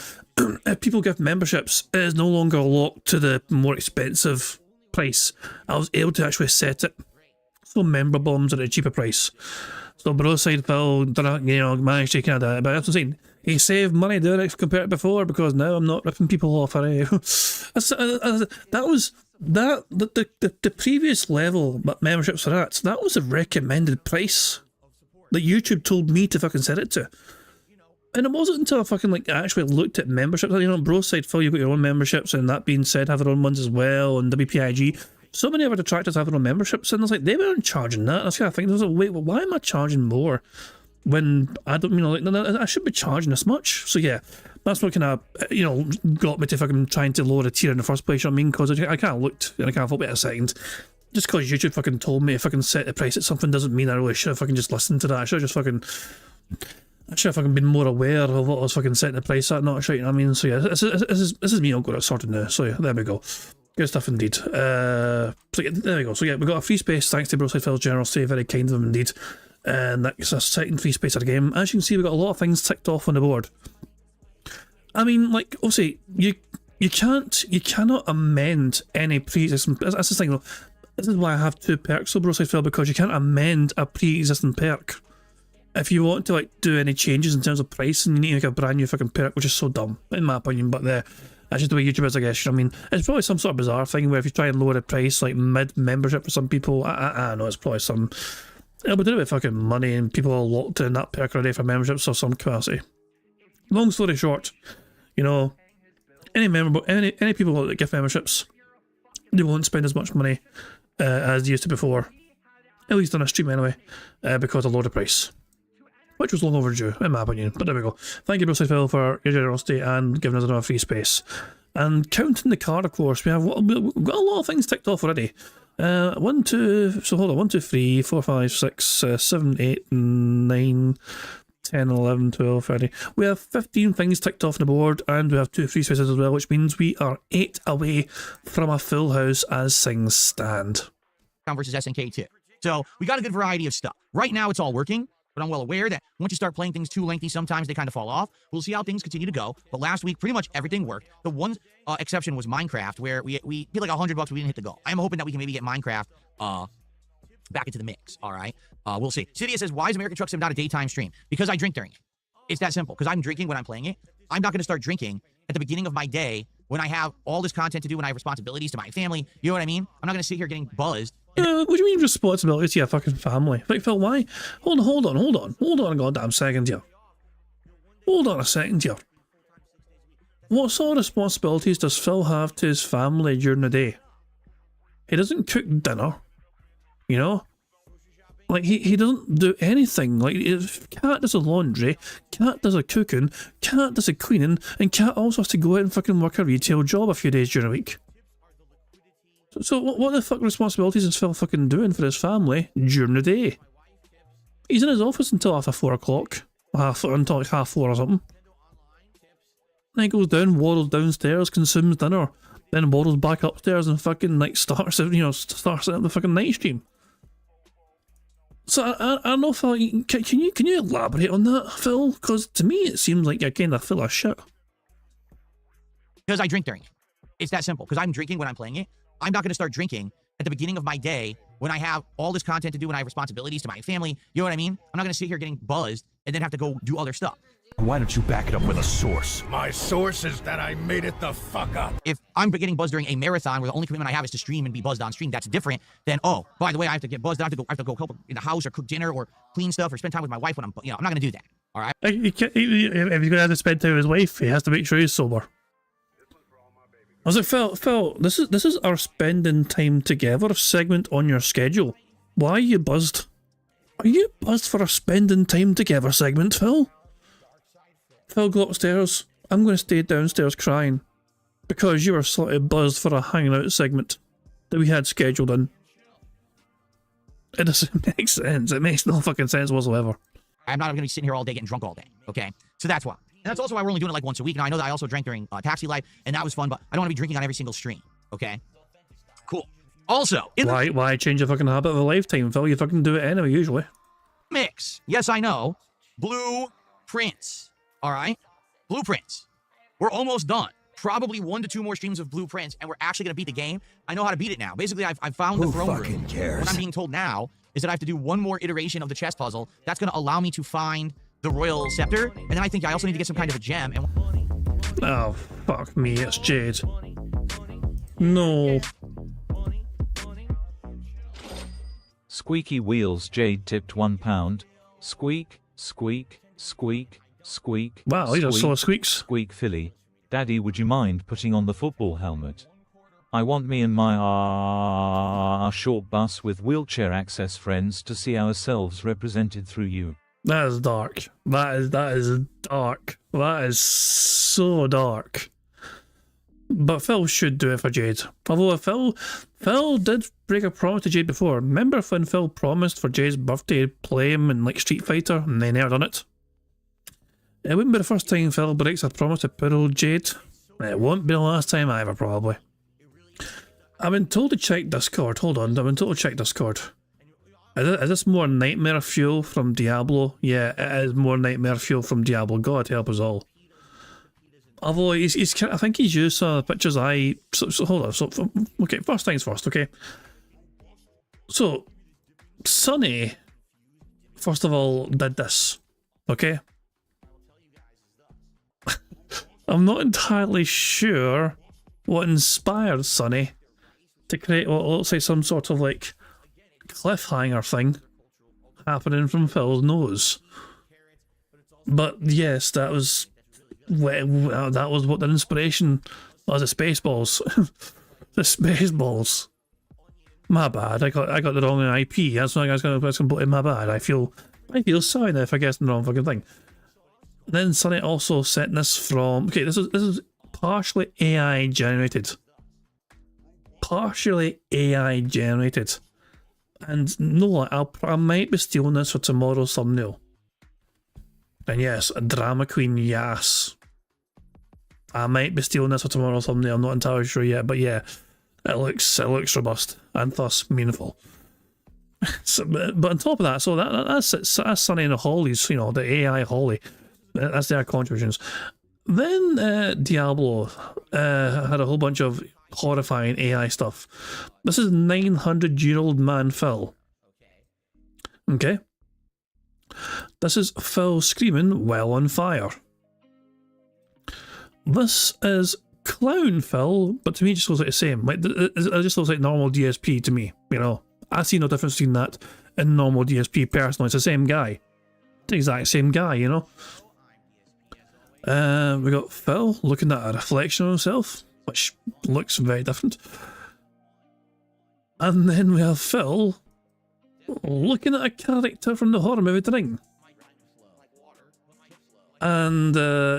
if people give memberships, it is no longer locked to the more expensive price. I was able to actually set it so member bombs are at a cheaper price. So Broside Phil, managed to kind of, but that's what I'm saying. He saved money doing it compared to before, because now I'm not ripping people off. The previous level that memberships were at, that was a recommended price that YouTube told me to fucking set it to. And it wasn't until I fucking actually looked at memberships. Broside Phil, you've got your own memberships, and that being said, have their own ones as well, and WPIG. So many other detractors have their own memberships, and it's like, they weren't charging that. I was kind of thinking, wait, well, why am I charging more? When I don't, I should be charging this much. So yeah, that's what kind of, got me to fucking trying to lower the tier in the first place, you know what I mean? Because I kind of looked, and I kind of thought, wait a second, just because YouTube fucking told me to fucking set the price at something doesn't mean I really should have fucking just listened to that. I should have been more aware of what I was fucking setting the price at, not sure, you know what I mean? So yeah, this is me all got it sorted now. So yeah, there we go. Good stuff indeed. So yeah, there we go. So yeah, we got a free space thanks to Broside Phil's generosity, very kind of him indeed. And that's a second free space of the game. As you can see, we've got a lot of things ticked off on the board. I mean, like, obviously, you cannot amend any pre-existing. That's the thing, though. This is why I have 2 perks, so Broside Phil, because you can't amend a pre-existing perk. If you want to do any changes in terms of pricing, you need to make a brand new fucking perk, which is so dumb, in my opinion. But that's just the way YouTube is, I guess. You know what I mean? It's probably some sort of bizarre thing where if you try and lower the price, like mid-membership for some people, I don't know, it's probably some... It'll be to do with fucking money, and people are locked in that perk already for memberships of some capacity. Long story short, any people that give memberships, they won't spend as much money as they used to before. At least on a stream anyway, because of lower the price. Which was long overdue, in my opinion. But there we go. Thank you, Broside Phil, for your generosity and giving us another free space. And counting the card, of course, we've got a lot of things ticked off already. 1, 2, so hold on, 1, 2, 3, 4, 5, 6, 7, 8, 9, 10, 11, 12, 13. We have 15 things ticked off on the board, and we have 2 free spaces as well, which means we are 8 away from a full house as things stand. Versus SNK 2. So we got a good variety of stuff. Right now, it's all working. But I'm well aware that once you start playing things too lengthy, sometimes they kind of fall off. We'll see how things continue to go. But last week, pretty much everything worked. The one exception was Minecraft, where we hit like $100, we didn't hit the goal. I'm hoping that we can maybe get Minecraft back into the mix. All right, we'll see. Cydia says, why is American Truck Sim not a daytime stream? Because I drink during it. It's that simple. Because I'm drinking when I'm playing it. I'm not going to start drinking at the beginning of my day when I have all this content to do, when I have responsibilities to my family. You know what I mean? I'm not going to sit here getting buzzed. What do you mean responsibility to your fucking family? Like, Phil, why? Hold on a goddamn second here. Hold on a second here. What sort of responsibilities does Phil have to his family during the day? He doesn't cook dinner, Like, he doesn't do anything. Like, Cat does the laundry, Cat does the cooking, Cat does the cleaning, and Cat also has to go out and fucking work a retail job a few days during the week. So what the fuck responsibilities is Phil fucking doing for his family during the day? He's in his office until after 4 o'clock, until like 4:30 or something. Then he goes down, waddles downstairs, consumes dinner, then waddles back upstairs and fucking like starts up the fucking night stream. So I don't know, Phil. Can you elaborate on that, Phil? Because to me it seems like you're kind of full of shit. Because I drink during it. It's that simple. Because I'm drinking when I'm playing it. I'm not going to start drinking at the beginning of my day when I have all this content to do and I have responsibilities to my family. You know what I mean? I'm not going to sit here getting buzzed and then have to go do other stuff. Why don't you back it up with a source? My source is that I made it the fuck up. If I'm getting buzzed during a marathon where the only commitment I have is to stream and be buzzed on stream, that's different than, oh, by the way, I have to get buzzed. I have to go help in the house or cook dinner or clean stuff or spend time with my wife when I'm not going to do that. All right. If he's going to have to spend time with his wife, he has to make sure he's sober. I was like, Phil, this is our spending time together segment on your schedule. Why are you buzzed? Are you buzzed for a spending time together segment, Phil? Phil, go upstairs. I'm going to stay downstairs crying because you were slightly buzzed for a hanging out segment that we had scheduled in. It doesn't make sense. It makes no fucking sense whatsoever. I'm not going to be sitting here all day getting drunk all day, okay? So that's why. And that's also why we're only doing it like once a week. Now, I know that I also drank during Taxi Life, and that was fun, but I don't want to be drinking on every single stream, okay? Cool. Also, why change a fucking habit of a lifetime, Phil? You fucking do it anyway, usually. Mix. Yes, I know. Blueprints. All right? Blueprints. We're almost done. Probably 1 to 2 more streams of Blueprints, and we're actually going to beat the game. I know how to beat it now. Basically, I've found the throne room. What I'm being told now is that I have to do one more iteration of the chess puzzle. That's going to allow me to find the royal scepter, and then I think I also need to get some kind of a gem. And oh, fuck me, it's Jade. No. Squeaky Wheels Jade tipped £1. Squeak, squeak, squeak, squeak. Wow, these are solo squeaks. Squeak Philly. Daddy, would you mind putting on the football helmet? I want me and my short bus with wheelchair access friends to see ourselves represented through you. That is dark. That is dark. That is so dark. But Phil should do it for Jade. Although Phil did break a promise to Jade before. Remember when Phil promised for Jade's birthday to play him in like Street Fighter and they never done it? It wouldn't be the first time Phil breaks a promise to poor old Jade. It won't be the last time either, probably. I've been told to check Discord. Hold on, I've been told to check Discord. Is this more Nightmare Fuel from Diablo? Yeah, it is more Nightmare Fuel from Diablo. God help us all. Although he's I think he's used some of the pictures so hold on. So okay, first things first. Okay. So Sonny, first of all, did this. Okay. I'm not entirely sure what inspired Sonny to create what looks like some sort of like cliffhanger thing happening from Phil's nose. But yes, that was what the inspiration was. The Spaceballs. The Spaceballs. My bad. I got the wrong IP. That's completely my bad. I feel sorry now if I guessed the wrong fucking thing. Then Sonny also sent this from... Okay, this is partially AI generated. Partially AI generated. And no, I might be stealing this for tomorrow's thumbnail. And yes, a drama queen, yes. I might be stealing this for tomorrow's thumbnail. I'm not entirely sure yet, but yeah, it looks robust and thus meaningful. So, but on top of that, so that's Sonny and the Hollies, you know, the AI Holly. That's their contributions. Then Diablo had a whole bunch of horrifying AI stuff. This is 900-year-old man Phil. Okay. This is Phil screaming while on fire. This is Clown Phil, but to me it just looks like the same. Like it just looks like normal DSP to me. You know, I see no difference between that and normal DSP personally. It's the same guy, the exact same guy. You know. We got Phil looking at a reflection of himself, which looks very different. And then we have Phil looking at a character from the horror movie The Ring. And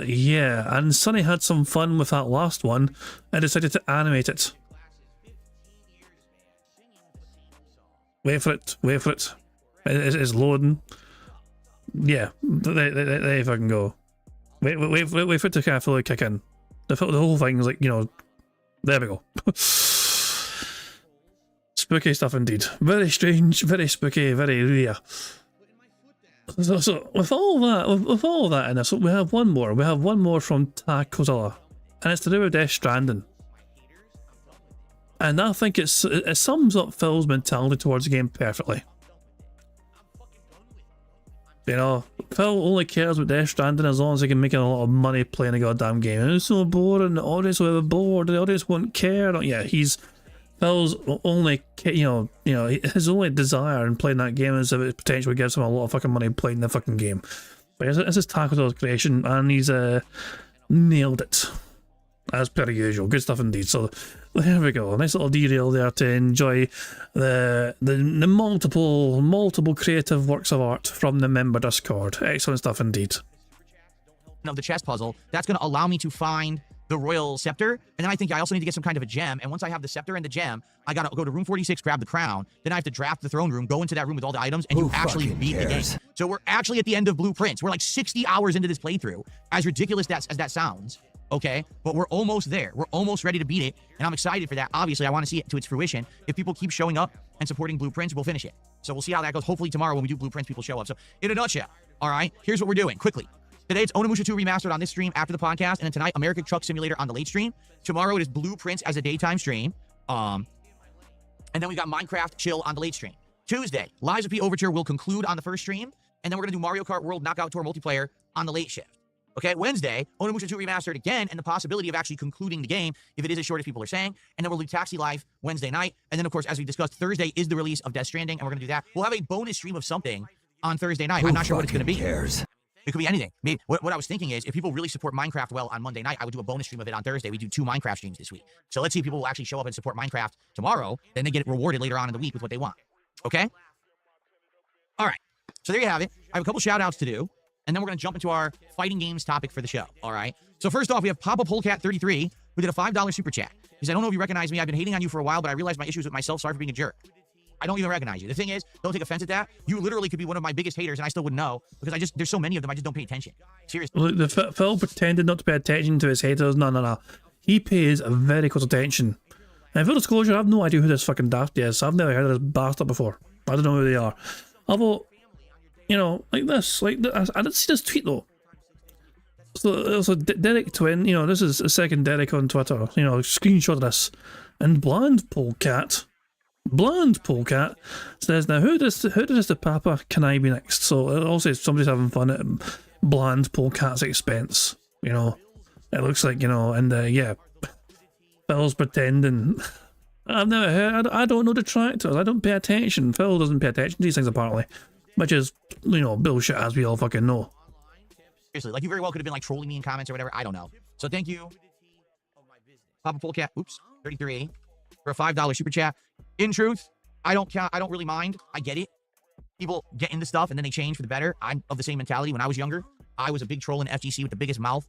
yeah, and Sonny had some fun with that last one and decided to animate it. Wait for it. It's loading. Yeah, there you fucking go. wait for it to kind of fully kick in. The whole thing's like, you know, there we go. Spooky stuff indeed. Very strange, very spooky, very yeah. So with all that in this, we have one more. We have one more from Takozilla, and it's to do with Death Stranding. And I think it sums up Phil's mentality towards the game perfectly. You know, Phil only cares about Death Stranding as long as he can make a lot of money playing a goddamn game. And it's so boring, the audience will be bored, the audience won't care. Yeah, Phil's only, you know, his only desire in playing that game is if it potentially gives him a lot of fucking money playing the fucking game. But this is Taco's creation, and he's nailed it. As per usual, good stuff indeed. So there we go, a nice little derail there to enjoy the multiple creative works of art from the member Discord. Excellent stuff indeed. Of the chess puzzle, that's going to allow me to find the royal scepter, and then I think I also need to get some kind of a gem. And once I have the scepter and the gem, I gotta go to room 46, grab the crown. Then I have to draft the throne room, go into that room with all the items, and you actually beat the game. So we're actually at the end of Blueprints. We're like 60 hours into this playthrough, as ridiculous as that sounds. Okay, but we're almost there. We're almost ready to beat it, and I'm excited for that. Obviously, I want to see it to its fruition. If people keep showing up and supporting Blueprints, we'll finish it. So we'll see how that goes. Hopefully tomorrow when we do Blueprints, people show up. So in a nutshell, all right, here's what we're doing quickly. Today it's Onimusha 2 Remastered on this stream after the podcast, and then tonight American Truck Simulator on the late stream. Tomorrow it is Blueprints as a daytime stream. And then we got Minecraft Chill on the late stream. Tuesday, Lies of P Overture will conclude on the first stream, and then we're gonna do Mario Kart World Knockout Tour multiplayer on the late shift. Okay, Wednesday, Onimusha 2 Remastered again, and the possibility of actually concluding the game if it is as short as people are saying. And then we'll do Taxi Life Wednesday night. And then, of course, as we discussed, Thursday is the release of Death Stranding, and we're going to do that. We'll have a bonus stream of something on Thursday night. I'm not sure what it's going to be. It could be anything. Maybe what I was thinking is if people really support Minecraft well on Monday night, I would do a bonus stream of it on Thursday. We do 2 Minecraft streams this week. So let's see if people will actually show up and support Minecraft tomorrow. Then they get it rewarded later on in the week with what they want. Okay? All right. So there you have it. I have a couple shout outs to do. And then we're going to jump into our fighting games topic for the show. All right. So first off, we have Papa Polecat 33 who did a $5 super chat. He said, I don't know if you recognize me. I've been hating on you for a while, but I realized my issues with myself. Sorry for being a jerk. I don't even recognize you. The thing is, don't take offense at that. You literally could be one of my biggest haters, and I still wouldn't know because there's so many of them. I just don't pay attention. Seriously. Look, Phil pretended not to pay attention to his haters. No. He pays very close attention. And full disclosure, I have no idea who this fucking daft is. I've never heard of this bastard before. I don't know who they are. Although, you know, I did see this tweet though. So Derek Twin, you know, this is the second Derek on Twitter, you know, screenshot of this. And Bland Polecat says, now who does the Papa can I be next? So it also somebody's having fun at Bland Polecat's expense, you know. It looks like, you know, and yeah, Phil's pretending. I've never heard, I don't know detractors, I don't pay attention. Phil doesn't pay attention to these things apparently, which is, you know, bullshit as we all fucking know. Seriously, like you very well could have been like trolling me in comments or whatever. I don't know. So thank you, Papa Polecat, 33, for a $5 super chat. In truth, I don't really mind. I get it. People get into stuff and then they change for the better. I'm of the same mentality. When I was younger, I was a big troll in FGC with the biggest mouth.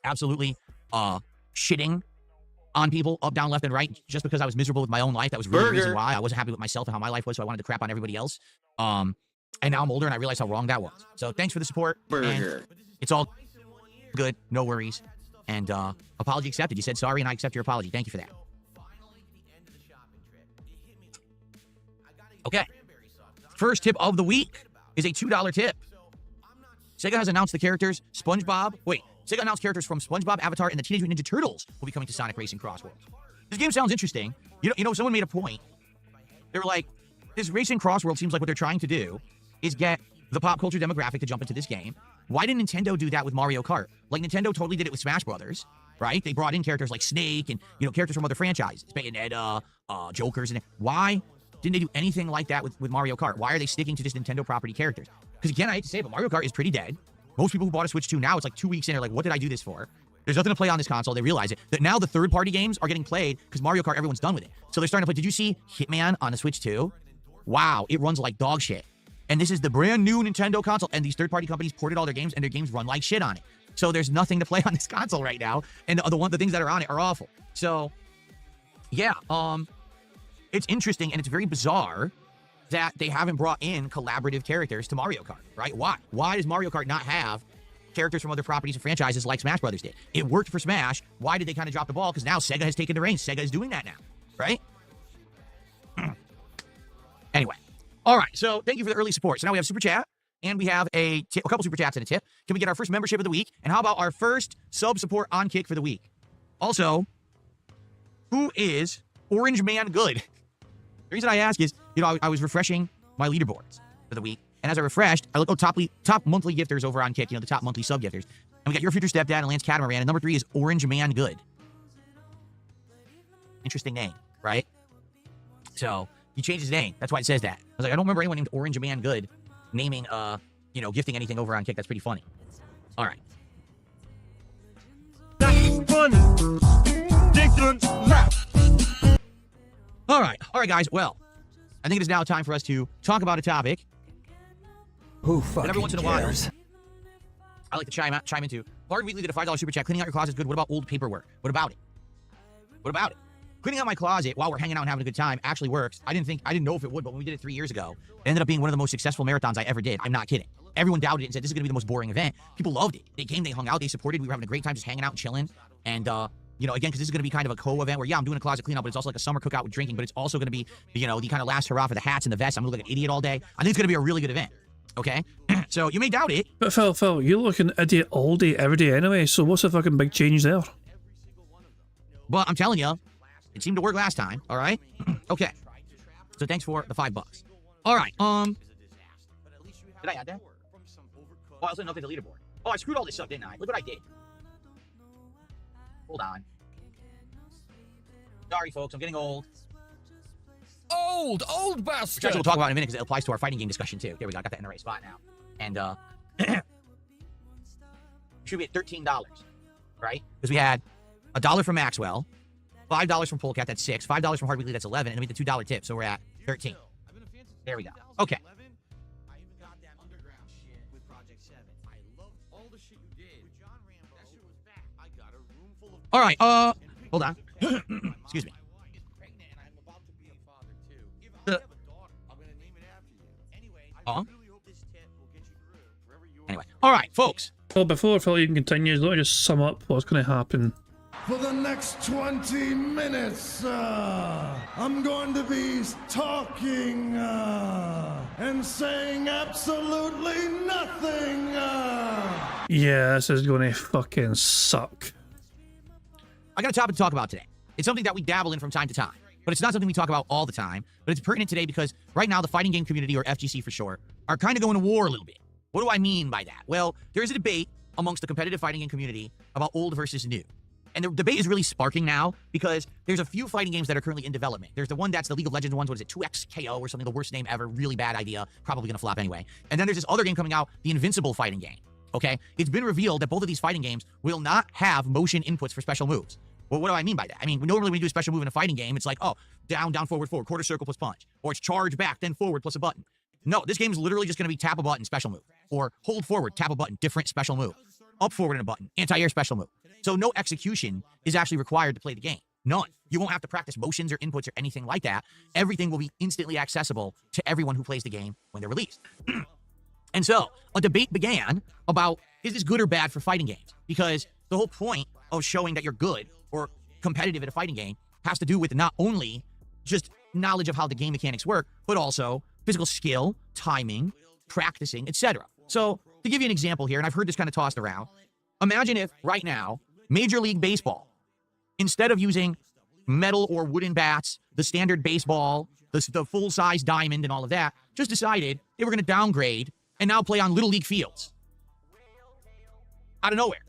Absolutely shitting on people up, down, left, and right just because I was miserable with my own life. That was really the reason why I wasn't happy with myself and how my life was, so I wanted to crap on everybody else. And now I'm older and I realize how wrong that was. So thanks for the support. It's all good. No worries. And apology accepted. You said sorry and I accept your apology. Thank you for that. Okay. First tip of the week is a $2 tip. Sega has announced the characters Sega announced characters from SpongeBob, Avatar, and the Teenage Mutant Ninja Turtles will be coming to Sonic Racing Crossworlds. This game sounds interesting. You know, someone made a point. They were like, this Racing Crossworld seems like what they're trying to do is get the pop culture demographic to jump into this game. Why didn't Nintendo do that with Mario Kart? Like, Nintendo totally did it with Smash Brothers, right? They brought in characters like Snake and, you know, characters from other franchises. Bayonetta, Jokers, and why didn't they do anything like that with Mario Kart? Why are they sticking to just Nintendo property characters? Because again, I hate to say it, but Mario Kart is pretty dead. Most people who bought a Switch 2 now, it's like 2 weeks in, are like, what did I do this for? There's nothing to play on this console. They realize it. That now the third-party games are getting played because Mario Kart, everyone's done with it. So they're starting to play. Did you see Hitman on the Switch 2? Wow, it runs like dog shit. And this is the brand new Nintendo console, and these third-party companies ported all their games, and their games run like shit on it. So there's nothing to play on this console right now, and the things that are on it are awful. So, yeah, it's interesting, and it's very bizarre that they haven't brought in collaborative characters to Mario Kart, right? Why? Why does Mario Kart not have characters from other properties and franchises like Smash Brothers did. It worked for Smash. Why did they kind of drop the ball? Because now Sega has taken the reins. Sega is doing that now, right? Anyway. All right. So thank you for the early support. So now we have Super Chat, and we have a couple Super Chats and a tip. Can we get our first membership of the week? And how about our first sub support on Kick for the week? Also, who is Orange Man Good? The reason I ask is, I was refreshing my leaderboards for the week. And as I refreshed, I looked at top monthly gifters over on Kick, the top monthly sub gifters. And we got Your Future Stepdad and Lance Catamaran. And number 3 is Orange Man Good. Interesting name, right? So he changed his name. That's why it says that. I was like, I don't remember anyone named Orange Man Good naming, gifting anything over on Kick. That's pretty funny. All right. That's funny. All right, guys. Well, I think it is now time for us to talk about a topic. Who And fucking every once in a cares? while, I like to chime into. Bard Weekly did a $5 super chat. Cleaning out your closet is good. What about old paperwork? What about it? Cleaning out my closet while we're hanging out and having a good time actually works. I didn't know if it would, but when we did it 3 years ago, it ended up being one of the most successful marathons I ever did. I'm not kidding. Everyone doubted it and said this is going to be the most boring event. People loved it. They came, they hung out, they supported. We were having a great time just hanging out and chilling. And again, because this is going to be kind of a co-event where, I'm doing a closet cleanup, but it's also like a summer cookout with drinking, but it's also going to be, the kind of last hurrah for the hats and the vests. I'm going to look like an idiot all day. I think it's going to be a really good event. Okay? So you may doubt it. But Phil, you look an idiot all day, every day anyway, so what's the fucking big change there? But I'm telling you, it seemed to work last time, all right? Okay. So thanks for the $5. All right, did I add that? Oh, I also didn't update the leaderboard. Oh, I screwed all this up, didn't I? Look what I did. Hold on. Sorry, folks, I'm getting old. Old Which bastard. actually we'll talk about in a minute because it applies to our fighting game discussion too. There we go, I got that in the right spot now. And should be at $13, right? Because we had $1 from Maxwell, $5 from Polecat, that's 6, $5 from Hard Weekly, that's 11, and we had the $2 tip, so we're at 13. There we go. Okay. All right, hold on. Excuse me. Anyway, all right, folks. Well, before Phil even continues, let me just sum up what's going to happen. For the next 20 minutes, I'm going to be talking and saying absolutely nothing. Yeah, this is going to fucking suck. I got a topic to talk about today. It's something that we dabble in from time to time, but it's not something we talk about all the time. But it's pertinent today because right now the fighting game community, or FGC for short, are kind of going to war a little bit. What do I mean by that? Well, there is a debate amongst the competitive fighting game community about old versus new. And the debate is really sparking now because there's a few fighting games that are currently in development. There's the one that's the League of Legends ones. What is it? 2XKO or something. The worst name ever. Really bad idea. Probably going to flop anyway. And then there's this other game coming out, the Invincible fighting game. Okay? It's been revealed that both of these fighting games will not have motion inputs for special moves. Well, what do I mean by that? I mean, normally when you do a special move in a fighting game, it's like, oh, down, forward, quarter circle plus punch. Or it's charge back, then forward plus a button. No, this game is literally just going to be tap a button, special move. Or hold forward, tap a button, different special move. Up forward in a button, anti-air special move. So no execution is actually required to play the game. None. You won't have to practice motions or inputs or anything like that. Everything will be instantly accessible to everyone who plays the game when they're released. And so a debate began about, is this good or bad for fighting games? Because the whole point of showing that you're good or competitive at a fighting game has to do with not only just knowledge of how the game mechanics work, but also physical skill, timing, practicing, etc. So to give you an example here, and I've heard this kind of tossed around, imagine if right now, Major League Baseball, instead of using metal or wooden bats, the standard baseball, the full-size diamond and all of that, just decided they were going to downgrade and now play on Little League fields. Out of nowhere.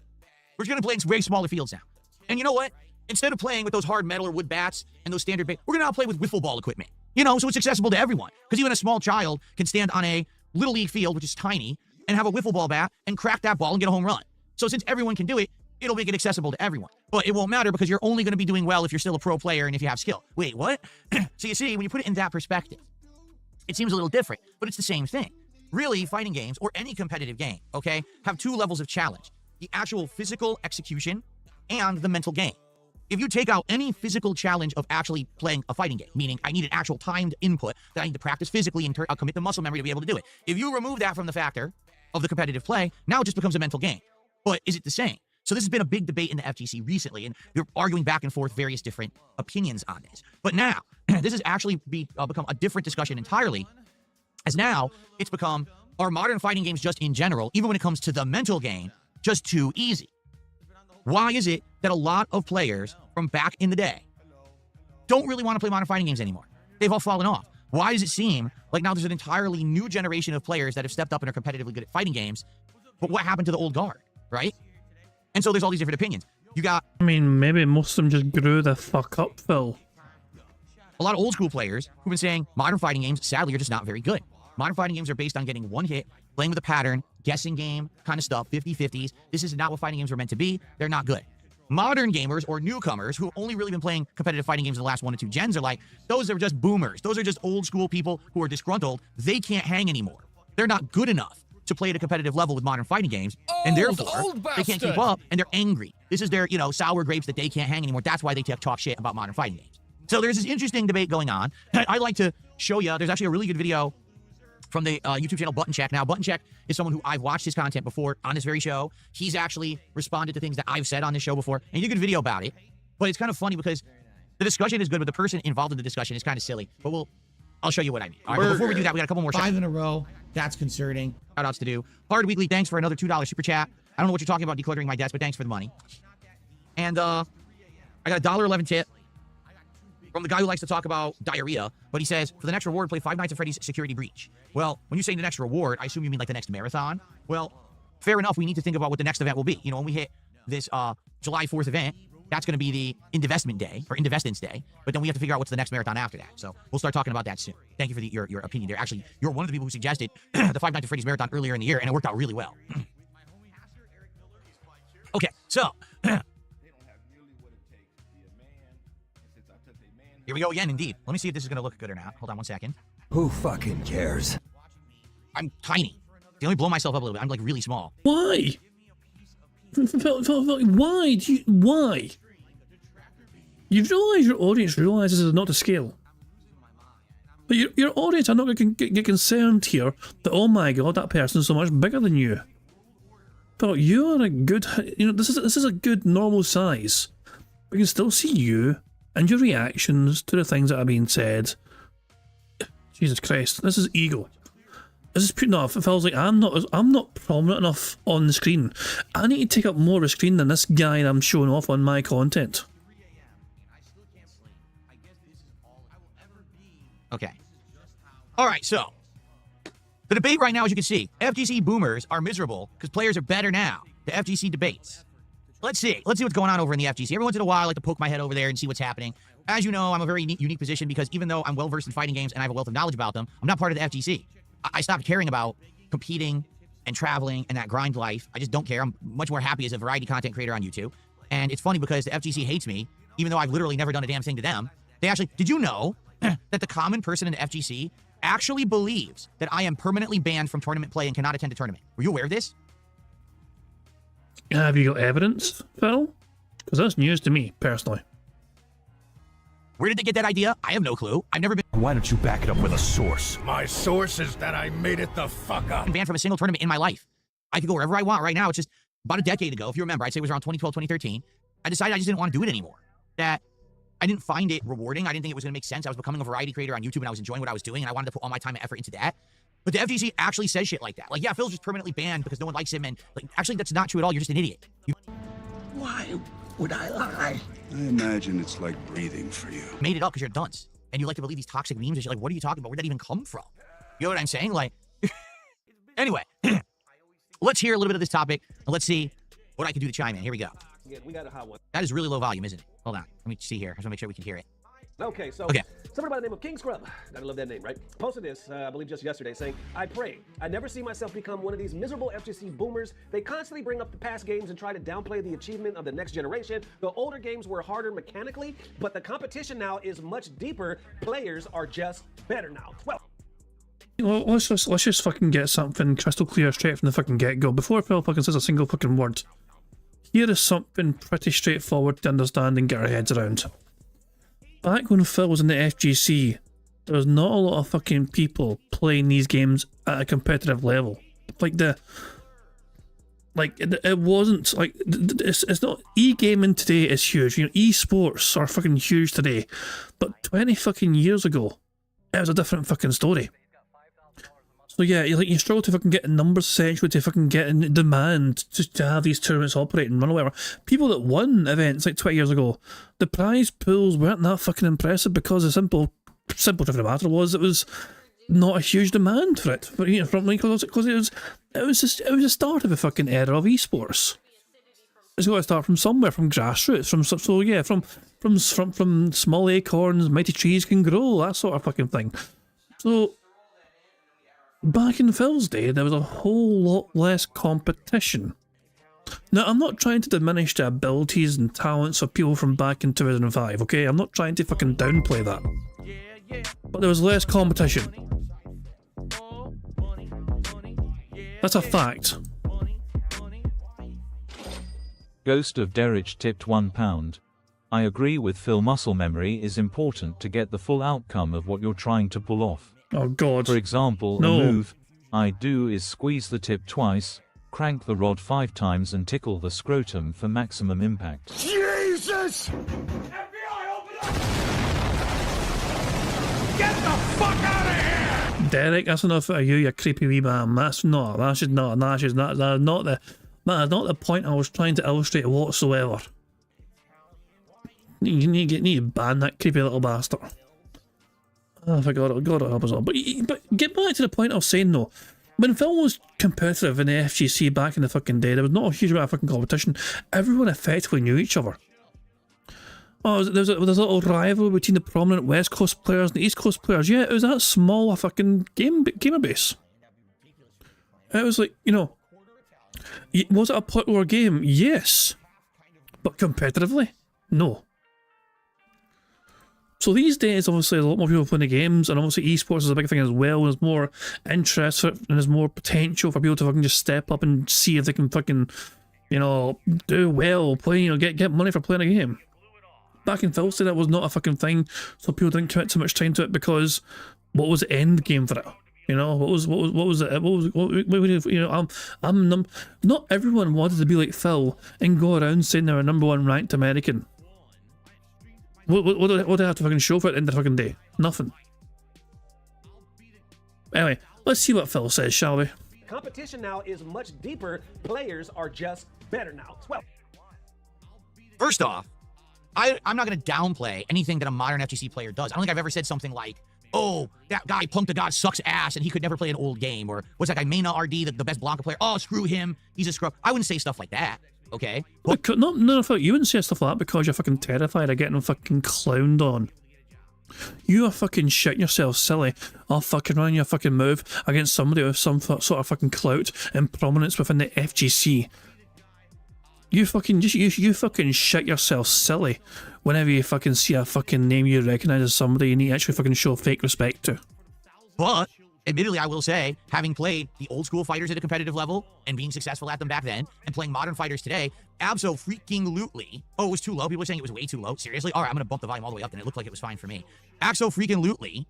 We're just going to play in some very smaller fields now. And you know what? Instead of playing with those hard metal or wood bats and those standard we're going to now play with wiffle ball equipment. So it's accessible to everyone. Because even a small child can stand on a Little League field, which is tiny, and have a wiffle ball bat and crack that ball and get a home run. So since everyone can do it, it'll make it accessible to everyone. But it won't matter because you're only going to be doing well if you're still a pro player and if you have skill. Wait, what? So you see, when you put it in that perspective, it seems a little different, but it's the same thing. Really, fighting games, or any competitive game, okay, have two levels of challenge. The actual physical execution and the mental game. If you take out any physical challenge of actually playing a fighting game, meaning I need an actual timed input that I need to practice physically and I'll commit the muscle memory to be able to do it. If you remove that from the factor of the competitive play, now it just becomes a mental game. but is it the same? So this has been a big debate in the FGC recently, and they're arguing back and forth various different opinions on this. But now, this has actually become a different discussion entirely, as now it's become, are modern fighting games just in general, even when it comes to the mental game, just too easy? Why is it that a lot of players from back in the day don't really want to play modern fighting games anymore? They've all fallen off. Why does it seem like now there's an entirely new generation of players that have stepped up and are competitively good at fighting games? But what happened to the old guard, right? And so there's all these different opinions. You got... I mean, maybe most of them just grew the fuck up, Phil. A lot of old school players who've been saying modern fighting games, sadly, are just not very good. Modern fighting games are based on getting one hit, playing with a pattern, guessing game kind of stuff, 50-50s. This is not what fighting games are meant to be. They're not good. Modern gamers or newcomers who've only really been playing competitive fighting games in the last 1 to 2 gens are like, those are just boomers. Those are just old school people who are disgruntled. They can't hang anymore. They're not good enough to play at a competitive level with modern fighting games, and therefore they can't keep up, and they're angry. This is their, sour grapes that they can't hang anymore. That's why they talk shit about modern fighting games. So there's this interesting debate going on. I'd like to show you, there's actually a really good video from the YouTube channel Button Check. Now, Button Check is someone who I've watched his content before on this very show. He's actually responded to things that I've said on this show before, and he did a good video about it. But it's kind of funny because the discussion is good, but the person involved in the discussion is kind of silly. But I'll show you what I mean. All right, but before we do that, we got a couple more 5 in a row. That's concerning. Shout-outs to do. Hard Weekly, thanks for another $2 super chat. I don't know what you're talking about decluttering my desk, but thanks for the money. And I got a $1.11 tip from the guy who likes to talk about diarrhea, but he says, for the next reward, play Five Nights at Freddy's Security Breach. Well, when you say the next reward, I assume you mean like the next marathon. Well, fair enough, we need to think about what the next event will be. When we hit this July 4th event, that's going to be the Indivestment Day, or Indivestance Day, but then we have to figure out what's the next marathon after that. So we'll start talking about that soon. Thank you for your opinion there. Actually, you're one of the people who suggested the Five Nights at Freddy's marathon earlier in the year, and it worked out really well. Okay, so here we go again, indeed. Let me see if this is going to look good or not. Hold on 1 second. Who fucking cares? I'm tiny. They only blow myself up a little bit. I'm like really small. Why? Why? Why? You realise your audience realises it's not to scale. But your audience are not going to get concerned here that, oh my god, that person's so much bigger than you. But you are a good, this is a good normal size. We can still see you and your reactions to the things that are being said. Jesus Christ, this is ego. This is putting off. It feels like I'm not prominent enough on the screen. I need to take up more of a screen than this guy I'm showing off on my content. Okay. All right, so the debate right now, as you can see, FGC boomers are miserable because players are better now. The FGC debates. Let's see what's going on over in the FGC. Every once in a while, I like to poke my head over there and see what's happening. As you know, I'm a very unique position because even though I'm well-versed in fighting games and I have a wealth of knowledge about them, I'm not part of the FGC. I stopped caring about competing and traveling and that grind life. I just don't care. I'm much more happy as a variety content creator on YouTube. And it's funny because the FGC hates me, even though I've literally never done a damn thing to them. They actually, did you know that the common person in the FGC actually believes that I am permanently banned from tournament play and cannot attend a tournament? Were you aware of this? Have you got evidence, Phil? Because that's news to me, personally. Where did they get that idea? I have no clue. I've never been Why don't you back it up with a source? My source is that I made it the fuck up. banned from a single tournament in my life. I could go wherever I want right now. It's just about a decade ago, if you remember, I'd say it was around 2012, 2013. I decided I just didn't want to do it anymore. That I didn't find it rewarding. I didn't think it was going to make sense. I was becoming a variety creator on YouTube and I was enjoying what I was doing and I wanted to put all my time and effort into that. But the FGC actually says shit like that. Like, yeah, Phil's just permanently banned because no one likes him. And like, actually, that's not true at all. You're just an idiot. Why would I lie? I imagine it's like breathing for you. Made it up because you're a dunce. And you like to believe these toxic memes and shit. Like, what are you talking about? Where'd that even come from? You know what I'm saying? Like, anyway, let's hear a little bit of this topic and let's see what I can do to chime in. Here we go. Yeah, we got a hot one. That is really low volume, isn't it? Hold on. Let me see here. I just want to make sure we can hear it. Okay, so someone by the name of King Scrub, gotta love that name, right? Posted this, I believe just yesterday, saying, I pray, I never see myself become one of these miserable FGC boomers. They constantly bring up the past games and try to downplay the achievement of the next generation. The older games were harder mechanically, but the competition now is much deeper. Players are just better now. Well, let's just fucking get something crystal clear straight from the fucking get-go. Before Phil fucking says a single fucking word, here is something pretty straightforward to understand and get our heads around. Back when Phil was in the FGC, there was not a lot of fucking people playing these games at a competitive level. Like the Like, it wasn't, like, it's not, e-gaming today is huge, you know, e-sports are fucking huge today, but 20 fucking years ago, it was a different fucking story. So yeah, you struggle to fucking get numbers essentially, to fucking get in demand to have these tournaments operate and run or whatever. People that won events like 20 years ago, the prize pools weren't that fucking impressive because the simple truth of the matter was it was not a huge demand for it. But, you know, because it was the start of a fucking era of esports. It's got to start from somewhere, from grassroots, from small acorns, mighty trees can grow, that sort of fucking thing. So back in Phil's day, there was a whole lot less competition. Now, I'm not trying to diminish the abilities and talents of people from back in 2005, okay? I'm not trying to fucking downplay that. But there was less competition. That's a fact. Ghost of Derrich tipped £1. I agree with Phil. Muscle memory is important to get the full outcome of what you're trying to pull off. Oh god. For example, No. a move I do is squeeze the tip twice, crank the rod 5 times and tickle the scrotum for maximum impact. Jesus! FBI, open up! Get the fuck out of here! Derek, that's enough out of you creepy wee man. That's not the point I was trying to illustrate whatsoever. You need to ban that creepy little bastard. Oh, I God help us all. But get back to the point I was saying though. When Phil was competitive in the FGC back in the fucking day, there was not a huge amount of fucking competition. Everyone effectively knew each other. Oh, there's a little rivalry between the prominent West Coast players and the East Coast players. Yeah, it was that small a fucking gamer base. It was like, you know, was it a popular game? Yes. But competitively? No. So these days, obviously, a lot more people playing the games, and obviously esports is a big thing as well. There's more interest for it, and there's more potential for people to fucking just step up and see if they can fucking, you know, do well, play, you know, get money for playing a game. Back in Phil's day, that was not a fucking thing, so people didn't commit too much time to it because what was the end game for it? You know, what was it? You know, not everyone wanted to be like Phil and go around saying they're a #1 ranked American. What do I have to fucking show for it at the end of the fucking day? Nothing. Anyway, let's see what Phil says, shall we? Competition now is much deeper. Players are just better now. Well, First off, I'm not going to downplay anything that a modern FGC player does. I don't think I've ever said something like, oh, that guy Punk the God sucks ass and he could never play an old game. Or what's that guy, Mena RD, the best Blanca player? Oh, screw him. He's a scrub. I wouldn't say stuff like that. Okay? No, you wouldn't say stuff like that because you're fucking terrified of getting fucking clowned on. You are fucking shitting yourself silly. I'll fucking run your fucking move against somebody with some sort of fucking clout and prominence within the FGC. You fucking you fucking shit yourself silly whenever you fucking see a fucking name you recognise as somebody you need to actually fucking show fake respect to. But admittedly, I will say, having played the old school fighters at a competitive level and being successful at them back then, and playing modern fighters today, abso-freaking-lutely. Oh, it was too low? People are saying it was way too low? Seriously? All right, I'm going to bump the volume all the way up, and it looked like it was fine for me. Abso-freaking-lutely,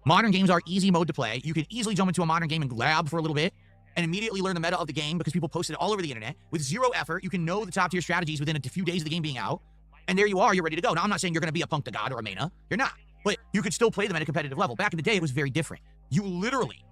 modern games are easy mode to play. You can easily jump into a modern game and lab for a little bit, and immediately learn the meta of the game because people posted it all over the internet. With zero effort, you can know the top-tier strategies within a few days of the game being out, and there you are, you're ready to go. Now, I'm not saying you're going to be a Punk the God or a Mena. You're not. But you could still play them at a competitive level. Back in the day, it was very different. You literally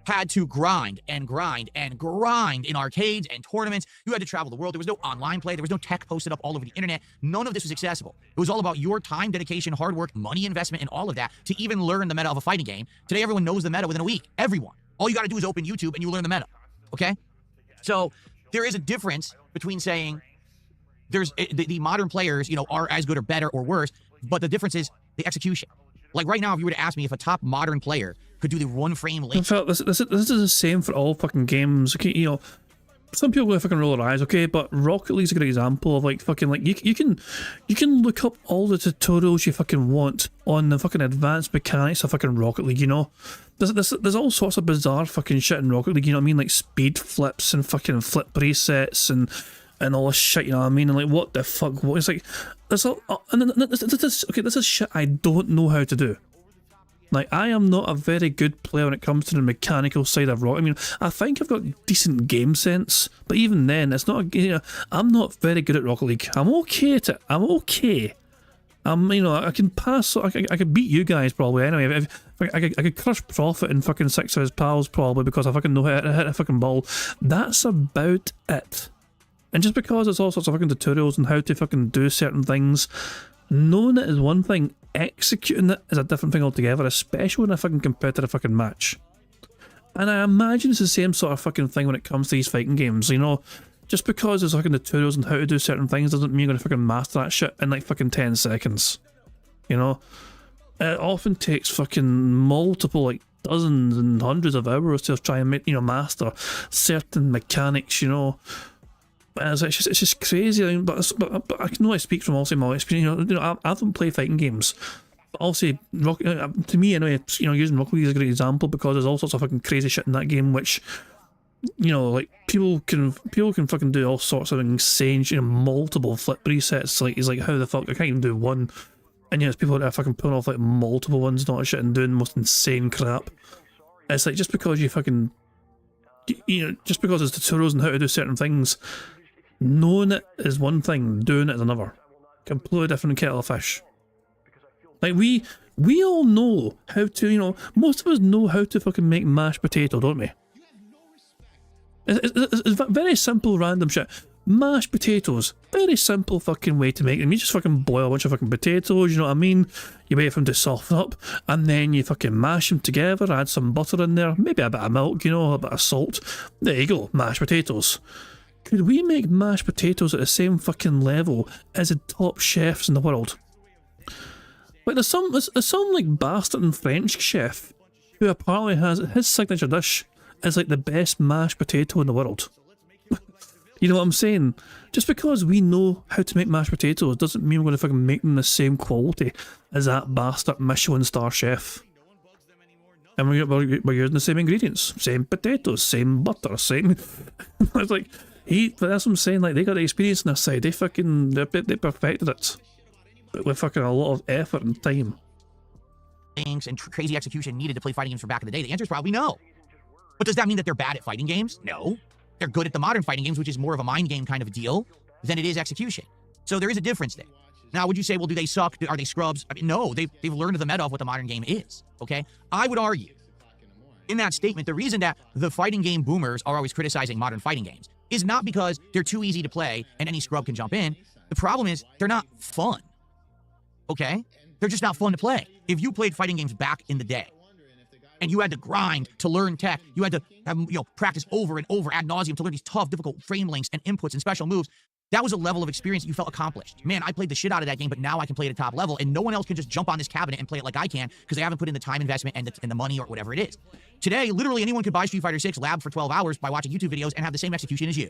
had to grind and grind and grind in arcades and tournaments. You had to travel the world. There was no online play. There was no tech posted up all over the internet. None of this was accessible. It was all about your time, dedication, hard work, money investment, and all of that to even learn the meta of a fighting game. Today, everyone knows the meta within a week. Everyone. All you got to do is open YouTube and you learn the meta. Okay? So there is a difference between saying there's the modern players, you know, are as good or better or worse, but the difference is the execution. Like right now, if you were to ask me if a top modern player could do the one frame link. In fact, this is the same for all fucking games. Okay, you know, some people will fucking roll their eyes, okay, but Rocket League's a good example of like fucking like you can look up all the tutorials you fucking want on the fucking advanced mechanics of fucking Rocket League, you know. There's all sorts of bizarre fucking shit in Rocket League, you know what I mean? Like speed flips and fucking flip resets and all this shit, you know what I mean? And like, what the fuck? What? It's like, there's all, and this is shit I don't know how to do. Like, I am not a very good player when it comes to the mechanical side of Rock. I mean, I think I've got decent game sense, but even then, it's not. I'm not very good at Rocket League. I'm okay at it. I'm okay. I can pass. I could beat you guys probably anyway. I could crush Profit and fucking 6 of his pals probably because I fucking know how to hit a fucking ball. That's about it. And just because it's all sorts of fucking tutorials on how to fucking do certain things, knowing it is one thing, executing it is a different thing altogether, especially in a fucking competitive fucking match. And I imagine it's the same sort of fucking thing when it comes to these fighting games, Just because there's fucking tutorials on how to do certain things doesn't mean you're gonna fucking master that shit in like fucking 10 seconds. It often takes fucking multiple, like dozens and hundreds of hours to try and make, master certain mechanics, It's just crazy. But I can only speak from also my experience. I don't play fighting games. But obviously, to me anyway, using Rocket League is a great example because there's all sorts of fucking crazy shit in that game which, like people can fucking do all sorts of insane, multiple flip resets. Like it's like how the fuck I can't even do one, and there's people that are fucking pulling off like multiple ones, and all that shit, and doing the most insane crap. It's like just because you fucking, just because there's tutorials on how to do certain things. Knowing it is one thing, doing it is another. Completely different kettle of fish. Like we all know how to, most of us know how to fucking make mashed potato, don't we? It's very simple random shit. Mashed potatoes, very simple fucking way to make them. You just fucking boil a bunch of fucking potatoes, you know what I mean? You wait for them to soften up, and then you fucking mash them together, add some butter in there, maybe a bit of milk, a bit of salt. There you go, mashed potatoes. Could we make mashed potatoes at the same fucking level as the top chefs in the world? Like there's some like bastard and French chef who apparently has his signature dish is like the best mashed potato in the world. You know what I'm saying? Just because we know how to make mashed potatoes doesn't mean we're going to fucking make them the same quality as that bastard Michelin star chef. And we're using the same ingredients, same potatoes, same butter, same. It's like. But that's what I'm saying, like, they got the experience on their side, they perfected it. But with fucking a lot of effort and time. Things and crazy execution needed to play fighting games from back in the day? The answer is probably no. But does that mean that they're bad at fighting games? No. They're good at the modern fighting games, which is more of a mind game kind of a deal than it is execution. So there is a difference there. Now, would you say, well, do they suck? Are they scrubs? I mean, no, they've learned the meta of what the modern game is, okay? I would argue, in that statement, the reason that the fighting game boomers are always criticizing modern fighting games is not because they're too easy to play and any scrub can jump in. The problem is they're not fun, okay? They're just not fun to play. If you played fighting games back in the day and you had to grind to learn tech, you had to have, practice over and over ad nauseum to learn these tough, difficult frame links and inputs and special moves, that was a level of experience that you felt accomplished. Man, I played the shit out of that game, but now I can play it at top level, and no one else can just jump on this cabinet and play it like I can because they haven't put in the time investment and the money or whatever it is. Today, literally anyone could buy Street Fighter 6 lab for 12 hours by watching YouTube videos and have the same execution as you.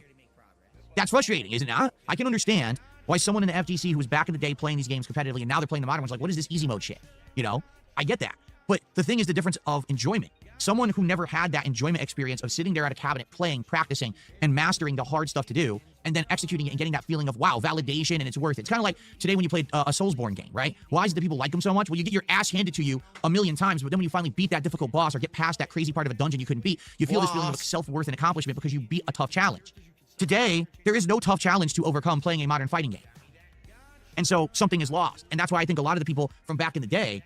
That's frustrating, is it not? I can understand why someone in the FGC who was back in the day playing these games competitively and now they're playing the modern ones like, what is this easy mode shit? I get that. But the thing is the difference of enjoyment. Someone who never had that enjoyment experience of sitting there at a cabinet playing, practicing, and mastering the hard stuff to do, and then executing it and getting that feeling of, wow, validation, and it's worth it. It's kind of like today when you played a Soulsborne game, right? Why is it that people like them so much? Well, you get your ass handed to you a million times, but then when you finally beat that difficult boss or get past that crazy part of a dungeon you couldn't beat, you feel this feeling of self-worth and accomplishment because you beat a tough challenge. Today, there is no tough challenge to overcome playing a modern fighting game. And so something is lost. And that's why I think a lot of the people from back in the day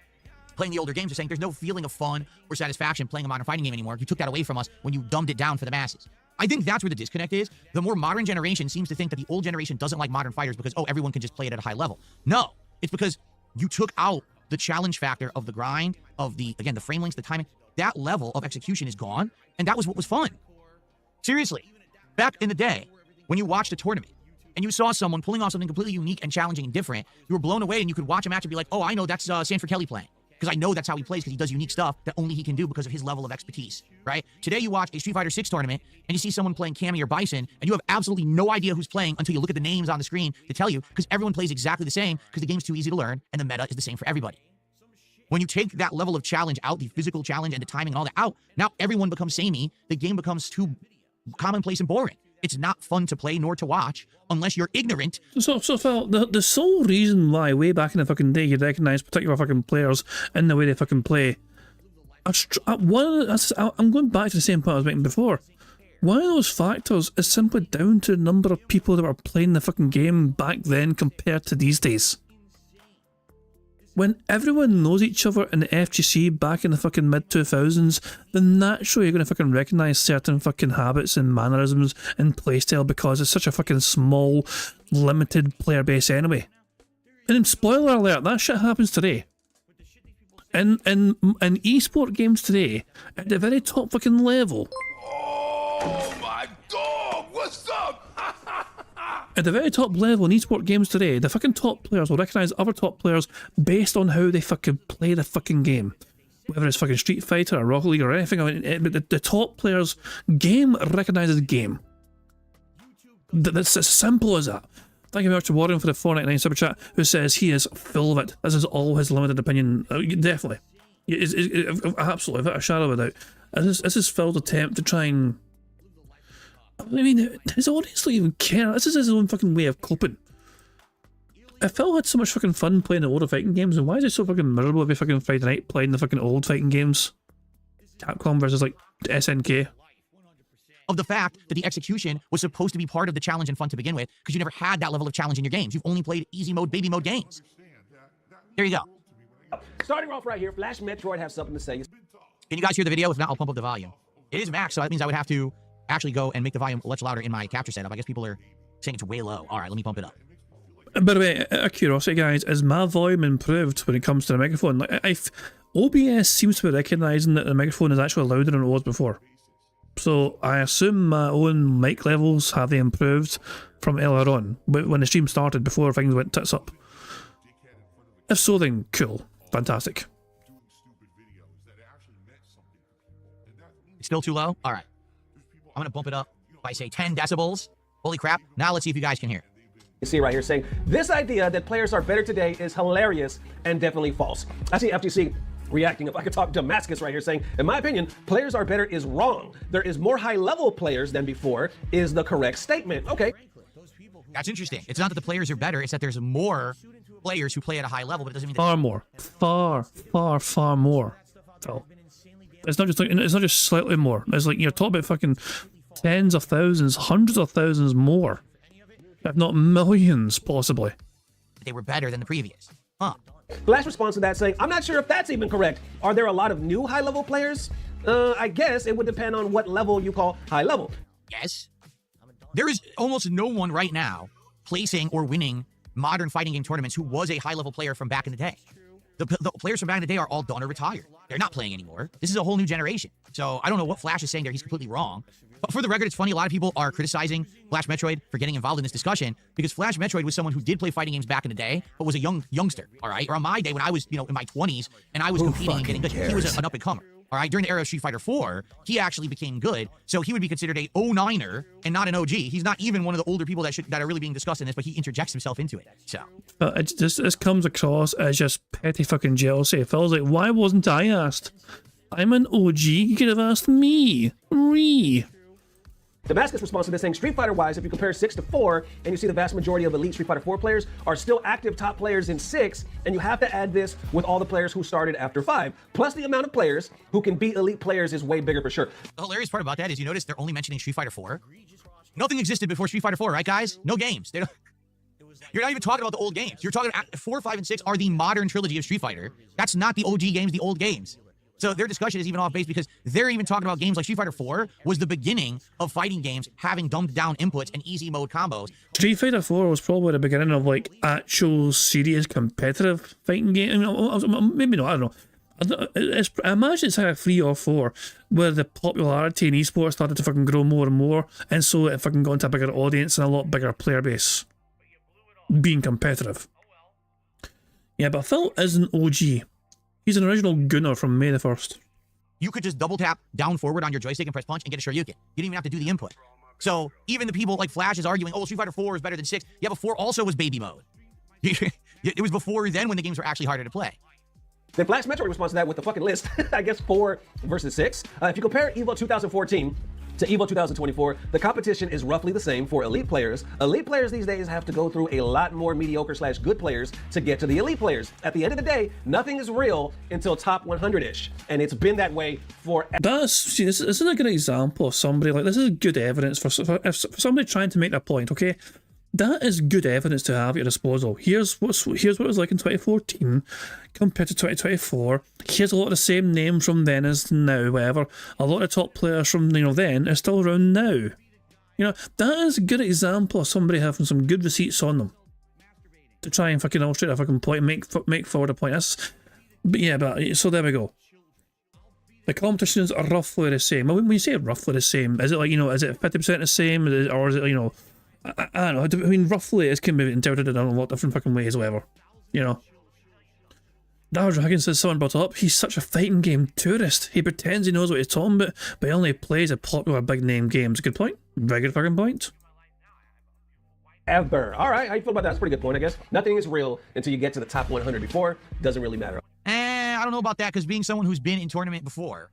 playing the older games are saying there's no feeling of fun or satisfaction playing a modern fighting game anymore. You took that away from us when you dumbed it down for the masses. I think that's where the disconnect is. The more modern generation seems to think that the old generation doesn't like modern fighters because, oh, everyone can just play it at a high level. No, it's because you took out the challenge factor of the grind, of the frame links, the timing. That level of execution is gone, and that was what was fun. Seriously, back in the day, when you watched a tournament, and you saw someone pulling off something completely unique and challenging and different, you were blown away and you could watch a match and be like, oh, I know that's Sanford Kelly playing. Because I know that's how he plays, because he does unique stuff that only he can do because of his level of expertise, right? Today you watch a Street Fighter 6 tournament and you see someone playing Cammy or Bison and you have absolutely no idea who's playing until you look at the names on the screen to tell you, because everyone plays exactly the same because the game's too easy to learn and the meta is the same for everybody. When you take that level of challenge out, the physical challenge and the timing and all that out, now everyone becomes samey, the game becomes too commonplace and boring. It's not fun to play nor to watch unless you're ignorant. So Phil, the sole reason why way back in the fucking day you recognise particular fucking players in the way they fucking play I'm going back to the same point I was making before. One of those factors is simply down to the number of people that were playing the fucking game back then compared to these days. When everyone knows each other in the FGC back in the fucking mid-2000s, then naturally you're going to fucking recognise certain fucking habits and mannerisms and playstyle because it's such a fucking small, limited player base anyway. And spoiler alert, that shit happens today. In esport games today, at the very top fucking level. Oh my dog, what's up? At the very top level in esport games today, the fucking top players will recognise other top players based on how they fucking play the fucking game. Whether it's fucking Street Fighter or Rocket League or anything, I mean, the top players' game recognises game. That's as simple as that. Thank you very much to Warren for the 499 super chat, who says he is full of it. This is all his limited opinion. Definitely. Absolutely, without a shadow of a doubt. This is Phil's attempt to try and... I mean, his audience don't even care. This is his own fucking way of coping. If Phil had so much fucking fun playing the older fighting games, then why is it so fucking miserable every fucking Friday night playing the fucking old fighting games? Capcom versus like SNK. Of the fact that the execution was supposed to be part of the challenge and fun to begin with, because you never had that level of challenge in your games. You've only played easy mode, baby mode games. There you go. Starting off right here, Flash Metroid has something to say. Can you guys hear the video? If not, I'll pump up the volume. It is max, so that means I would have to actually go and make the volume much louder in my capture setup. I guess people are saying it's way low. All right, let me bump it up. By the way, out of curiosity, guys, is my volume improved when it comes to the microphone? Like, OBS seems to be recognising that the microphone is actually louder than it was before. So I assume my own mic levels have they improved from earlier on, when the stream started, before things went tits up. If so, then cool. Fantastic. It's still too low? All right. I'm going to bump it up by, say, 10 decibels. Holy crap. Now let's see if you guys can hear. You see right here saying, this idea that players are better today is hilarious and definitely false. I see FTC reacting, if I could talk Damascus right here, saying, in my opinion, players are better is wrong. There is more high-level players than before is the correct statement. Okay. That's interesting. It's not that the players are better, it's that there's more players who play at a high level, but it doesn't mean that... Far more. Far more. So, it's not just slightly more. It's like you're talking about fucking tens of thousands, hundreds of thousands more. If not millions, possibly. They were better than the previous. Huh. Flash responds to that saying, I'm not sure if that's even correct. Are there a lot of new high-level players? I guess it would depend on what level you call high level. Yes. There is almost no one right now placing or winning modern fighting game tournaments who was a high-level player from back in the day. The players from back in the day are all done or retired. They're not playing anymore. This is a whole new generation. So I don't know what Flash is saying there. He's completely wrong. But for the record, it's funny. A lot of people are criticizing Flash Metroid for getting involved in this discussion because Flash Metroid was someone who did play fighting games back in the day, but was a youngster, all right? Or on my day when I was, in my 20s and I was competing and getting good. He was an up-and-comer, all right? During the era of Street Fighter 4, he actually became good. So he would be considered a 09er and not an OG. He's not even one of the older people that are really being discussed in this, but he interjects himself into it. So this comes across as just petty fucking jealousy. Phil's like, why wasn't I asked? I'm an OG. You could have asked me. Damascus responds to this saying, Street Fighter-wise, if you compare 6 to 4, and you see the vast majority of elite Street Fighter 4 players are still active top players in 6, and you have to add this with all the players who started after 5. Plus the amount of players who can beat elite players is way bigger for sure. The hilarious part about that is you notice they're only mentioning Street Fighter 4. Nothing existed before Street Fighter 4, right, guys? No games. You're not even talking about the old games. You're talking about 4, 5, and 6 are the modern trilogy of Street Fighter. That's not the OG games, the old games. So their discussion is even off base because they're even talking about games like Street Fighter 4 was the beginning of fighting games having dumbed down inputs and easy mode combos. Street Fighter 4 was probably the beginning of like actual serious competitive fighting game. Maybe not, I don't know. I imagine it's like 3 or 4 where the popularity in esports started to fucking grow more and more, and so it fucking got into a bigger audience and a lot bigger player base being competitive. Yeah, but Phil is an OG. He's an original gunner from May the 1st. You could just double tap down forward on your joystick and press punch and get a Shoryuken. You didn't even have to do the input. So even the people like Flash is arguing, oh, Street Fighter 4 is better than 6. Yeah, but 4 also was baby mode. It was before then when the games were actually harder to play. Then Flash Metroid responds to that with the fucking list. I guess 4 versus 6. If you compare EVO 2014 to EVO 2024, the competition is roughly the same for elite players. Elite players these days have to go through a lot more mediocre/good players to get to the elite players. At the end of the day, nothing is real until top 100-ish, and it's been that way for. This is a good example of somebody, like, this is good evidence for somebody trying to make a point, okay? That is good evidence to have at your disposal. Here's what it was like in 2014 compared to 2024. Here's a lot of the same names from then as now, whatever. A lot of top players from, you know, then are still around now. You know, that is a good example of somebody having some good receipts on them to try and fucking illustrate a fucking point and make forward a point. So there we go. The competitions are roughly the same. When you say roughly the same, is it like, you know, is it 50% the same, or is it, you know, I don't know. I mean, roughly, it can be interpreted in a lot of different fucking ways, or whatever. You know. Dark Dragon says someone brought up, he's such a fighting game tourist. He pretends he knows what he's talking about, but he only plays a popular big name games. Good point. Very good fucking point. Ever. All right, how you feel about that? That's a pretty good point, I guess. Nothing is real until you get to the top 100 before. Doesn't really matter. I don't know about that, because being someone who's been in tournament before.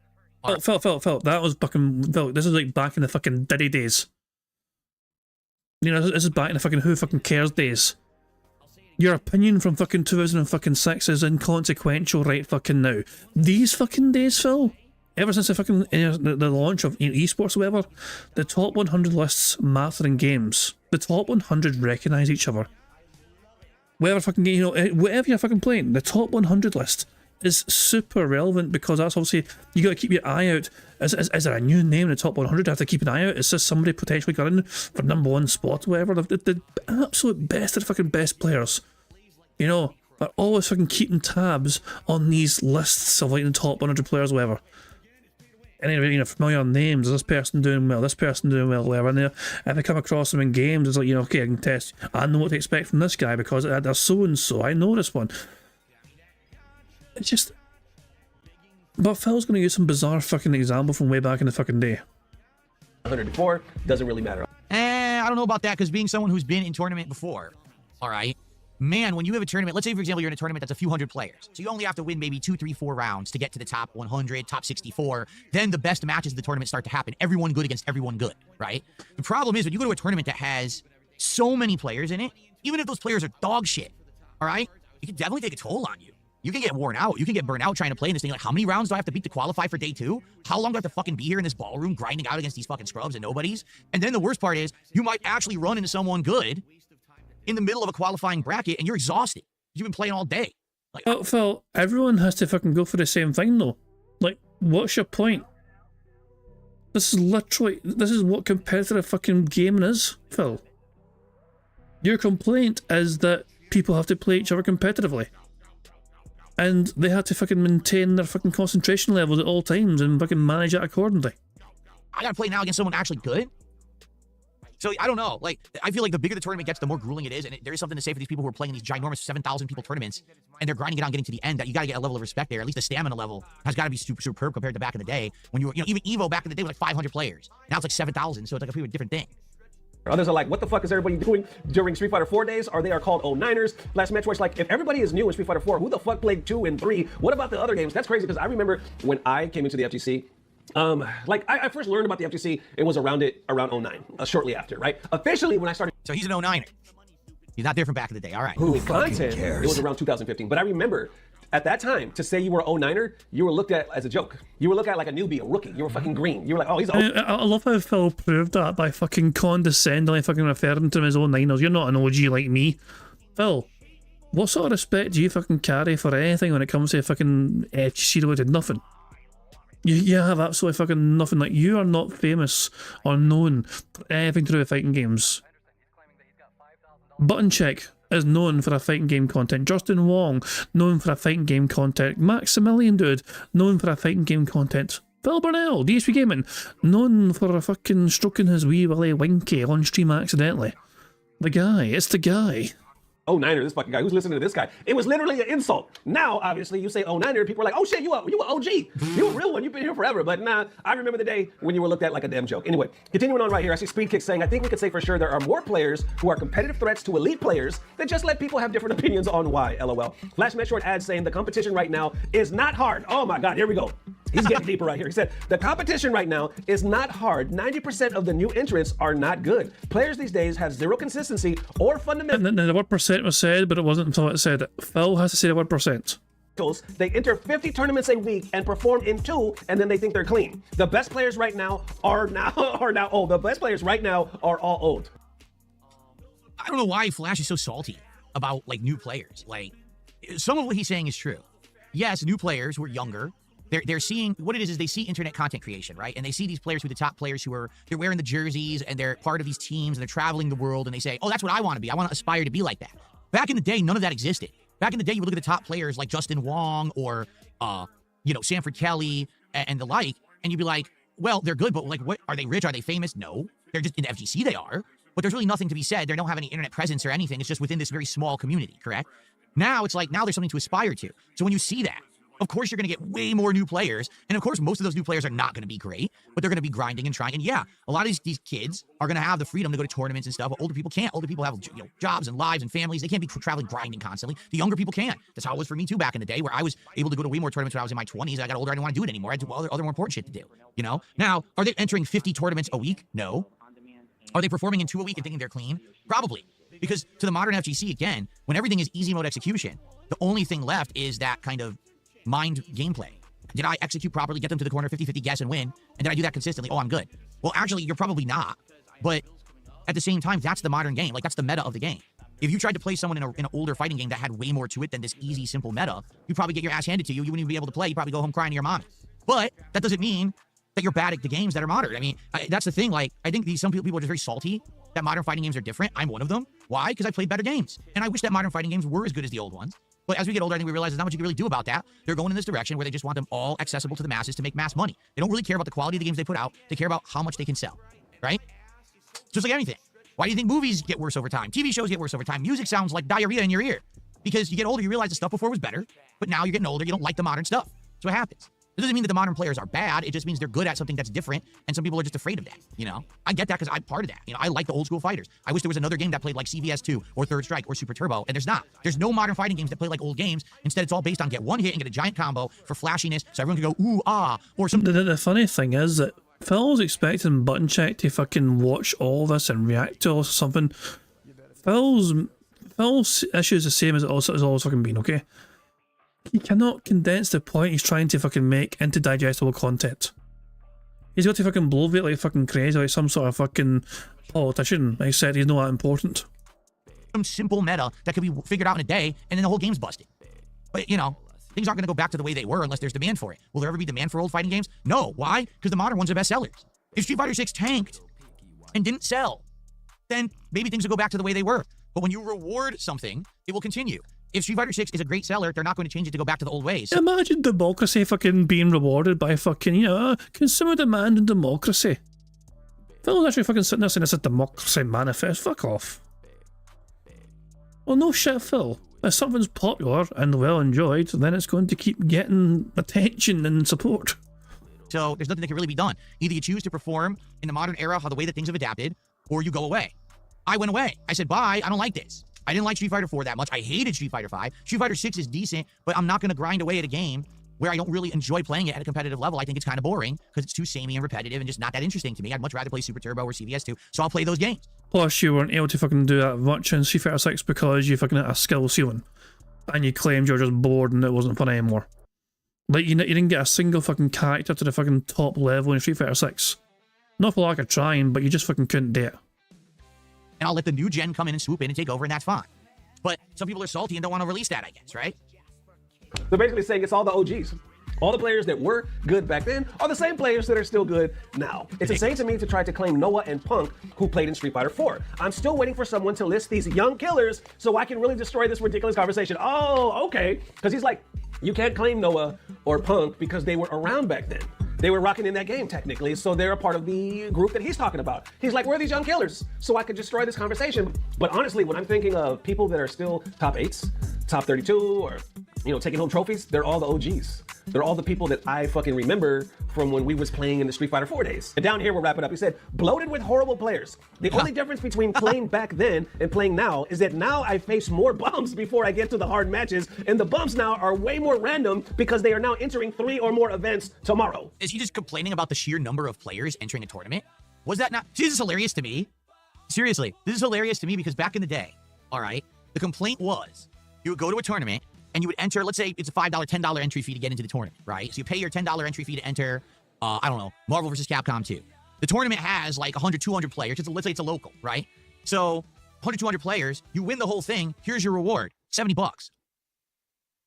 Phil, that was fucking Phil. This is like back in the fucking Diddy days. You know, this is back in the fucking who fucking cares days. Your opinion from fucking 2006 is inconsequential right fucking now. These fucking days, Phil, ever since the fucking the launch of esports or whatever, the top 100 lists matter in games. The top 100 recognise each other. Whatever fucking game, you know, whatever you're fucking playing, the top 100 list is super relevant, because that's obviously, you got to keep your eye out. Is there a new name in the top 100? You have to keep an eye out. Is this somebody potentially going in for #1 spot or whatever? The absolute best of the fucking best players, you know, are always fucking keeping tabs on these lists of like the top 100 players or whatever. And anyway, you know, familiar names, this person doing well, this person doing well, whatever. And if I come across them in games, it's like, you know, okay, I can test. I know what to expect from this guy because they're so and so. I know this one. It's just. But Phil's going to use some bizarre fucking example from way back in the fucking day. 104 doesn't really matter. I don't know about that, because being someone who's been in tournament before, all right, man, when you have a tournament, let's say, for example, you're in a tournament that's a few hundred players. So you only have to win maybe 2, 3, 4 rounds to get to the top 100, top 64. Then the best matches of the tournament start to happen. Everyone good against everyone good, right? The problem is when you go to a tournament that has so many players in it, even if those players are dog shit, all right, it can definitely take a toll on you. You can get worn out. You can get burnt out trying to play in this thing. Like, how many rounds do I have to beat to qualify for day 2? How long do I have to fucking be here in this ballroom grinding out against these fucking scrubs and nobodies? And then the worst part is, you might actually run into someone good in the middle of a qualifying bracket and you're exhausted. You've been playing all day. Like, oh, Phil, everyone has to fucking go for the same thing though. Like, what's your point? This is what competitive fucking gaming is, Phil. Your complaint is that people have to play each other competitively. And they have to fucking maintain their fucking concentration levels at all times and fucking manage that accordingly. I gotta play now against someone actually good? So, I don't know. Like, I feel like the bigger the tournament gets, the more grueling it is. And there is something to say for these people who are playing in these ginormous 7,000 people tournaments, and they're grinding it on getting to the end, that you gotta get a level of respect there. At least the stamina level has gotta be superb compared to back in the day. When you were, you know, even EVO back in the day was like 500 players. Now it's like 7,000, so it's like a different thing. Others are like, what the fuck is everybody doing during Street Fighter 4 days? Or they are called 09ers. Last Metroid's like, if everybody is new in Street Fighter 4, who the fuck played 2 and 3? What about the other games? That's crazy, because I remember when I came into the FGC, I first learned about the FGC, it was around 09, shortly after, right? Officially, when I started. So he's an 09er. He's not there from back in the day, all right. Who content, cares? It was around 2015. But I remember, at that time, to say you were 09er, you were looked at as a joke. You were looked at like a newbie, a rookie. You were fucking green. You were like, oh, he's I love how Phil proved that by fucking condescendingly fucking referring to him as 09ers. You're not an OG like me. Phil, what sort of respect do you fucking carry for anything when it comes to fucking FGC related? Nothing. You have absolutely fucking nothing. Like, you are not famous or known for anything to do with fighting games. Button Check is known for a fighting game content. Justin Wong, known for a fighting game content. Maximilian Dude, known for a fighting game content. Phil Burnell, DSP Gaming, known for a fucking stroking his wee willy winky on stream accidentally. The guy, it's the guy. 09er, this fucking guy, who's listening to this guy? It was literally an insult. Now, obviously, you say 09er, people are like, oh shit, you a OG. You a real one, you've been here forever. But nah, I remember the day when you were looked at like a damn joke. Anyway, continuing on right here, I see Speedkick saying, I think we could say for sure there are more players who are competitive threats to elite players that just let people have different opinions on why, LOL. Flash Metroid adds saying the competition right now is not hard. Oh my God, here we go. He's getting deeper right here. He said, the competition right now is not hard. 90% of the new entrants are not good. Players these days have zero consistency or fundamentals. And the word percent was said, but it wasn't until it said it. Phil has to say the word percent. They enter 50 tournaments a week and perform in 2, and then they think they're clean. The best players right now are now old. The best players right now are all old. I don't know why Flash is so salty about like new players. Like, some of what he's saying is true. Yes, new players who are younger, they're seeing what it is they see internet content creation, right? And they see these players who are the top players who are they're wearing the jerseys and they're part of these teams and they're traveling the world and they say, oh, that's what I want to be. I want to aspire to be like that. Back in the day, none of that existed. Back in the day, you would look at the top players like Justin Wong or Sanford Kelly and the like, and you'd be like, well, they're good, but like, what are they rich? Are they famous? No, they're just in FGC. They are, but there's really nothing to be said. They don't have any internet presence or anything. It's just within this very small community. Correct? Now it's like now there's something to aspire to. So when you see that, of course you're going to get way more new players, and of course most of those new players are not going to be great, but they're going to be grinding and trying. And yeah, a lot of these kids are going to have the freedom to go to tournaments and stuff, but older people can't. Older people have jobs and lives and families. They can't be traveling grinding constantly. The younger people can. That's how it was for me too back in the day, where I was able to go to way more tournaments when I was in my 20s. I got older, I didn't want to do it anymore. I had to other more important shit to do. Now are they entering 50 tournaments a week? No. Are they performing in 2 a week and thinking they're clean? Probably. Because to the modern FGC, again, when everything is easy mode execution, the only thing left is that kind of mind gameplay. Did I execute properly, get them to the corner, 50-50 guess and win? And did I do that consistently? Oh, I'm good. Well, actually, you're probably not. But at the same time, that's the modern game. Like, that's the meta of the game. If you tried to play someone in an older fighting game that had way more to it than this easy, simple meta, you'd probably get your ass handed to you. You wouldn't even be able to play. You'd probably go home crying to your mommy. But that doesn't mean that you're bad at the games that are modern. I mean, that's the thing. Like, I think some people are just very salty that modern fighting games are different. I'm one of them. Why? Because I played better games. And I wish that modern fighting games were as good as the old ones. But as we get older, I think we realize there's not much you can really do about that. They're going in this direction where they just want them all accessible to the masses to make mass money. They don't really care about the quality of the games they put out. They care about how much they can sell, right? Just like anything. Why do you think movies get worse over time? TV shows get worse over time. Music sounds like diarrhea in your ear. Because you get older, you realize the stuff before was better. But now you're getting older, you don't like the modern stuff. That's what happens. It doesn't mean that the modern players are bad. It just means they're good at something that's different, and some people are just afraid of that, I get that because I'm part of that. I like the old school fighters. I wish there was another game that played like CVS 2 or Third Strike or Super Turbo, and there's not. There's no modern fighting games that play like old games. Instead, it's all based on get one hit and get a giant combo for flashiness so everyone can go, ooh, ah, or something. The funny thing is that Phil's expecting Button Check to fucking watch all this and react to or something. Phil's issue is the same as it always fucking been, okay? He cannot condense the point he's trying to fucking make into digestible content. He's got to fucking bloviate like fucking crazy, like some sort of fucking politician. Like I said, he's not that important. Some simple meta that could be figured out in a day, and then the whole game's busted. But, things aren't going to go back to the way they were unless there's demand for it. Will there ever be demand for old fighting games? No. Why? Because the modern ones are best sellers. If Street Fighter 6 tanked and didn't sell, then maybe things will go back to the way they were. But when you reward something, it will continue. If Street Fighter 6 is a great seller, they're not going to change it to go back to the old ways. Imagine democracy fucking being rewarded by fucking, consumer demand and democracy. Phil's actually fucking sitting there saying it's a democracy manifest. Fuck off. Well, no shit, Phil. If something's popular and well enjoyed, then it's going to keep getting attention and support. So there's nothing that can really be done. Either you choose to perform in the modern era, how the way that things have adapted, or you go away. I went away. I said, bye, I don't like this. I didn't like Street Fighter 4 that much. I hated Street Fighter 5. Street Fighter 6 is decent, but I'm not going to grind away at a game where I don't really enjoy playing it at a competitive level. I think it's kind of boring because it's too samey and repetitive and just not that interesting to me. I'd much rather play Super Turbo or CVS 2, so I'll play those games. Plus, you weren't able to fucking do that much in Street Fighter 6 because you fucking hit a skill ceiling. And you claimed you were just bored and it wasn't fun anymore. Like, you didn't get a single fucking character to the fucking top level in Street Fighter 6. Not for lack of trying, but you just fucking couldn't do it. And I'll let the new gen come in and swoop in and take over, and that's fine. But some people are salty and don't want to release that, I guess, right? They're basically saying it's all the OGs. All the players that were good back then are the same players that are still good now. It's insane to me to try to claim Noah and Punk, who played in Street Fighter 4. I'm still waiting for someone to list these young killers so I can really destroy this ridiculous conversation. Oh, okay. Because he's like, you can't claim Noah or Punk because they were around back then. They were rocking in that game, technically, so they're a part of the group that he's talking about. He's like, where are these young killers? So I could destroy this conversation. But honestly, when I'm thinking of people that are still top 8s, top 32, or, taking home trophies, they're all the OGs. They're all the people that I fucking remember from when we was playing in the Street Fighter 4 days. And down here, we'll wrap it up. He said, bloated with horrible players. The only difference between playing back then and playing now is that now I face more bumps before I get to the hard matches, and the bumps now are way more random because they are now entering 3 or more events tomorrow. Is he just complaining about the sheer number of players entering a tournament? Was that not? See, this is hilarious to me. Seriously, this is hilarious to me because back in the day, all right, the complaint was you would go to a tournament and you would enter, let's say it's a $5, $10 entry fee to get into the tournament, right? So you pay your $10 entry fee to enter, I don't know, Marvel vs. Capcom 2. The tournament has like 100, 200 players. Let's say it's a local, right? So 100, 200 players, you win the whole thing. Here's your reward, $70.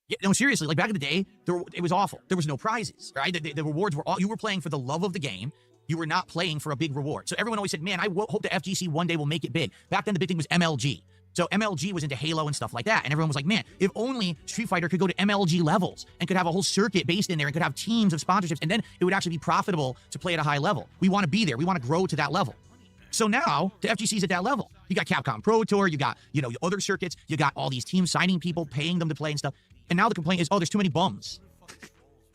Yeah, no, seriously, like back in the day, it was awful. There was no prizes, right? The rewards were all, you were playing for the love of the game. You were not playing for a big reward. So everyone always said, man, I hope the FGC one day will make it big. Back then, the big thing was MLG. So MLG was into Halo and stuff like that. And everyone was like, man, if only Street Fighter could go to MLG levels and could have a whole circuit based in there and could have teams of sponsorships, and then it would actually be profitable to play at a high level. We want to be there. We want to grow to that level. So now the FGC's at that level. You got Capcom Pro Tour, you got, other circuits, you got all these teams signing people, paying them to play and stuff. And now the complaint is, oh, there's too many bums.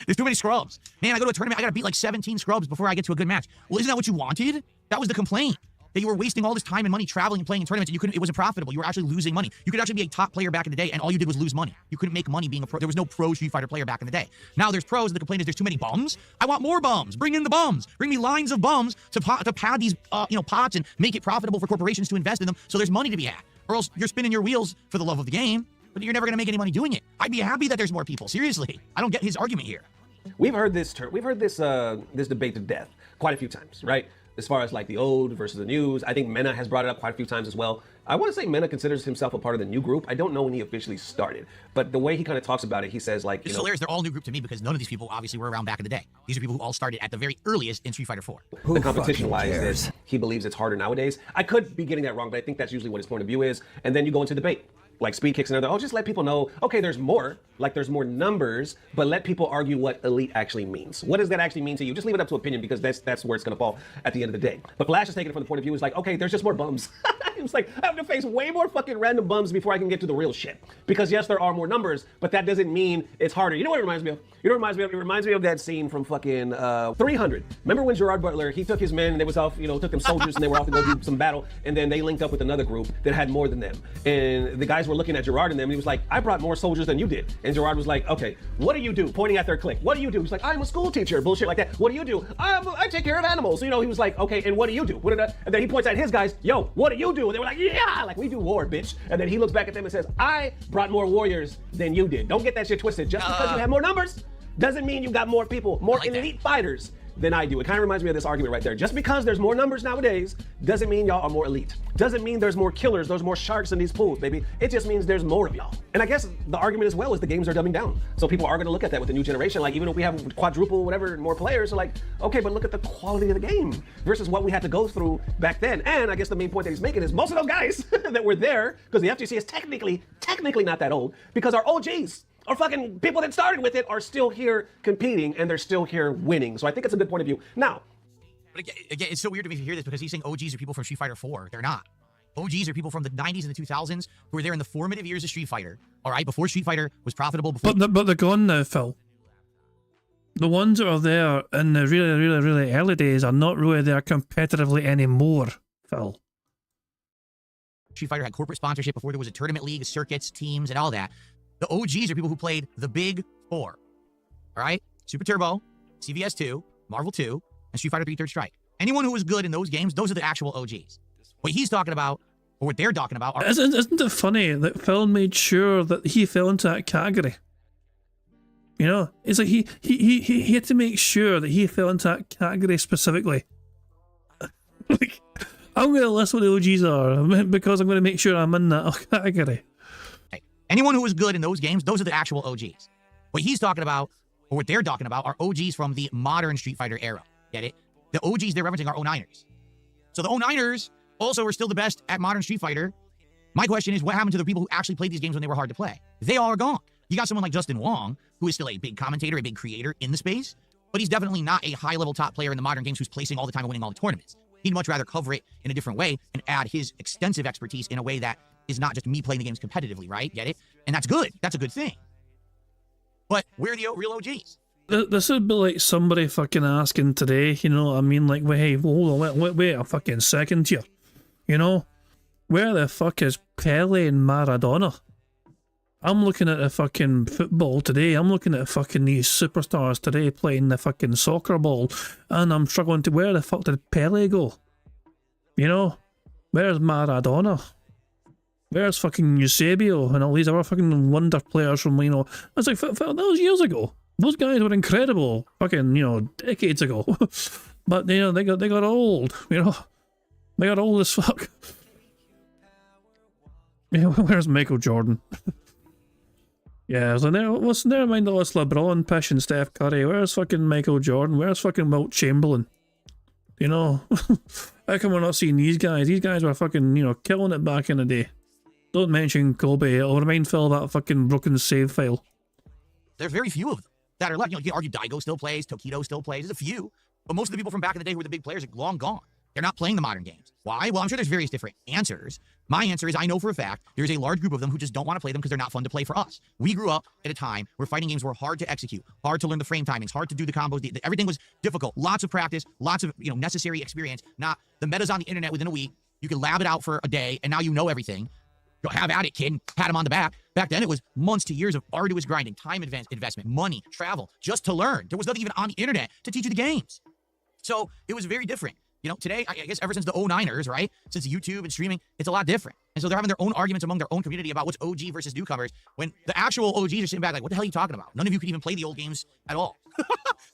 There's too many scrubs. Man, I go to a tournament, I gotta beat like 17 scrubs before I get to a good match. Well, isn't that what you wanted? That was the complaint. That you were wasting all this time and money traveling and playing in tournaments, and it wasn't profitable. You were actually losing money. You could actually be a top player back in the day, and all you did was lose money. You couldn't make money being a pro. There was no pro Street Fighter player back in the day. Now there's pros, and the complaint is there's too many bums. I want more bums. Bring in the bums. Bring me lines of bums to pad these pots and make it profitable for corporations to invest in them so there's money to be had. Or else you're spinning your wheels for the love of the game, but you're never gonna make any money doing it. I'd be happy that there's more people. Seriously. I don't get his argument here. We've heard this this debate to death quite a few times, right? As far as like the old versus the news. I think Mena has brought it up quite a few times as well. I want to say Mena considers himself a part of the new group. I don't know when he officially started, but the way he kind of talks about it, he says like, it's hilarious. They're all new group to me because none of these people obviously were around back in the day. These are people who all started at the very earliest in Street Fighter 4. The competition-wise, he believes it's harder nowadays. I could be getting that wrong, but I think that's usually what his point of view is. And then you go into debate. Like Speed Kicks and other, just let people know, okay, there's more, like there's more numbers, but let people argue what elite actually means. What does that actually mean to you? Just leave it up to opinion because that's where it's gonna fall at the end of the day. But Flash is taking it from the point of view is like, okay, there's just more bums. It's like, I have to face way more fucking random bums before I can get to the real shit. Because yes, there are more numbers, but that doesn't mean it's harder. You know what it reminds me of? You know what it reminds me of? It reminds me of that scene from fucking 300. Remember when Gerard Butler, he took his men and they was off, took them soldiers and they were off to go do some battle, and then they linked up with another group that had more than them. And the guys were looking at Gerard and them, and he was like, I brought more soldiers than you did. And Gerard was like, okay, what do you do? Pointing at their clique. What do you do? He's like, I'm a school teacher, bullshit like that. What do you do? I take care of animals. He was like, okay, and what do you do? And then he points at his guys, yo, what do you do? And they were like, yeah, like we do war, bitch. And then he looks back at them and says, I brought more warriors than you did. Don't get that shit twisted. Just because you have more numbers doesn't mean you got more people, more elite fighters than I do. It kind of reminds me of this argument right there. Just because there's more numbers nowadays doesn't mean y'all are more elite. Doesn't mean there's more killers, there's more sharks in these pools, baby. It just means there's more of y'all. And I guess the argument as well is the games are dumbing down. So people are going to look at that with the new generation. Like even if we have quadruple, whatever, more players, so like, okay, but look at the quality of the game versus what we had to go through back then. And I guess the main point that he's making is most of those guys that were there, because the FGC is technically not that old, because our OGs, or fucking people that started with it, are still here competing and they're still here winning. So I think it's a good point of view. Now, but again, it's so weird to me to hear this because he's saying OGs are people from Street Fighter 4. They're not. OGs are people from the 90s and the 2000s who were there in the formative years of Street Fighter. All right, before Street Fighter was profitable. Before but they're gone now, Phil. The ones that are there in the really, really, really early days are not really there competitively anymore, Phil. Street Fighter had corporate sponsorship before there was a tournament league, circuits, teams, and all that. The OGs are people who played the big four. All right? Super Turbo, CVS 2, Marvel 2, and Street Fighter 3 Third Strike. Anyone who was good in those games, those are the actual OGs. What he's talking about, or what they're talking about, are... Isn't it funny that Phil made sure that he fell into that category? It's like he had to make sure that he fell into that category specifically. Like, I'm going to list what the OGs are because I'm going to make sure I'm in that category. Anyone who was good in those games, those are the actual OGs. What he's talking about, or what they're talking about, are OGs from the modern Street Fighter era. Get it? The OGs they're referencing are 09ers. So the 09ers also are still the best at modern Street Fighter. My question is, what happened to the people who actually played these games when they were hard to play? They all are gone. You got someone like Justin Wong, who is still a big commentator, a big creator in the space, but he's definitely not a high-level top player in the modern games who's placing all the time and winning all the tournaments. He'd much rather cover it in a different way and add his extensive expertise in a way that is not just me playing the games competitively, right? Get it? And that's good. That's a good thing. But where are the real OGs? This would be like somebody fucking asking today, you know what I mean? Like, hey, hold on, wait a fucking second here. You know? Where the fuck is Pele and Maradona? I'm looking at the fucking football today. I'm looking at fucking these superstars today playing the fucking soccer ball. And I'm struggling to, where the fuck did Pele go? You know? Where's Maradona? Where's fucking Eusebio and all these other fucking wonder players from, you know... It's like, that was years ago. Those guys were incredible, fucking, you know, decades ago. But, you know, they got old, you know. They got old as fuck. Yeah, where's Michael Jordan? Yeah, so never mind all this LeBron pish and Steph Curry. Where's fucking Michael Jordan? Where's fucking Wilt Chamberlain? You know? How come we're not seeing these guys? These guys were fucking, you know, killing it back in the day. Don't mention Kobe. It'll remind Phil of that fucking broken save file. There's very few of them that are left. You know, you can argue Daigo still plays, Tokido still plays. There's a few. But most of the people from back in the day who were the big players are long gone. They're not playing the modern games. Why? Well, I'm sure there's various different answers. My answer is I know for a fact there's a large group of them who just don't want to play them because they're not fun to play for us. We grew up at a time where fighting games were hard to execute, hard to learn the frame timings, hard to do the combos. Everything was difficult. Lots of practice, lots of, you know, necessary experience. Not the metas on the internet within a week. You can lab it out for a day, and now you know everything. Go have at it, kid, and pat him on the back. Back then, it was months to years of arduous grinding, time investment, money, travel, just to learn. There was nothing even on the internet to teach you the games. So it was very different. You know, today, I guess ever since the 09ers, right? Since YouTube and streaming, it's a lot different. And so they're having their own arguments among their own community about what's OG versus newcomers, when the actual OGs are sitting back like, what the hell are you talking about? None of you could even play the old games at all.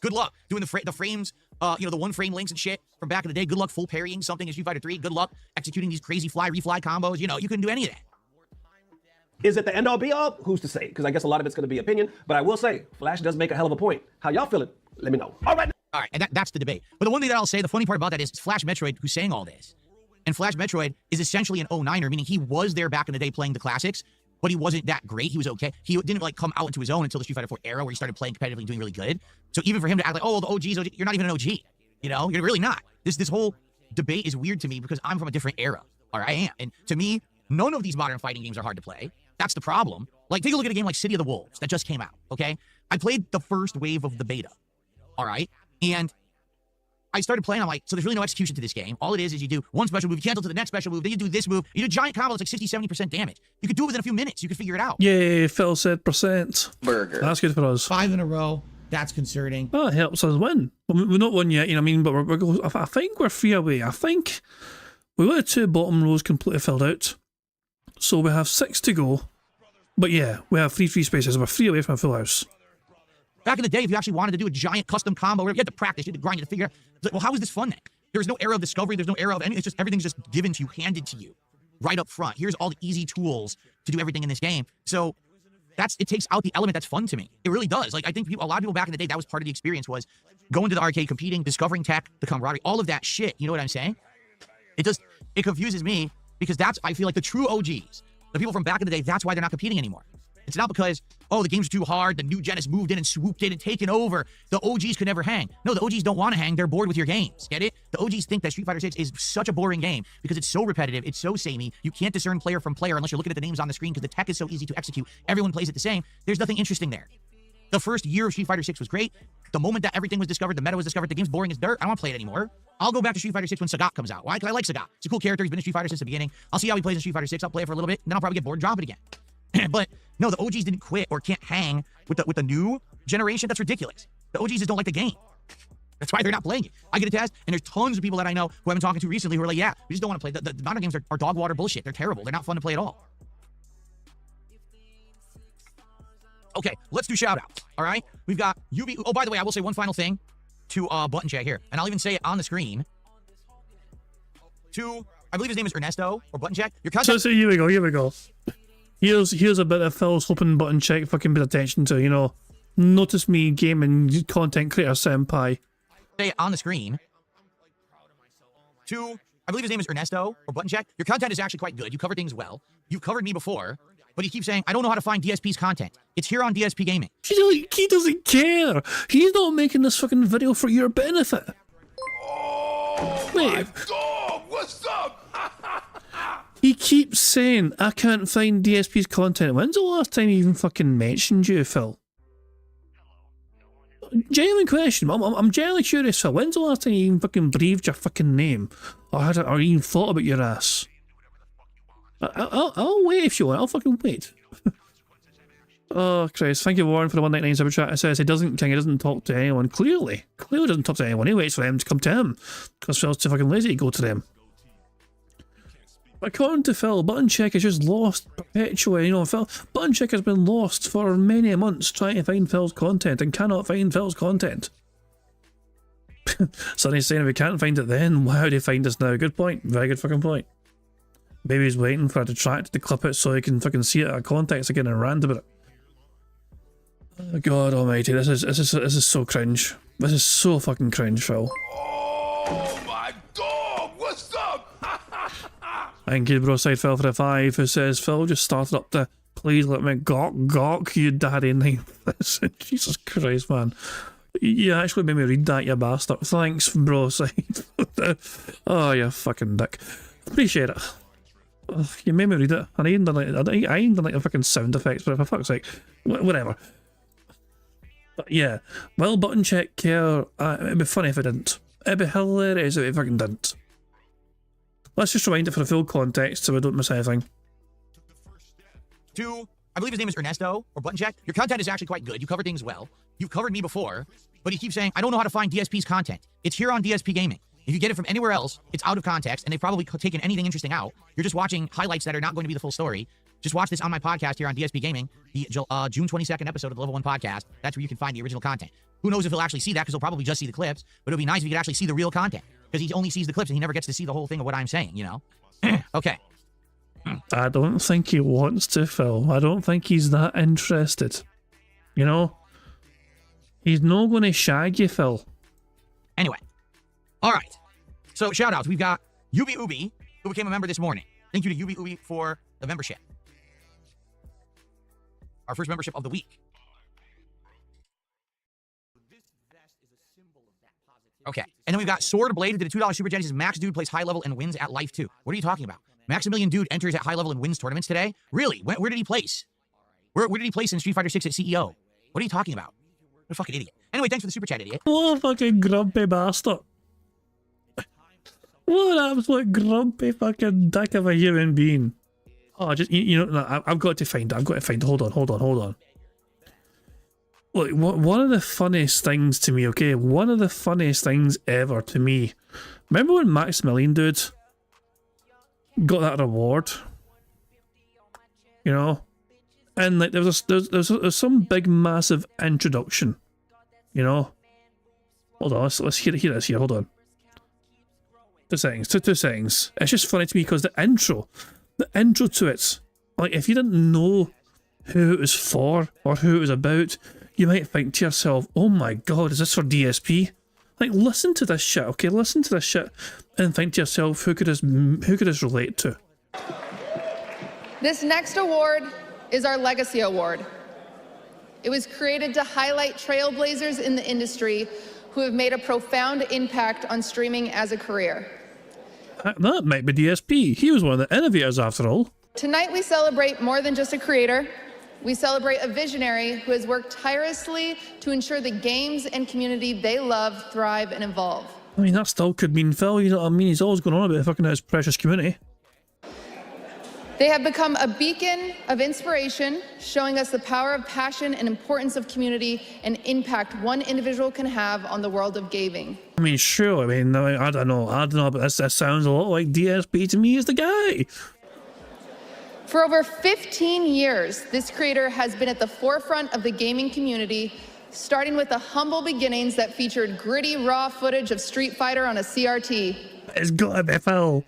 Good luck doing the frames, you know, the one frame links and shit from back in the day. Good luck full parrying something in Street Fighter 3. Good luck executing these crazy fly, refly combos. You know, you couldn't do any of that. Is it the end all be all? Who's to say? Because I guess a lot of it's going to be opinion. But I will say, Flash does make a hell of a point. How y'all feeling? Let me know. All right, and that's the debate. But the one thing that I'll say, the funny part about that is it's Flash Metroid who's saying all this. And Flash Metroid is essentially an 09er, meaning he was there back in the day playing the classics, but he wasn't that great. He was okay. He didn't like come out into his own until the Street Fighter 4 era where he started playing competitively and doing really good. So even for him to act like, oh, the OGs, you're not even an OG. You know, you're really not. This whole debate is weird to me because I'm from a different era. Or I am. And to me, none of these modern fighting games are hard to play. That's the problem. Like, take a look at a game like City of the Wolves that just came out, okay? I played the first wave of the beta, all right? And I started playing, I'm like, so there's really no execution to this game. All it is you do one special move, you cancel to the next special move, then you do this move, you do a giant combo that's like 60-70% damage. You could do it within a few minutes. You could figure it out. Yay, Phil said percent. Burger. That's good for us. 5 in a row. That's concerning. That helps us win. We're not won yet, you know what I mean? But I think we're 3 away. I think we've got the 2 bottom rows completely filled out. So we have 6 to go. But yeah, we have 3 free spaces. We're 3 away from a full house. Back in the day, if you actually wanted to do a giant custom combo, you had to practice, you had to grind, you had to figure out. It's like, well, how is this fun then? There's no era of discovery, there's no era of anything. It's just everything's just given to you, handed to you, right up front. Here's all the easy tools to do everything in this game. So it takes out the element that's fun to me. It really does. Like, I think a lot of people back in the day, that was part of the experience, was going to the arcade, competing, discovering tech, the camaraderie, all of that shit. You know what I'm saying? It confuses me because I feel like the true OGs, the people from back in the day, that's why they're not competing anymore. It's not because, oh, the game's too hard, the new gen has moved in and swooped in and taken over. The OGs could never hang. No, the OGs don't want to hang. They're bored with your games. Get it? The OGs think that Street Fighter 6 is such a boring game because it's so repetitive, it's so samey. You can't discern player from player unless you're looking at the names on the screen because the tech is so easy to execute. Everyone plays it the same. There's nothing interesting there. The first year of Street Fighter 6 was great. The moment that everything was discovered, the meta was discovered, the game's boring as dirt. I don't want to play it anymore. I'll go back to Street Fighter 6 when Sagat comes out. Why? Because I like Sagat. He's a cool character. He's been in Street Fighter since the beginning. I'll see how he plays in Street Fighter 6. I'll play it for a little bit, and then I'll probably get bored and drop it again. But no, the OGs didn't quit or can't hang with the new generation. That's ridiculous. The OGs just don't like the game. That's why they're not playing it. I get a test, and there's tons of people that I know who I've been talking to recently who are like, yeah, we just don't want to play. The modern games are dog water bullshit. They're terrible. They're not fun to play at all. Okay, let's do shout-outs, all right? We've got UB. Oh, by the way, I will say one final thing to Button Chat here, and I'll even say it on the screen. To, I believe his name is Ernesto, or Button Chat. Your contact... So here we go. Here's a bit of Phil's hoping Button Check fucking pay attention to, you know. Notice me gaming content creator senpai. Say it on the screen. To, I believe his name is Ernesto, or Button Check. Your content is actually quite good. You cover things well. You've covered me before, but he keeps saying, I don't know how to find DSP's content. It's here on DSP Gaming. He doesn't care. He's not making this fucking video for your benefit. Oh, my dog, what's up? He keeps saying, I can't find DSP's content. When's the last time he even fucking mentioned you, Phil? Genuine question. I'm genuinely curious, Phil. When's the last time you even fucking breathed your fucking name? Or even thought about your ass? I'll wait if you want. I'll fucking wait. Oh, Christ. Thank you, Warren, for the 199 super chat. It says he doesn't talk to anyone. Clearly doesn't talk to anyone. He waits for them to come to him. Because Phil's too fucking lazy to go to them. According to Phil, Button Check is just lost perpetually. You know, Phil, Button Check has been lost for many months trying to find Phil's content and cannot find Phil's content. Sonny's saying if we can't find it then, why would he find us now? Good point. Very good fucking point. Maybe he's waiting for a detractor to clip it so he can fucking see it out of context again and rant about it. Oh, God almighty, this is so cringe. This is so fucking cringe, Phil. Oh my dog, what's up? Thank you, Broside Phil, for the 5, who says, Phil just started up the please let me gawk you daddy name. Jesus Christ, man. You actually made me read that, you bastard. Thanks, Broside. Oh, you fucking dick. Appreciate it. Oh, you made me read it. And I even done like the fucking sound effects, but for fuck's sake. Whatever. But yeah, well, Button Check care. It'd be funny if it didn't. It'd be hilarious if it fucking didn't. Let's just rewind it for the full context so we don't miss anything. To, I believe his name is Ernesto, or Button Check. Your content is actually quite good. You cover things well. You've covered me before, but he keeps saying, I don't know how to find DSP's content. It's here on DSP Gaming. If you get it from anywhere else, it's out of context, and they've probably taken anything interesting out. You're just watching highlights that are not going to be the full story. Just watch this on my podcast here on DSP Gaming, the June 22nd episode of the Level 1 podcast. That's where you can find the original content. Who knows if he'll actually see that, because he'll probably just see the clips, but it would be nice if he could actually see the real content, because he only sees the clips and he never gets to see the whole thing of what I'm saying, you know? Okay. I don't think he wants to, Phil. I don't think he's that interested. You know? He's not going to shag you, Phil. Anyway. All right. So, shout-outs. We've got Ubi Ubi, who became a member this morning. Thank you to Ubi Ubi for the membership. Our first membership of the week. Okay. And then we've got Sword Blade, who did a $2 super chat. He says, Max Dude plays high level and wins at Life 2. What are you talking about? Maximilian Dude enters at high level and wins tournaments today? Really? Where did he place? Where did he place in Street Fighter 6 at CEO? What are you talking about? What a fucking idiot. Anyway, thanks for the super chat, idiot. What a fucking grumpy bastard. What an absolute grumpy fucking dick of a human being. Oh, just, you know, I've got to find it. Hold on. Look, one of the funniest things to me, okay? One of the funniest things ever to me. Remember when Maximilian Dude got that reward? You know? And like there's some big massive introduction. You know? Hold on, let's hear this here, hold on. 2 seconds. It's just funny to me because the intro to it, like if you didn't know who it was for or who it was about, you might think to yourself, oh my god, is this for DSP? Like listen to this shit, okay? Listen to this shit and think to yourself, who could this relate to? This next award is our Legacy Award. It was created to highlight trailblazers in the industry who have made a profound impact on streaming as a career. That might be DSP. He was one of the innovators after all. Tonight we celebrate more than just a creator. We celebrate a visionary who has worked tirelessly to ensure the games and community they love thrive and evolve. I mean, that still could mean Phil, you know what I mean? He's always going on about fucking his precious community. They have become a beacon of inspiration, showing us the power of passion and importance of community and impact one individual can have on the world of gaming. I mean, sure, I don't know, but that sounds a lot like DSP to me as the guy. For over 15 years, this creator has been at the forefront of the gaming community, starting with the humble beginnings that featured gritty, raw footage of Street Fighter on a CRT. It's gotta be Phil.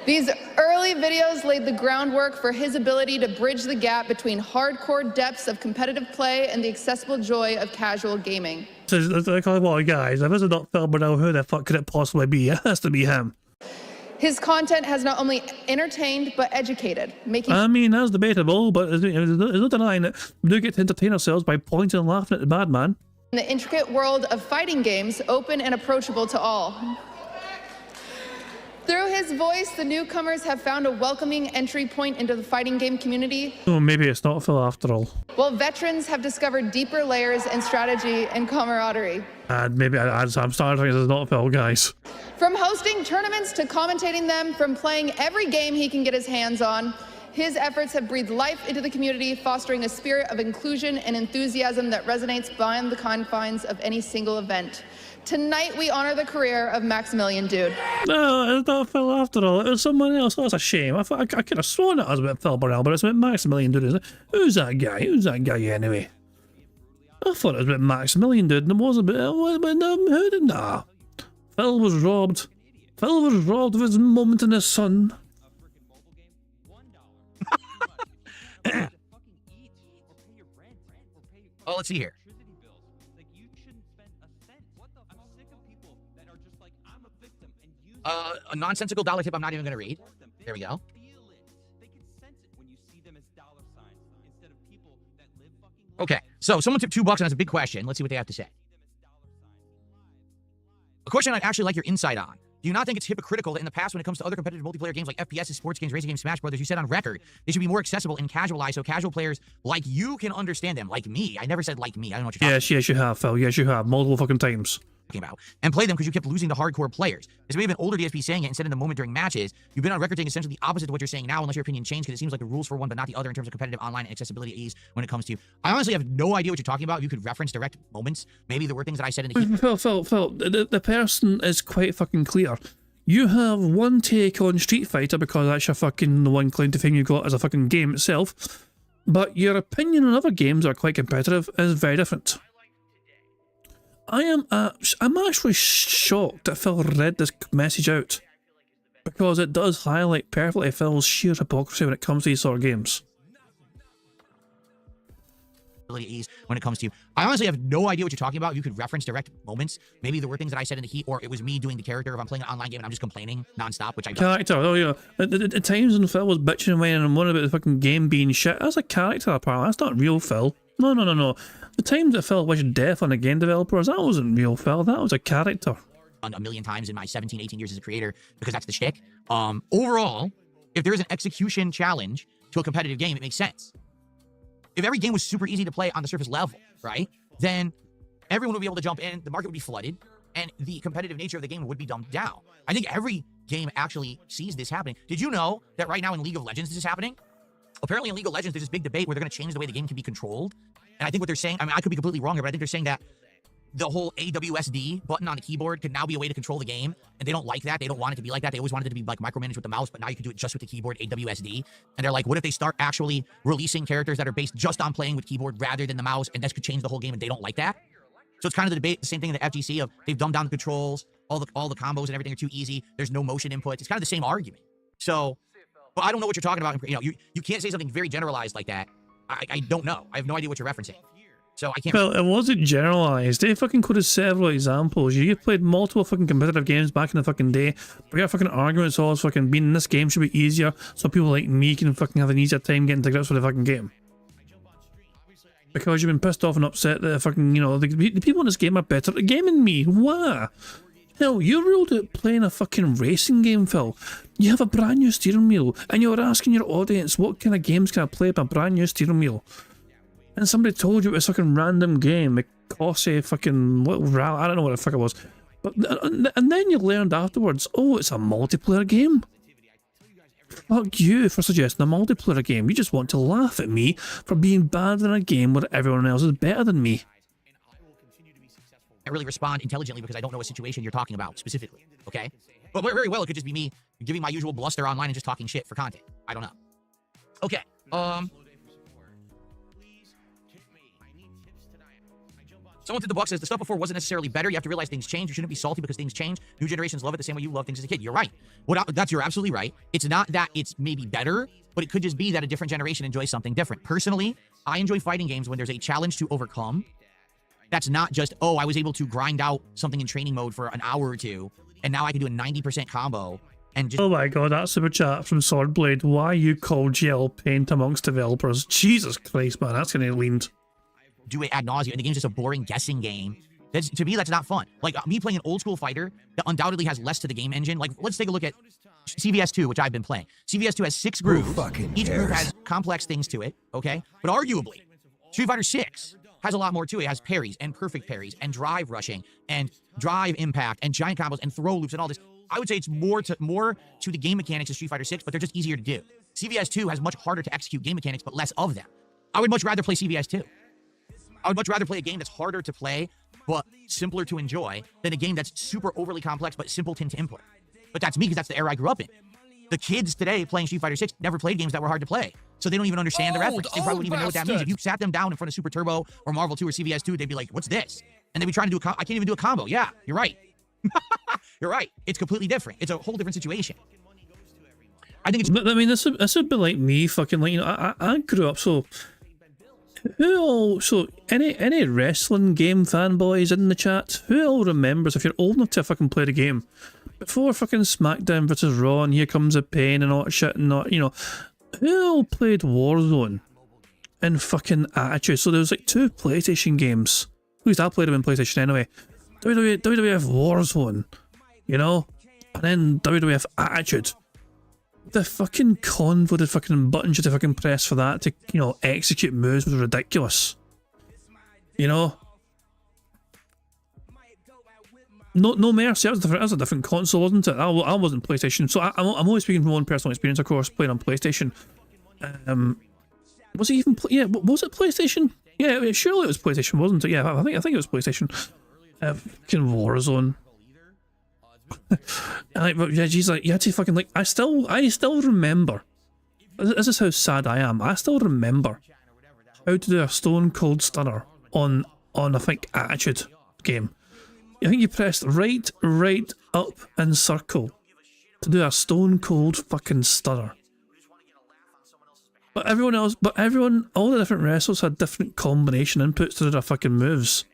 These early videos laid the groundwork for his ability to bridge the gap between hardcore depths of competitive play and the accessible joy of casual gaming. So, like, well, guys, if it's not Phil Burnell, who the fuck could it possibly be? It has to be him. His content has not only entertained, but educated, making... I mean, that's debatable, but there's no denying that we do get to entertain ourselves by pointing and laughing at the bad man. The intricate world of fighting games open and approachable to all. Through his voice, the newcomers have found a welcoming entry point into the fighting game community, Oh, maybe it's not Phil after all. while veterans have discovered deeper layers in strategy and camaraderie. And maybe I'm starting to think this is not Phil, guys. From hosting tournaments to commentating them, from playing every game he can get his hands on, his efforts have breathed life into the community, fostering a spirit of inclusion and enthusiasm that resonates beyond the confines of any single event. Tonight, we honor the career of Maximilian Dude. No, it's not Phil after all. It was someone else. That's a shame. I could have sworn it was about Phil Burrell, but it's about Maximilian Dude, isn't it? Who's that guy? Who's that guy anyway? I thought it was about Maximilian Dude, and it wasn't about... Who did that? Phil was robbed. Phil was robbed of his moment in the sun. Oh, let's see here. A nonsensical dollar tip I'm not even going to read. There we go. Okay, so someone tipped $2 and has a big question. Let's see what they have to say. A question I'd actually like your insight on. Do you not think it's hypocritical that in the past, when it comes to other competitive multiplayer games like FPS, sports games, racing games, Smash Brothers, you said on record they should be more accessible and casualized so casual players like you can understand them? Like me. I never said like me. I don't know what you're talking Yes, you have, Phil. Yes, you have. Multiple fucking times. about. And play them because you kept losing the hardcore players. This may have been older DSP saying it instead in the moment during matches. You've been on record saying essentially the opposite to what you're saying now, unless your opinion changed, because it seems like the rules for one but not the other in terms of competitive online and accessibility ease when it comes to you. I honestly have no idea what you're talking about. If you could reference direct moments, maybe there were things that I said in the Phil, the person is quite fucking clear. You have one take on Street Fighter because that's your fucking the one claim to fame you got as a fucking game itself, but your opinion on other games that are quite competitive is very different. I'm actually shocked that Phil read this message out, because it does highlight perfectly Phil's sheer hypocrisy when it comes to these sort of games. ease when it comes to you. I honestly have no idea what you're talking about. If you could reference direct moments, maybe there were things that I said in the heat, or it was me doing the character if I'm playing an online game and I'm just complaining nonstop, which I don't. Character, oh yeah. At times when Phil was bitching and whining and moaning about the fucking game being shit, that's a character apparently. That's not real Phil. No. The times that Phil wished death on the game developers, that wasn't real Phil. That was a character. A million times in my 17, 18 years as a creator, because that's the shtick. Overall, if there is an execution challenge to a competitive game, it makes sense. If every game was super easy to play on the surface level, right, then everyone would be able to jump in, the market would be flooded, and the competitive nature of the game would be dumbed down. I think every game actually sees this happening. Did you know that right now in League of Legends this is happening? Apparently in League of Legends there's this big debate where they're going to change the way the game can be controlled. And I think what they're saying, I mean, I could be completely wrong here, but I think they're saying that the whole AWSD button on the keyboard could now be a way to control the game, and they don't like that. They don't want it to be like that. They always wanted it to be like micromanaged with the mouse, but now you can do it just with the keyboard, AWSD. And they're like, what if they start actually releasing characters that are based just on playing with keyboard rather than the mouse, and this could change the whole game, and they don't like that? So it's kind of the debate, the same thing in the FGC of they've dumbed down the controls, all the combos and everything are too easy. There's no motion inputs. It's kind of the same argument. So, but I don't know what you're talking about. You know, you can't say something very generalized like that. I don't know. I have no idea what you're referencing. So I can't. Well, it wasn't generalized. They fucking quoted several examples. You played multiple fucking competitive games back in the fucking day. We got fucking arguments all fucking being in this game should be easier, so people like me can fucking have an easier time getting to grips with the fucking game. Because you've been pissed off and upset that fucking, you know, the people in this game are better at the game than me. Why? Hell, you ruled out playing a fucking racing game, Phil. You have a brand new steering wheel, and you're asking your audience what kind of games can I play with a brand new steering wheel. And somebody told you it was a fucking random game, it cost a fucking little I don't know what the fuck it was. But and then you learned afterwards, oh, it's a multiplayer game. Fuck you for suggesting a multiplayer game. You just want to laugh at me for being bad in a game where everyone else is better than me. I really respond intelligently because I don't know a situation you're talking about specifically, okay? But very well, it could just be me giving my usual bluster online and just talking shit for content. I don't know. Okay, someone did the box says the stuff before wasn't necessarily better. You have to realize things change. You shouldn't be salty because things change. New generations love it the same way you love things as a kid. You're right. You're absolutely right. It's not that it's maybe better, but it could just be that a different generation enjoys something different. Personally, I enjoy fighting games when there's a challenge to overcome. That's not just, oh, I was able to grind out something in training mode for an hour or two, and now I can do a 90% combo and just... Oh my god, that's super chat from Swordblade. Why you call GL paint amongst developers? Jesus Christ, man, that's gonna leaned. Do it ad nauseum, and the game's just a boring guessing game. To me, that's not fun. Like me playing an old school fighter that undoubtedly has less to the game engine. Like let's take a look at CVS2, which I've been playing. CVS2 has 6 grooves. Each groove has complex things to it, okay? But arguably, Street Fighter 6 has a lot more to it. It has parries and perfect parries and drive rushing and drive impact and giant combos and throw loops and all this. I would say it's more to the game mechanics of Street Fighter 6, but they're just easier to do. CVS2 has much harder to execute game mechanics, but less of them. I would much rather play CVS2. I would much rather play a game that's harder to play, but simpler to enjoy, than a game that's super overly complex, but simpleton to input. But that's me, because that's the era I grew up in. The kids today playing Street Fighter 6 never played games that were hard to play. So they don't even understand the reference. They probably wouldn't even know what that means. If you sat them down in front of Super Turbo or Marvel 2 or CVS 2, they'd be like, what's this? And they'd be trying to do I can't even do a combo. Yeah, you're right. You're right. It's completely different. It's a whole different situation. I think it's... I mean, this would be like me fucking, like, you know, I grew up, so... So any wrestling game fanboys in the chat, who all remembers, if you're old enough to fucking play the game, before fucking SmackDown versus Raw and Here Comes the Pain and all that shit and all, you know, who all played Warzone and fucking Attitude? So there was like 2 PlayStation games. At least I played them in PlayStation anyway. WWF Warzone, you know, and then WWF Attitude. The fucking convoluted fucking buttons you had to fucking press for that to, you know, execute moves was ridiculous. You know? No Mercy, that was a different console, wasn't it? I wasn't PlayStation, so I'm only speaking from my own personal experience, of course, playing on PlayStation. Was it even, yeah, was it PlayStation? Yeah, surely it was PlayStation, wasn't it? Yeah, I think it was PlayStation. Fucking Warzone. Like, yeah, geez, like, you had to fucking, like, I still remember, this is how sad I am, I still remember how to do a Stone Cold Stunner on I think, Attitude game. I think you pressed right, up, and circle to do a Stone Cold fucking Stunner. But all the different wrestlers had different combination inputs to do their fucking moves.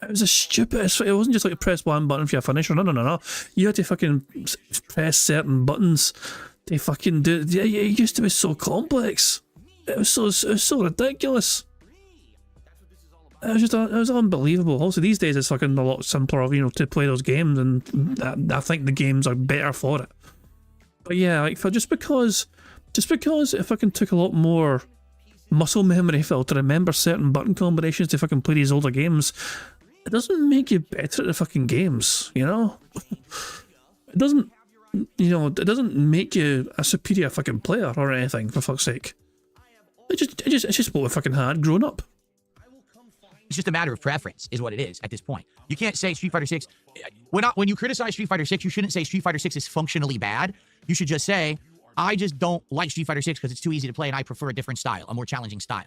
It was a stupid, it wasn't just like a press one button for your finisher, no. You had to fucking press certain buttons to fucking do it. It used to be so complex. It was so ridiculous. It was unbelievable. Also, these days it's fucking a lot simpler, you know, to play those games, and I think the games are better for it. But yeah, like, just because it fucking took a lot more muscle memory, Phil, to remember certain button combinations to fucking play these older games, it doesn't make you better at the fucking games, you know? It doesn't, you know, it doesn't make you a superior fucking player or anything, for fuck's sake. It's just what we fucking had growing up. It's just a matter of preference, is what it is at this point. You can't say Street Fighter 6... When you criticize Street Fighter 6, you shouldn't say Street Fighter 6 is functionally bad. You should just say, I just don't like Street Fighter 6 because it's too easy to play and I prefer a different style, a more challenging style.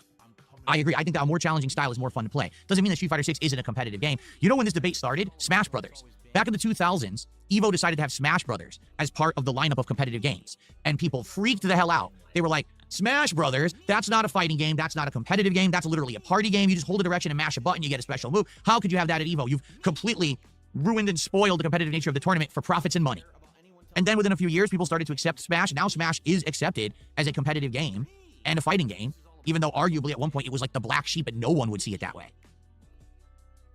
I agree. I think that a more challenging style is more fun to play. Doesn't mean that Street Fighter 6 isn't a competitive game. You know when this debate started? Smash Brothers. Back in the 2000s, Evo decided to have Smash Brothers as part of the lineup of competitive games. And people freaked the hell out. They were like, Smash Brothers, that's not a fighting game, that's not a competitive game, that's literally a party game. You just hold a direction and mash a button, you get a special move. How could you have that at Evo? You've completely ruined and spoiled the competitive nature of the tournament for profits and money. And then within a few years, people started to accept Smash. Now Smash is accepted as a competitive game and a fighting game, even though arguably at one point it was like the black sheep and no one would see it that way.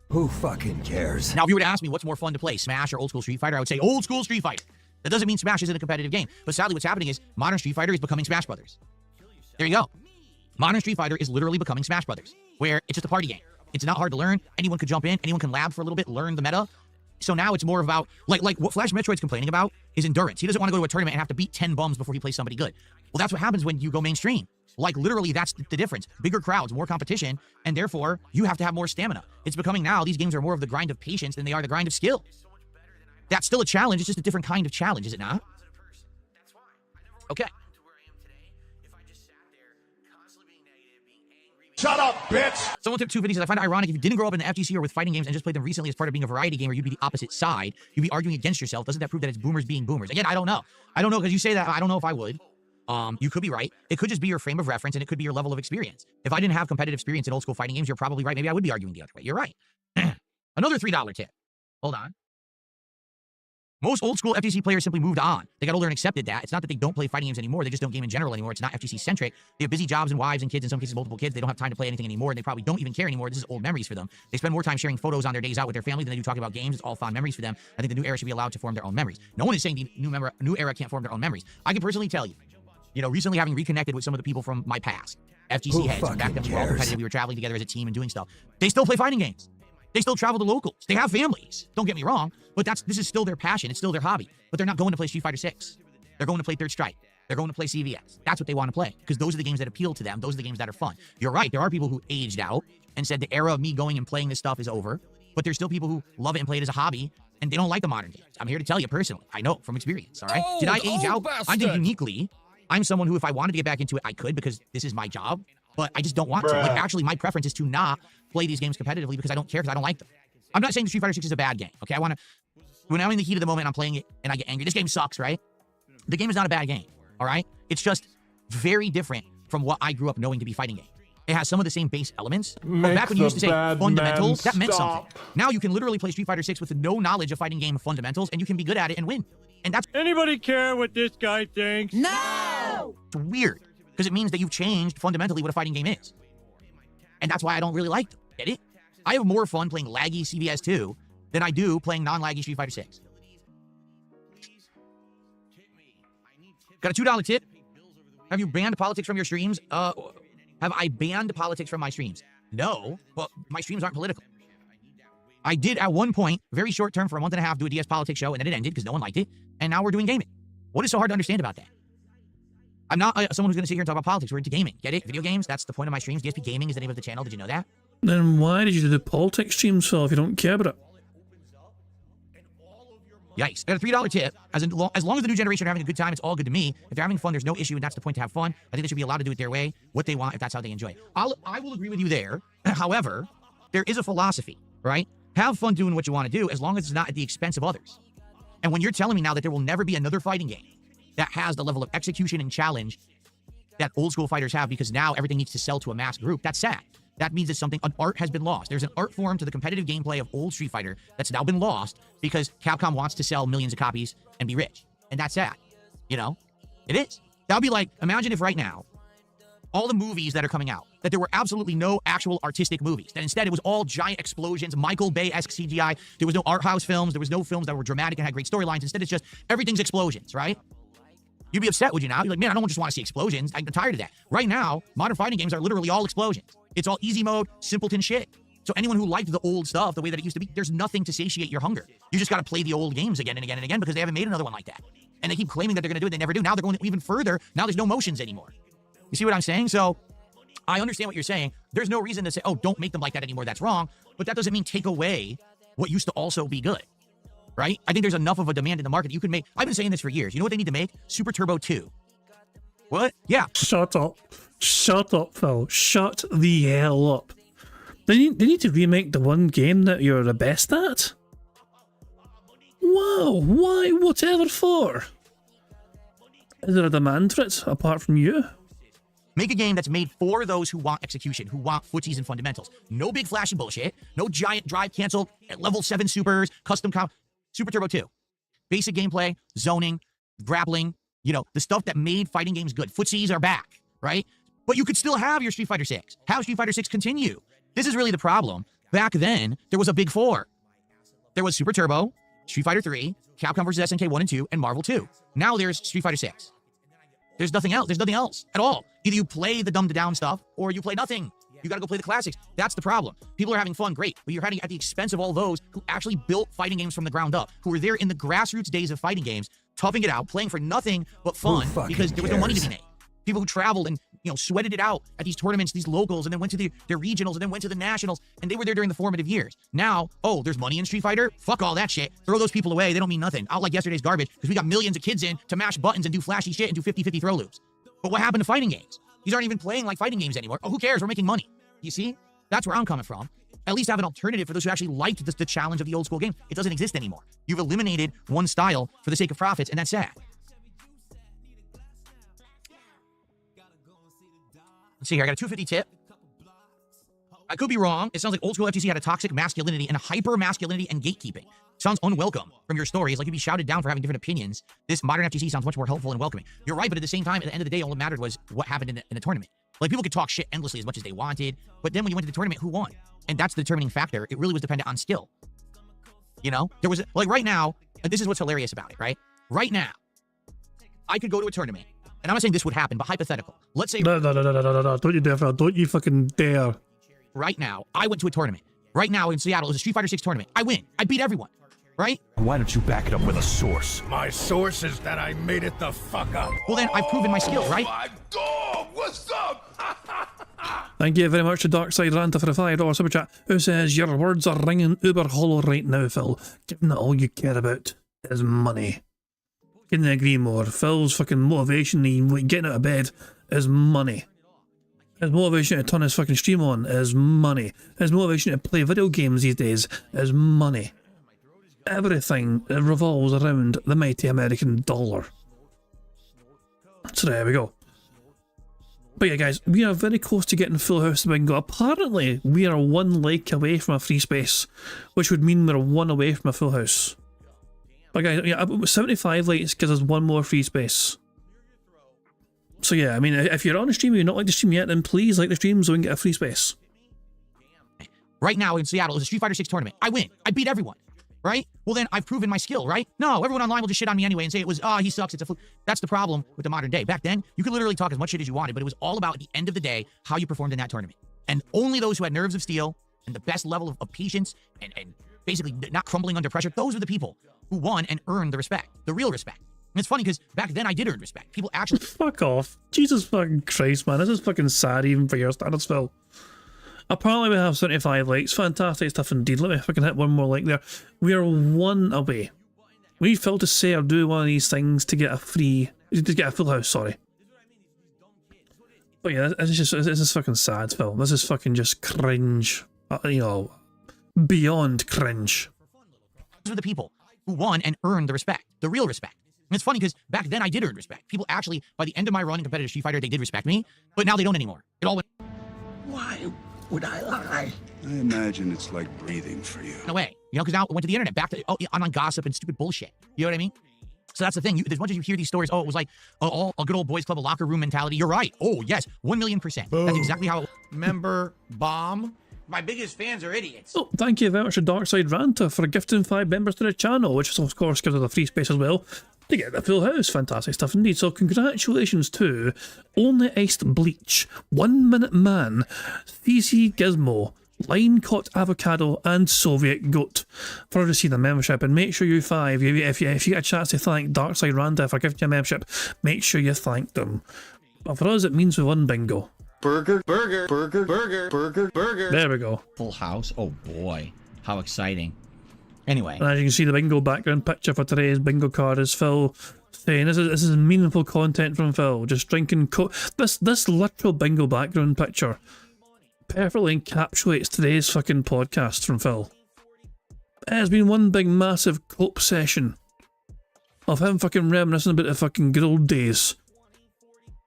Who fucking cares? Now, if you were to ask me what's more fun to play, Smash or old school Street Fighter, I would say old school Street Fighter. That doesn't mean Smash isn't a competitive game. But sadly, what's happening is modern Street Fighter is becoming Smash Brothers. There you go. Modern Street Fighter is literally becoming Smash Brothers, where it's just a party game. It's not hard to learn. Anyone could jump in. Anyone can lab for a little bit, learn the meta. So now it's more about, like what Flash Metroid's complaining about is endurance. He doesn't want to go to a tournament and have to beat 10 bums before he plays somebody good. Well, that's what happens when you go mainstream. Like, literally, that's the difference. Bigger crowds, more competition, and therefore, you have to have more stamina. It's becoming now, these games are more of the grind of patience than they are the grind of skill. That's still a challenge. It's just a different kind of challenge, is it not? Okay. Shut up, bitch! Someone took 2 videos. I find it ironic if you didn't grow up in the FGC or with fighting games and just played them recently as part of being a variety gamer, you'd be the opposite side. You'd be arguing against yourself. Doesn't that prove that it's boomers being boomers? Again, I don't know. I don't know, because you say that. I don't know if I would. You could be right. It could just be your frame of reference, and it could be your level of experience. If I didn't have competitive experience in old school fighting games, you're probably right. Maybe I would be arguing the other way. You're right. Another $3 tip. Hold on. Most old school FGC players simply moved on. They got older and accepted that. It's not that they don't play fighting games anymore. They just don't game in general anymore. It's not FGC centric. They have busy jobs and wives and kids, in some cases multiple kids. They don't have time to play anything anymore. And they probably don't even care anymore. This is old memories for them. They spend more time sharing photos on their days out with their family than they do talking about games. It's all fond memories for them. I think the new era should be allowed to form their own memories. No one is saying the new era can't form their own memories. I can personally tell you, recently having reconnected with some of the people from my past, FGC heads, and back then we were all competitive. We were traveling together as a team and doing stuff. They still play fighting games. They still travel to locals. They have families. Don't get me wrong, but this is still their passion. It's still their hobby. But they're not going to play Street Fighter 6. They're going to play Third Strike. They're going to play CVS. That's what they want to play because those are the games that appeal to them. Those are the games that are fun. You're right. There are people who aged out and said the era of me going and playing this stuff is over. But there's still people who love it and play it as a hobby, and they don't like the modern games. I'm here to tell you personally. I know from experience. All right. Did I age out? I did uniquely. I'm someone who, if I wanted to get back into it, I could because this is my job. But I just don't want to. Like, actually, my preference is to not play these games competitively because I don't care because I don't like them. I'm not saying Street Fighter 6 is a bad game, okay? When I'm in the heat of the moment, I'm playing it and I get angry. This game sucks, right? The game is not a bad game, all right? It's just very different from what I grew up knowing to be fighting game. It has some of the same base elements. But back when you used to say fundamentals, that meant something. Now you can literally play Street Fighter 6 with no knowledge of fighting game fundamentals, and you can be good at it and win. And that's... Anybody care what this guy thinks? No! It's weird, because it means that you've changed fundamentally what a fighting game is. And that's why I don't really like them. Get it? I have more fun playing laggy CVS 2 than I do playing non-laggy Street Fighter 6. Got a $2 tip. Have you banned politics from your streams? Have I banned politics from my streams? No, but my streams aren't political. I did at one point, very short term for a month and a half, do a DS politics show, and then it ended because no one liked it. And now we're doing gaming. What is so hard to understand about that? I'm not someone who's going to sit here and talk about politics. We're into gaming. Get it? Video games, that's the point of my streams. DSP Gaming is the name of the channel. Did you know that? Then why did you do the politics streams, Phil, if you don't care about it? Yikes. I got a $3 tip. As long as the new generation are having a good time, it's all good to me. If they're having fun, there's no issue, and that's the point, to have fun. I think they should be allowed to do it their way, what they want, if that's how they enjoy it. I will agree with you there. However, there is a philosophy, right? Have fun doing what you want to do, as long as it's not at the expense of others. And when you're telling me now that there will never be another fighting game that has the level of execution and challenge that old school fighters have, because now everything needs to sell to a mass group, that's sad. That means that an art has been lost. There's an art form to the competitive gameplay of old Street Fighter that's now been lost because Capcom wants to sell millions of copies and be rich. And that's sad. It is. That would be like, imagine if right now, all the movies that are coming out, that there were absolutely no actual artistic movies. That instead it was all giant explosions, Michael Bay-esque CGI. There was no art house films. There was no films that were dramatic and had great storylines. Instead, it's just everything's explosions, right? You'd be upset, would you not? You're like, man, I don't just want to see explosions. I'm tired of that. Right now, modern fighting games are literally all explosions. It's all easy mode, simpleton shit. So anyone who liked the old stuff the way that it used to be, there's nothing to satiate your hunger. You just got to play the old games again and again and again because they haven't made another one like that. And they keep claiming that they're going to do it. They never do. Now they're going even further. Now there's no motions anymore. You see what I'm saying? So I understand what you're saying. There's no reason to say, oh, don't make them like that anymore. That's wrong. But that doesn't mean take away what used to also be good. Right? I think there's enough of a demand in the market. You can make, I've been saying this for years. You know what they need to make? Super Turbo 2. What? Yeah. Shut up. Shut up, Phil. Shut the hell up. They need to remake the one game that you're the best at? Wow, why? Whatever for? Is there a demand for it, apart from you? Make a game that's made for those who want execution, who want footsies and fundamentals. No big flashy bullshit. No giant drive cancel, level 7 supers, custom comp. Super Turbo 2. Basic gameplay, zoning, grappling, the stuff that made fighting games good. Footsies are back, right? But you could still have your Street Fighter 6. Have Street Fighter 6 continue. This is really the problem. Back then, there was a big four. There was Super Turbo, Street Fighter 3, Capcom vs. SNK 1 and 2, and Marvel 2. Now there's Street Fighter 6. There's nothing else. There's nothing else at all. Either you play the dumbed-down stuff, or you play nothing. You gotta go play the classics. That's the problem. People are having fun, great, but you're having it at the expense of all those who actually built fighting games from the ground up, who were there in the grassroots days of fighting games, toughing it out, playing for nothing but fun because there was no money to be made. People who traveled and sweated it out at these tournaments, these locals, and then went to their regionals, and then went to the nationals, and they were there during the formative years. Now, oh, there's money in Street Fighter? Fuck all that shit. Throw those people away. They don't mean nothing. Out like yesterday's garbage because we got millions of kids in to mash buttons and do flashy shit and do 50-50 throw loops. But what happened to fighting games? These aren't even playing like fighting games anymore. Oh, who cares? We're making money. You see? That's where I'm coming from. At least have an alternative for those who actually liked the challenge of the old school game. It doesn't exist anymore. You've eliminated one style for the sake of profits, and that's sad. Let's see here. I got a 250 tip. I could be wrong. It sounds like old school FTC had a toxic masculinity and a hyper masculinity and gatekeeping. Sounds unwelcome from your stories. Like you'd be shouted down for having different opinions. This modern FTC sounds much more helpful and welcoming. You're right, but at the same time, at the end of the day, all that mattered was what happened in the tournament. Like people could talk shit endlessly as much as they wanted, but then when you went to the tournament, who won? And that's the determining factor. It really was dependent on skill. You know, there was like right now, and this is what's hilarious about it, right? Right now, I could go to a tournament, and I'm not saying this would happen, but hypothetical. Let's say No. Don't you dare, don't you fucking dare. Right now, I went to a tournament. Right now in Seattle, it was a Street Fighter 6 tournament. I win. I beat everyone. Right? Why don't you back it up with a source? My source is that I made it the fuck up. Well, then I've proven my skill, right? Oh my dog, what's up? Thank you very much to Darkside Ranta for the $5 super chat, who says, your words are ringing uber hollow right now, Phil. Given that all you care about is money. Couldn't agree more. Phil's fucking motivation, getting out of bed, is money. His motivation to turn his fucking stream on is money. His motivation to play video games these days is money. Everything revolves around the mighty American dollar. So there we go. But yeah, guys, we are very close to getting Full House Bingo. Apparently, we are 1 like away from a free space, which would mean we're 1 away from a full house. But guys, yeah, 75 likes gives us 1 more free space. So yeah, I mean, if you're on the stream and you're not like the stream yet, then please like the stream so we can get a free space. Right now in Seattle, it was a Street Fighter 6 tournament. I win. I beat everyone. Right? Well, then I've proven my skill, right? No, everyone online will just shit on me anyway and say it was, he sucks, it's a fluke. That's the problem with the modern day. Back then, you could literally talk as much shit as you wanted, but it was all about, at the end of the day, how you performed in that tournament. And only those who had nerves of steel and the best level of patience and basically not crumbling under pressure, those were the people who won and earned the respect, the real respect. And it's funny because back then I did earn respect. People actually... Fuck off. Jesus fucking Christ, man. This is fucking sad even for your standards, Phil. Apparently we have 75 likes. Fantastic stuff indeed. Let me if I can hit 1 more like there. We are 1 away. We need Phil to say or do one of these things to get a full house, sorry. But yeah, this is fucking sad, Phil. This is fucking just cringe. You know, beyond cringe. Those were the people who won and earned the respect, the real respect. And it's funny because back then I did earn respect. People actually, by the end of my run in competitive Street Fighter, they did respect me, but now they don't anymore. It all went... Why would I lie? I imagine it's like breathing for you. No way. You know, because now it went to the internet, back to online gossip and stupid bullshit. You know what I mean? So that's the thing. As much as you hear these stories, it was like a good old boys club, a locker room mentality. You're right. Oh, yes. 1,000,000%. That's exactly how it... Member bomb. My biggest fans are idiots. Oh, thank you very much to Darkside Ranta for gifting 5 members to the channel, which of course gives us a free space as well to get the full house. Fantastic stuff indeed. So congratulations to Only Iced Bleach, 1 Minute Man, CC Gizmo, Line Caught Avocado, and Soviet Goat for receiving a membership. And make sure you 5, if you get a chance to thank Darkside Ranta for giving you a membership, make sure you thank them. But for us, it means we won bingo. Burger. There we go. Full house. Oh boy, how exciting. Anyway. And as you can see, the bingo background picture for today's bingo card is Phil saying this is meaningful content from Phil. Just drinking this literal bingo background picture perfectly encapsulates today's fucking podcast from Phil. It has been one big massive cope session of him fucking reminiscing about the fucking good old days.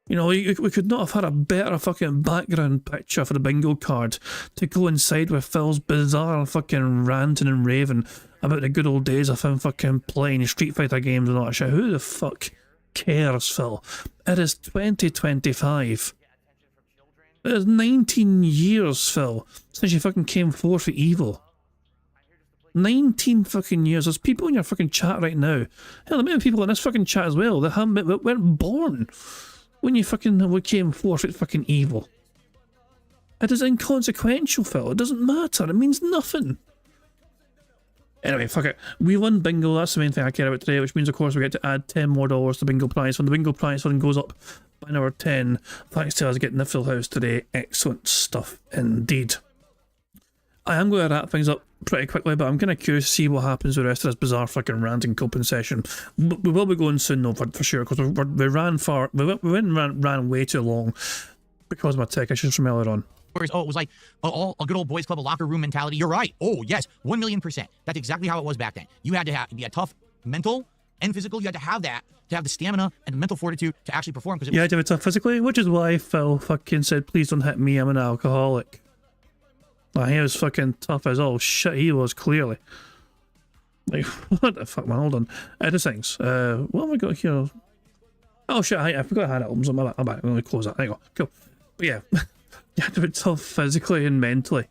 You know, we could not have had a better fucking background picture for the bingo card to coincide with Phil's bizarre fucking ranting and raving about the good old days of him fucking playing Street Fighter games and all that shit. Who the fuck cares, Phil? It is 2025. It is 19 years, Phil, since you fucking came forth for evil. 19 fucking years. There's people in your fucking chat right now. Hell, there may be people in this fucking chat as well that weren't born when you fucking came forth with fucking evil. It is inconsequential, Phil. It doesn't matter. It means nothing. Anyway, fuck it. We won bingo. That's the main thing I care about today, which means, of course, we get to add $10 more to the bingo prize. When the bingo prize fund goes up by another 10, thanks to us getting the full house today. Excellent stuff indeed. I am going to wrap things up pretty quickly, but I'm kind of curious to see what happens with the rest of this bizarre fucking ranting coping session. We will be going soon, though, for sure, because we ran way too long because of my tech issues from earlier on. Oh, it was like a good old boys club, a locker room mentality. You're right. Oh, yes, 1,000,000%. That's exactly how it was back then. You had to be a tough mental and physical. You had to have that, to have the stamina and the mental fortitude to actually perform. You had to be tough physically, which is why Phil fucking said, please don't hit me, I'm an alcoholic. Like, he was fucking tough as all shit, he was, clearly. Like, what the fuck, man? Hold on. Other things. What have I got here? Oh shit, I forgot I had albums on my back. Let me close that. There you go. Cool. But yeah, you have to be tough physically and mentally.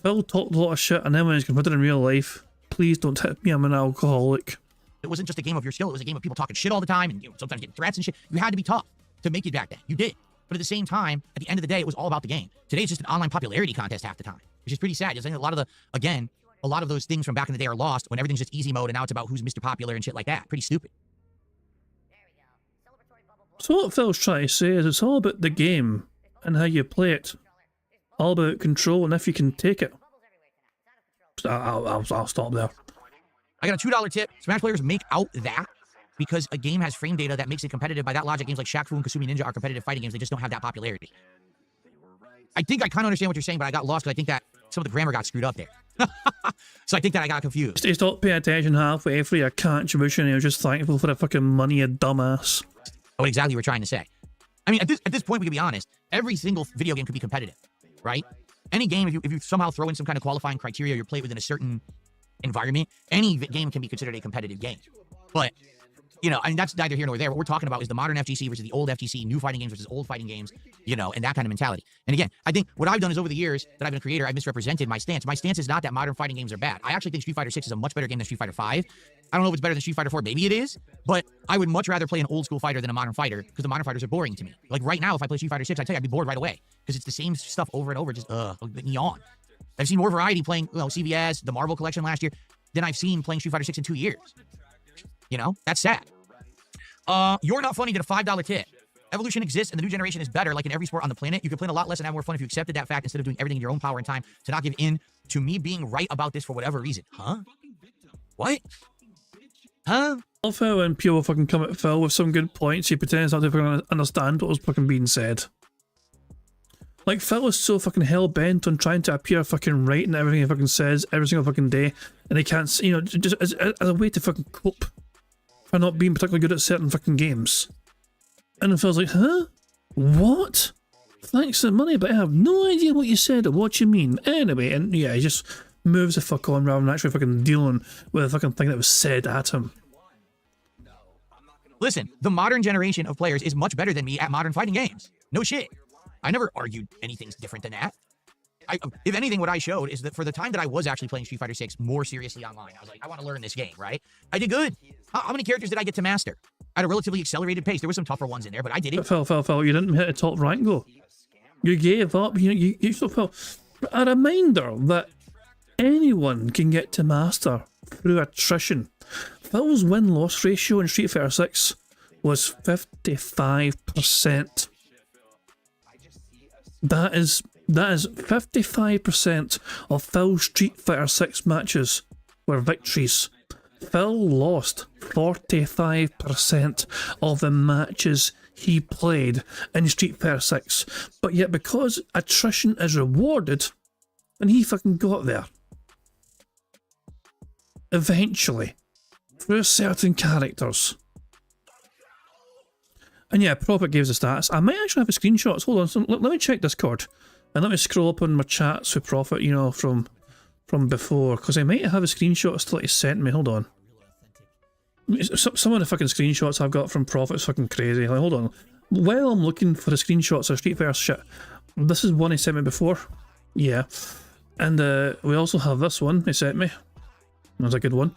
Phil talked a lot of shit, and then when he's confronted in real life, please don't tip me, I'm an alcoholic. It wasn't just a game of your skill, it was a game of people talking shit all the time and sometimes getting threats and shit. You had to be tough to make it back then. You did. But at the same time, at the end of the day, it was all about the game. Today, it's just an online popularity contest half the time, which is pretty sad. I think a lot of those things from back in the day are lost when everything's just easy mode, and now it's about who's Mr. Popular and shit like that. Pretty stupid. So what Phil's trying to say is it's all about the game and how you play it. All about control and if you can take it. I'll stop there. I got a $2 tip. Smash players make out that because a game has frame data that makes it competitive. By that logic, games like Shaq Fu and Kasumi Ninja are competitive fighting games. They just don't have that popularity. I think I kind of understand what you're saying, but I got lost because I think that some of the grammar got screwed up there. So I think that I got confused. He stopped paying attention halfway for your contribution. He was just thankful for the fucking money, you dumbass. What exactly we're trying to say. I mean, at this point, we can be honest. Every single video game could be competitive, right? Any game, if you somehow throw in some kind of qualifying criteria, you're played within a certain environment, any game can be considered a competitive game. But, you know, I mean, that's neither here nor there. What we're talking about is the modern FGC versus the old FGC, new fighting games versus old fighting games, you know, and that kind of mentality. And again, I think what I've done is over the years that I've been a creator, I've misrepresented my stance. My stance is not that modern fighting games are bad. I actually think Street Fighter 6 is a much better game than Street Fighter 5. I don't know if it's better than Street Fighter 4. Maybe it is, but I would much rather play an old school fighter than a modern fighter because the modern fighters are boring to me. Like right now, if I play Street Fighter 6, I'd tell you I'd be bored right away because it's the same stuff over and over, just yawn. I've seen more variety playing, you know, CVS, the Marvel collection last year, than I've seen playing Street Fighter 6 in 2 years. You know, that's sad. You're Not Funny did a $5 tip. Evolution exists and the new generation is better, like in every sport on the planet. You could play a lot less and have more fun if you accepted that fact instead of doing everything in your own power and time to not give in to me being right about this for whatever reason. Huh? What? Huh? I love how when people fucking come at Phil with some good points, he pretends not to fucking understand what was fucking being said. Like, Phil is so fucking hell-bent on trying to appear fucking right in everything he fucking says every single fucking day, and he can't, you know, just as a way to fucking cope for not being particularly good at certain fucking games. And then Phil's like, huh? What? Thanks for the money, but I have no idea what you said or what you mean. Anyway, and yeah, he just moves the fuck on rather than actually fucking dealing with the fucking thing that was said at him. Listen, the modern generation of players is much better than me at modern fighting games. No shit. I never argued anything's different than that. If anything, what I showed is that for the time that I was actually playing Street Fighter 6 more seriously online, I was like, I want to learn this game, right? I did good. How many characters did I get to master? At a relatively accelerated pace. There were some tougher ones in there, but I did it. Phil, you didn't hit a top rank though. You gave up. You still fell. A reminder that anyone can get to master through attrition. Phil's win-loss ratio in Street Fighter 6 was 55%. That is 55% of Phil's Street Fighter 6 matches were victories. Phil lost 45% of the matches he played in Street Fighter 6. But yet because attrition is rewarded, and he fucking got there. Eventually. Through certain characters. And yeah, Prophet gives the stats. I might actually have a screenshots. Hold on, so let me check Discord. And let me scroll up on my chats with Prophet, you know, from before. Because I might have a screenshot still he sent me. Hold on. Some of the fucking screenshots I've got from Prophet is fucking crazy. Like, hold on. While I'm looking for the screenshots of Street Fighter shit, this is one he sent me before. Yeah. And we also have this one he sent me. That's a good one.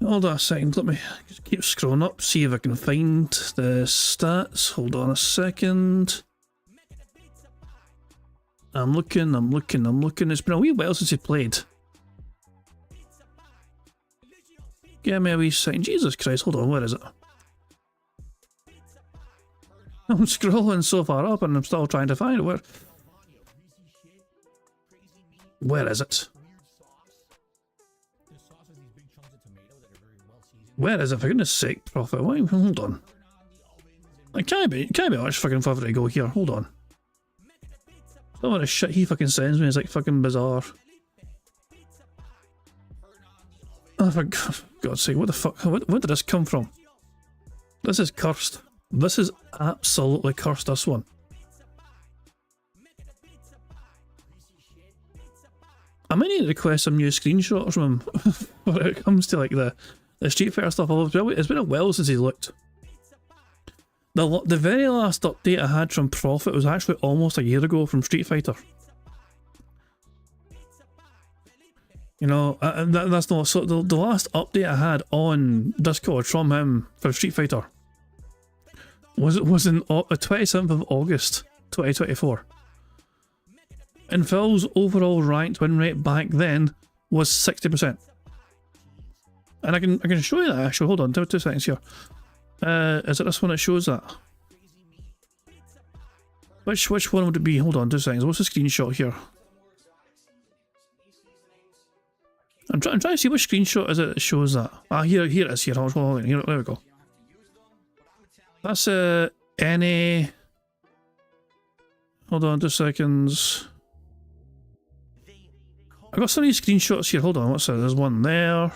Hold on a second, let me just keep scrolling up, see if I can find the stats. Hold on a second. I'm looking. It's been a wee while since he played. Give me a wee second. Jesus Christ, hold on, where is it? I'm scrolling so far up and I'm still trying to find it. Where is it? Where is it, for goodness sake, Prophet? Wait, hold on. It can't be much fucking further to go here. Hold on. Some of the shit he fucking sends me is like fucking bizarre. Oh, for God's sake, what the fuck? Where did this come from? This is cursed. This is absolutely cursed, this one. I might need to request some new screenshots from him when it comes to like the Street Fighter stuff. It's been a while since he's looked. The very last update I had from Profit was actually almost a year ago from Street Fighter. You know, that's not so. The last update I had on Discord from him for Street Fighter was the 27th of August 2024. And Phil's overall ranked win rate back then was 60%. And I can show you that actually. Hold on, 2 seconds here. Is it this one that shows that? Which one would it be? Hold on 2 seconds. What's the screenshot here? I'm trying to see which screenshot is it that shows that. Ah, here it is. Here, hold on. Here, there we go. That's any. Hold on 2 seconds. I got so many screenshots here. Hold on, what's that? There's one there.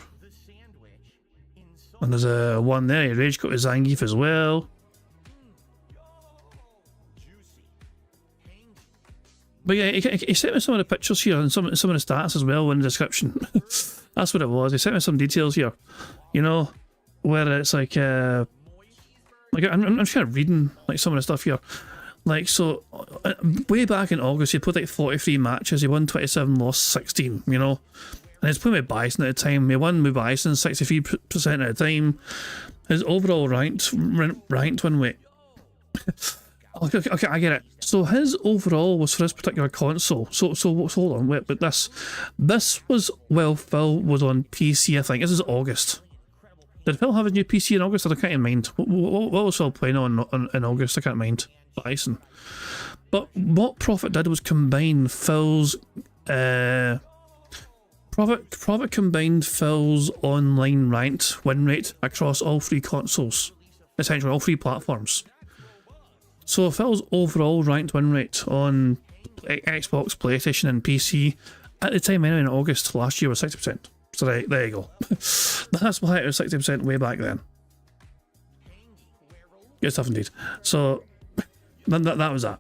And there's one there. Rage got his Zangief as well. But yeah, he sent me some of the pictures here and some of the stats as well in the description. That's what it was. He sent me some details here. You know, where it's like I'm just kind of reading like some of the stuff here. Like, so, way back in August, he played like 43 matches, he won 27, lost 16, you know? And he's playing with Bison at the time, he won with Bison 63% at the time. His overall ranked win rate. Okay, I get it. So his overall was for this particular console. So hold on, wait, but this was, well, Phil was on PC, I think. This is August. Did Phil have a new PC in August? I can't mind. What was Phil playing on in August? I can't mind. Bison. But what Profit did was combine Phil's Profit combined Phil's online ranked win rate across all 3 consoles, essentially all 3 platforms. So Phil's overall ranked win rate on Xbox, PlayStation, and PC at the time anyway in August last year was 60%. So there you go. That's why it was 60% way back then. Good stuff indeed. So that was that.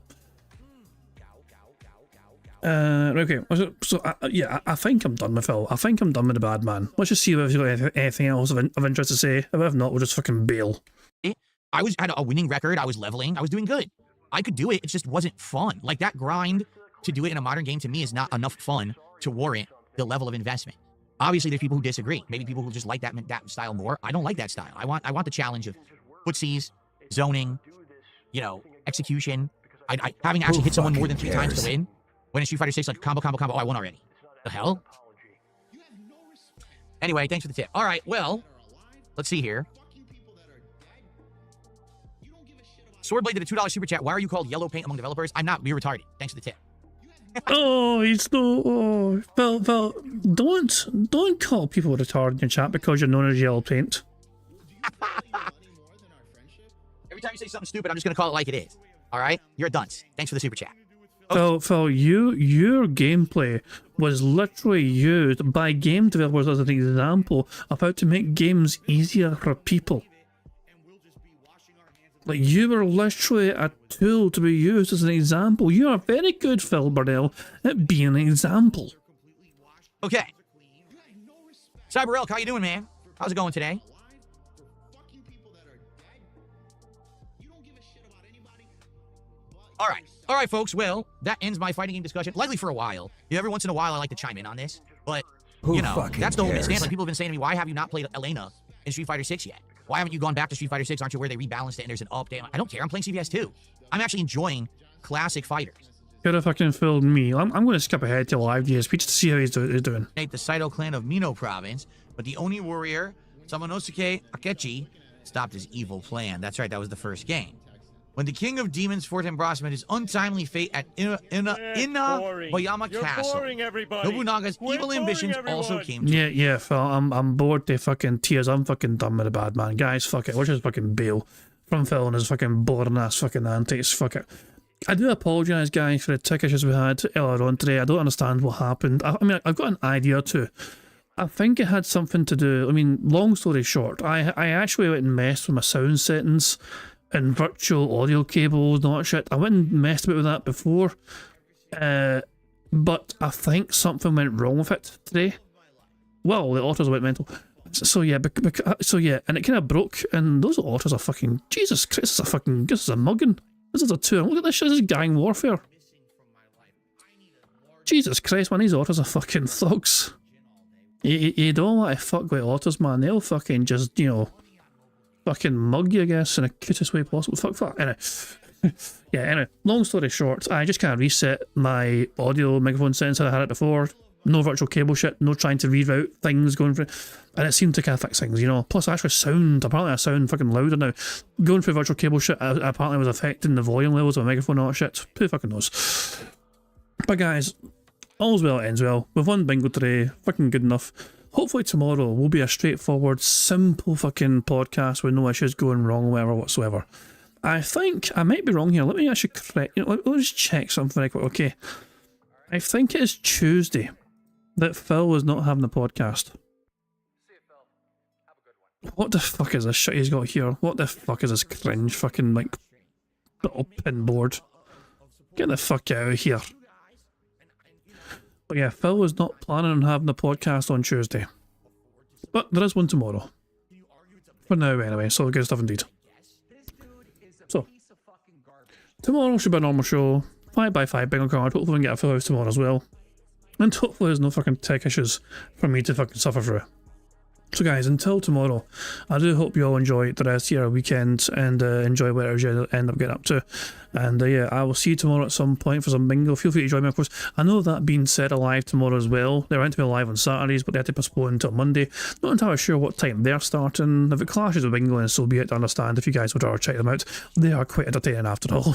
Okay, so yeah, I think I'm done with Phil. I think I'm done with the bad man. Let's just see if he's got anything else of interest to say. If not, we'll just fucking bail. I had a winning record. I was leveling. I was doing good. I could do it. It just wasn't fun. Like, that grind to do it in a modern game to me is not enough fun to warrant the level of investment. Obviously, there's people who disagree. Maybe people who just like that style more. I don't like that style. I want the challenge of footsies, zoning, you know, execution. Having actually hit someone more than 3 times to win. When in Street Fighter 6, like combo, oh, I won already. The hell? Anyway, thanks for the tip. All right, well, let's see here. Swordblade did a $2 super chat. Why are you called yellow paint among developers? I'm not. We're retarded. Thanks for the tip. Oh, he's no. Oh, Phil, don't call people retarded in your chat because you're known as yellow paint. Every time you say something stupid, I'm just gonna call it like it is. All right? You're a dunce. Thanks for the super chat. Okay. Phil, your gameplay was literally used by game developers as an example of how to make games easier for people. Like, you were literally a tool to be used as an example. You are very good, Phil Burnell, at being an example. Okay. Cyber Elk, how you doing, man? How's it going today? All right, folks. Well, that ends my fighting game discussion. Likely for a while. Every once in a while, I like to chime in on this. But, you know, that's the whole misstanding. Like, people have been saying to me, why have you not played Elena in Street Fighter 6 yet? Why haven't you gone back to Street Fighter 6? Aren't you where they rebalanced it and there's an update? I don't care. I'm playing CVS 2. I'm actually enjoying classic fighters. Could have fucking filled me. I'm going to skip ahead to live DSP just to see how he's doing. The Saito clan of Mino province, but the Oni warrior, Samanosuke Akechi, stopped his evil plan. That's right, that was the first game. When the king of demons forced Embrosment his untimely fate at Bayama Castle, Nobunaga's evil ambitions also came to Yeah, Phil, I'm bored to fucking tears. I'm fucking done with the bad man. Guys, fuck it. We'll just fucking bail from Phil and his fucking boring ass fucking antics. Fuck it. I do apologise, guys, for the tech issues we had earlier on today. I don't understand what happened. I mean, I've got an idea too. I think it had something to do, I mean, long story short, I actually went and messed with my sound settings and virtual audio cables and all that shit. I went and messed about with that before but I think something went wrong with it today. Well, the autos went mental. So yeah, and it kind of broke, and those autos are fucking, Jesus Christ, this is a mugging. This is a tour. Look at this shit, this is gang warfare. Jesus Christ, man, these autos are fucking thugs. You don't want to fuck with autos, man. They'll fucking just, you know, fucking mug you, I guess, in the cutest way possible. Fuck. Anyway. Yeah, anyway, long story short, I just kind of reset my audio microphone settings that I had it before. No virtual cable shit, no trying to reroute things, going for it. And it seemed to kind of fix things, you know. Plus, apparently I sound fucking louder now. Going through virtual cable shit apparently was affecting the volume levels of my microphone and all that shit. Who fucking knows? But guys, all's well that ends well. We've won bingo today, fucking good enough. Hopefully tomorrow will be a straightforward, simple fucking podcast with no issues going wrong or whatever whatsoever. I think I might be wrong here. Let me actually correct. You know, let me just check something very quick. Okay, I think it is Tuesday that Phil was not having the podcast. What the fuck is this shit he's got here? What the fuck is this cringe fucking like little pin board? Get the fuck out of here. But yeah, Phil was not planning on having the podcast on Tuesday, but there is one tomorrow. For now, anyway. So good stuff indeed. So, tomorrow should be a normal show. 5x5 bingo card. Hopefully we can get a full house tomorrow as well. And hopefully there's no fucking tech issues for me to fucking suffer through. So guys, until tomorrow, I do hope you all enjoy the rest of your weekend and enjoy whatever you end up getting up to. And yeah, I will see you tomorrow at some point for some bingo. Feel free to join me, of course. I know that being said, alive tomorrow as well. They're meant to be live on Saturdays, but they had to postpone until Monday. Not entirely sure what time they're starting. If it clashes with bingo, and so be it, to understand if you guys would rather check them out. They are quite entertaining after all.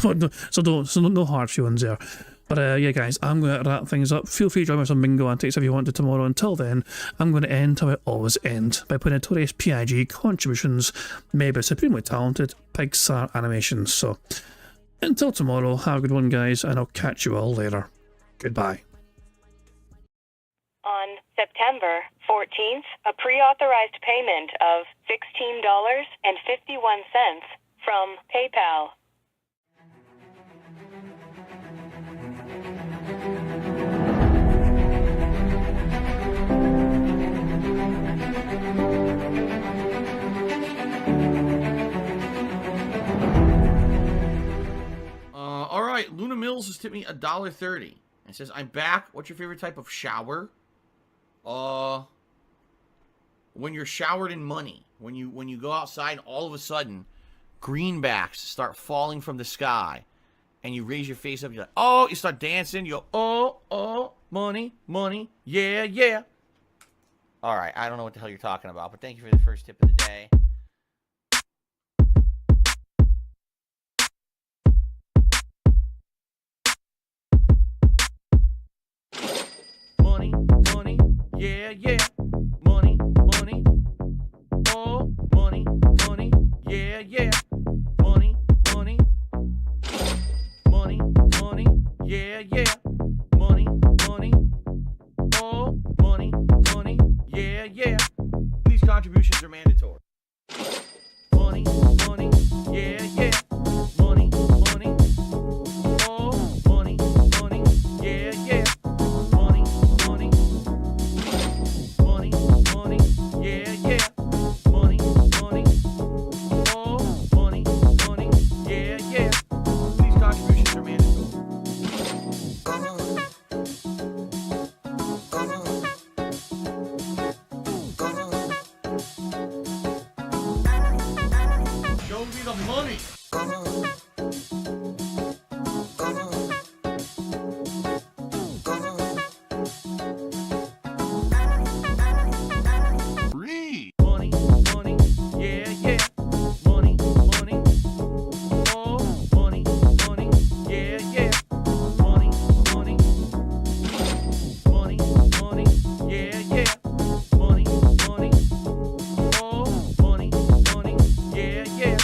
so no hard feelings there. But yeah guys, I'm going to wrap things up. Feel free to join me for some bingo antics if you want to tomorrow. Until then, I'm going to end how I always end, by putting notorious PIG contributions made by supremely talented Pixar animations. So, until tomorrow, have a good one guys, and I'll catch you all later. Goodbye. On September 14th, a pre-authorized payment of $16.51 from PayPal. All right, Luna Mills has tipped me $1.30. It says, "I'm back. What's your favorite type of shower?" When you're showered in money. When you go outside and all of a sudden greenbacks start falling from the sky, and you raise your face up. You're like, oh, you start dancing. You go, oh, money, money, yeah, yeah. All right, I don't know what the hell you're talking about, but thank you for the first tip of the day. Money, money, yeah, yeah. Money, money, oh, money, money, yeah, yeah. Money, money, money, money, yeah, yeah. Money, money, oh, money, money, yeah, yeah. These contributions are mandatory. Money, money, yeah, yeah. Money, money, oh, money, money, yeah, yeah. Money, money, money, money, yeah, yeah. Money, money, oh, money, money, yeah, yeah. These contributions are mandatory. Show me the money. Free. Money, money, yeah, yeah. Money, money, oh, money, money, yeah, yeah. Money, money, money, money, yeah, yeah. Money, money, oh, money, money, yeah, yeah.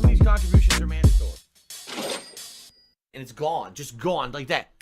These contributions are mandatory. And it's gone, just gone like that.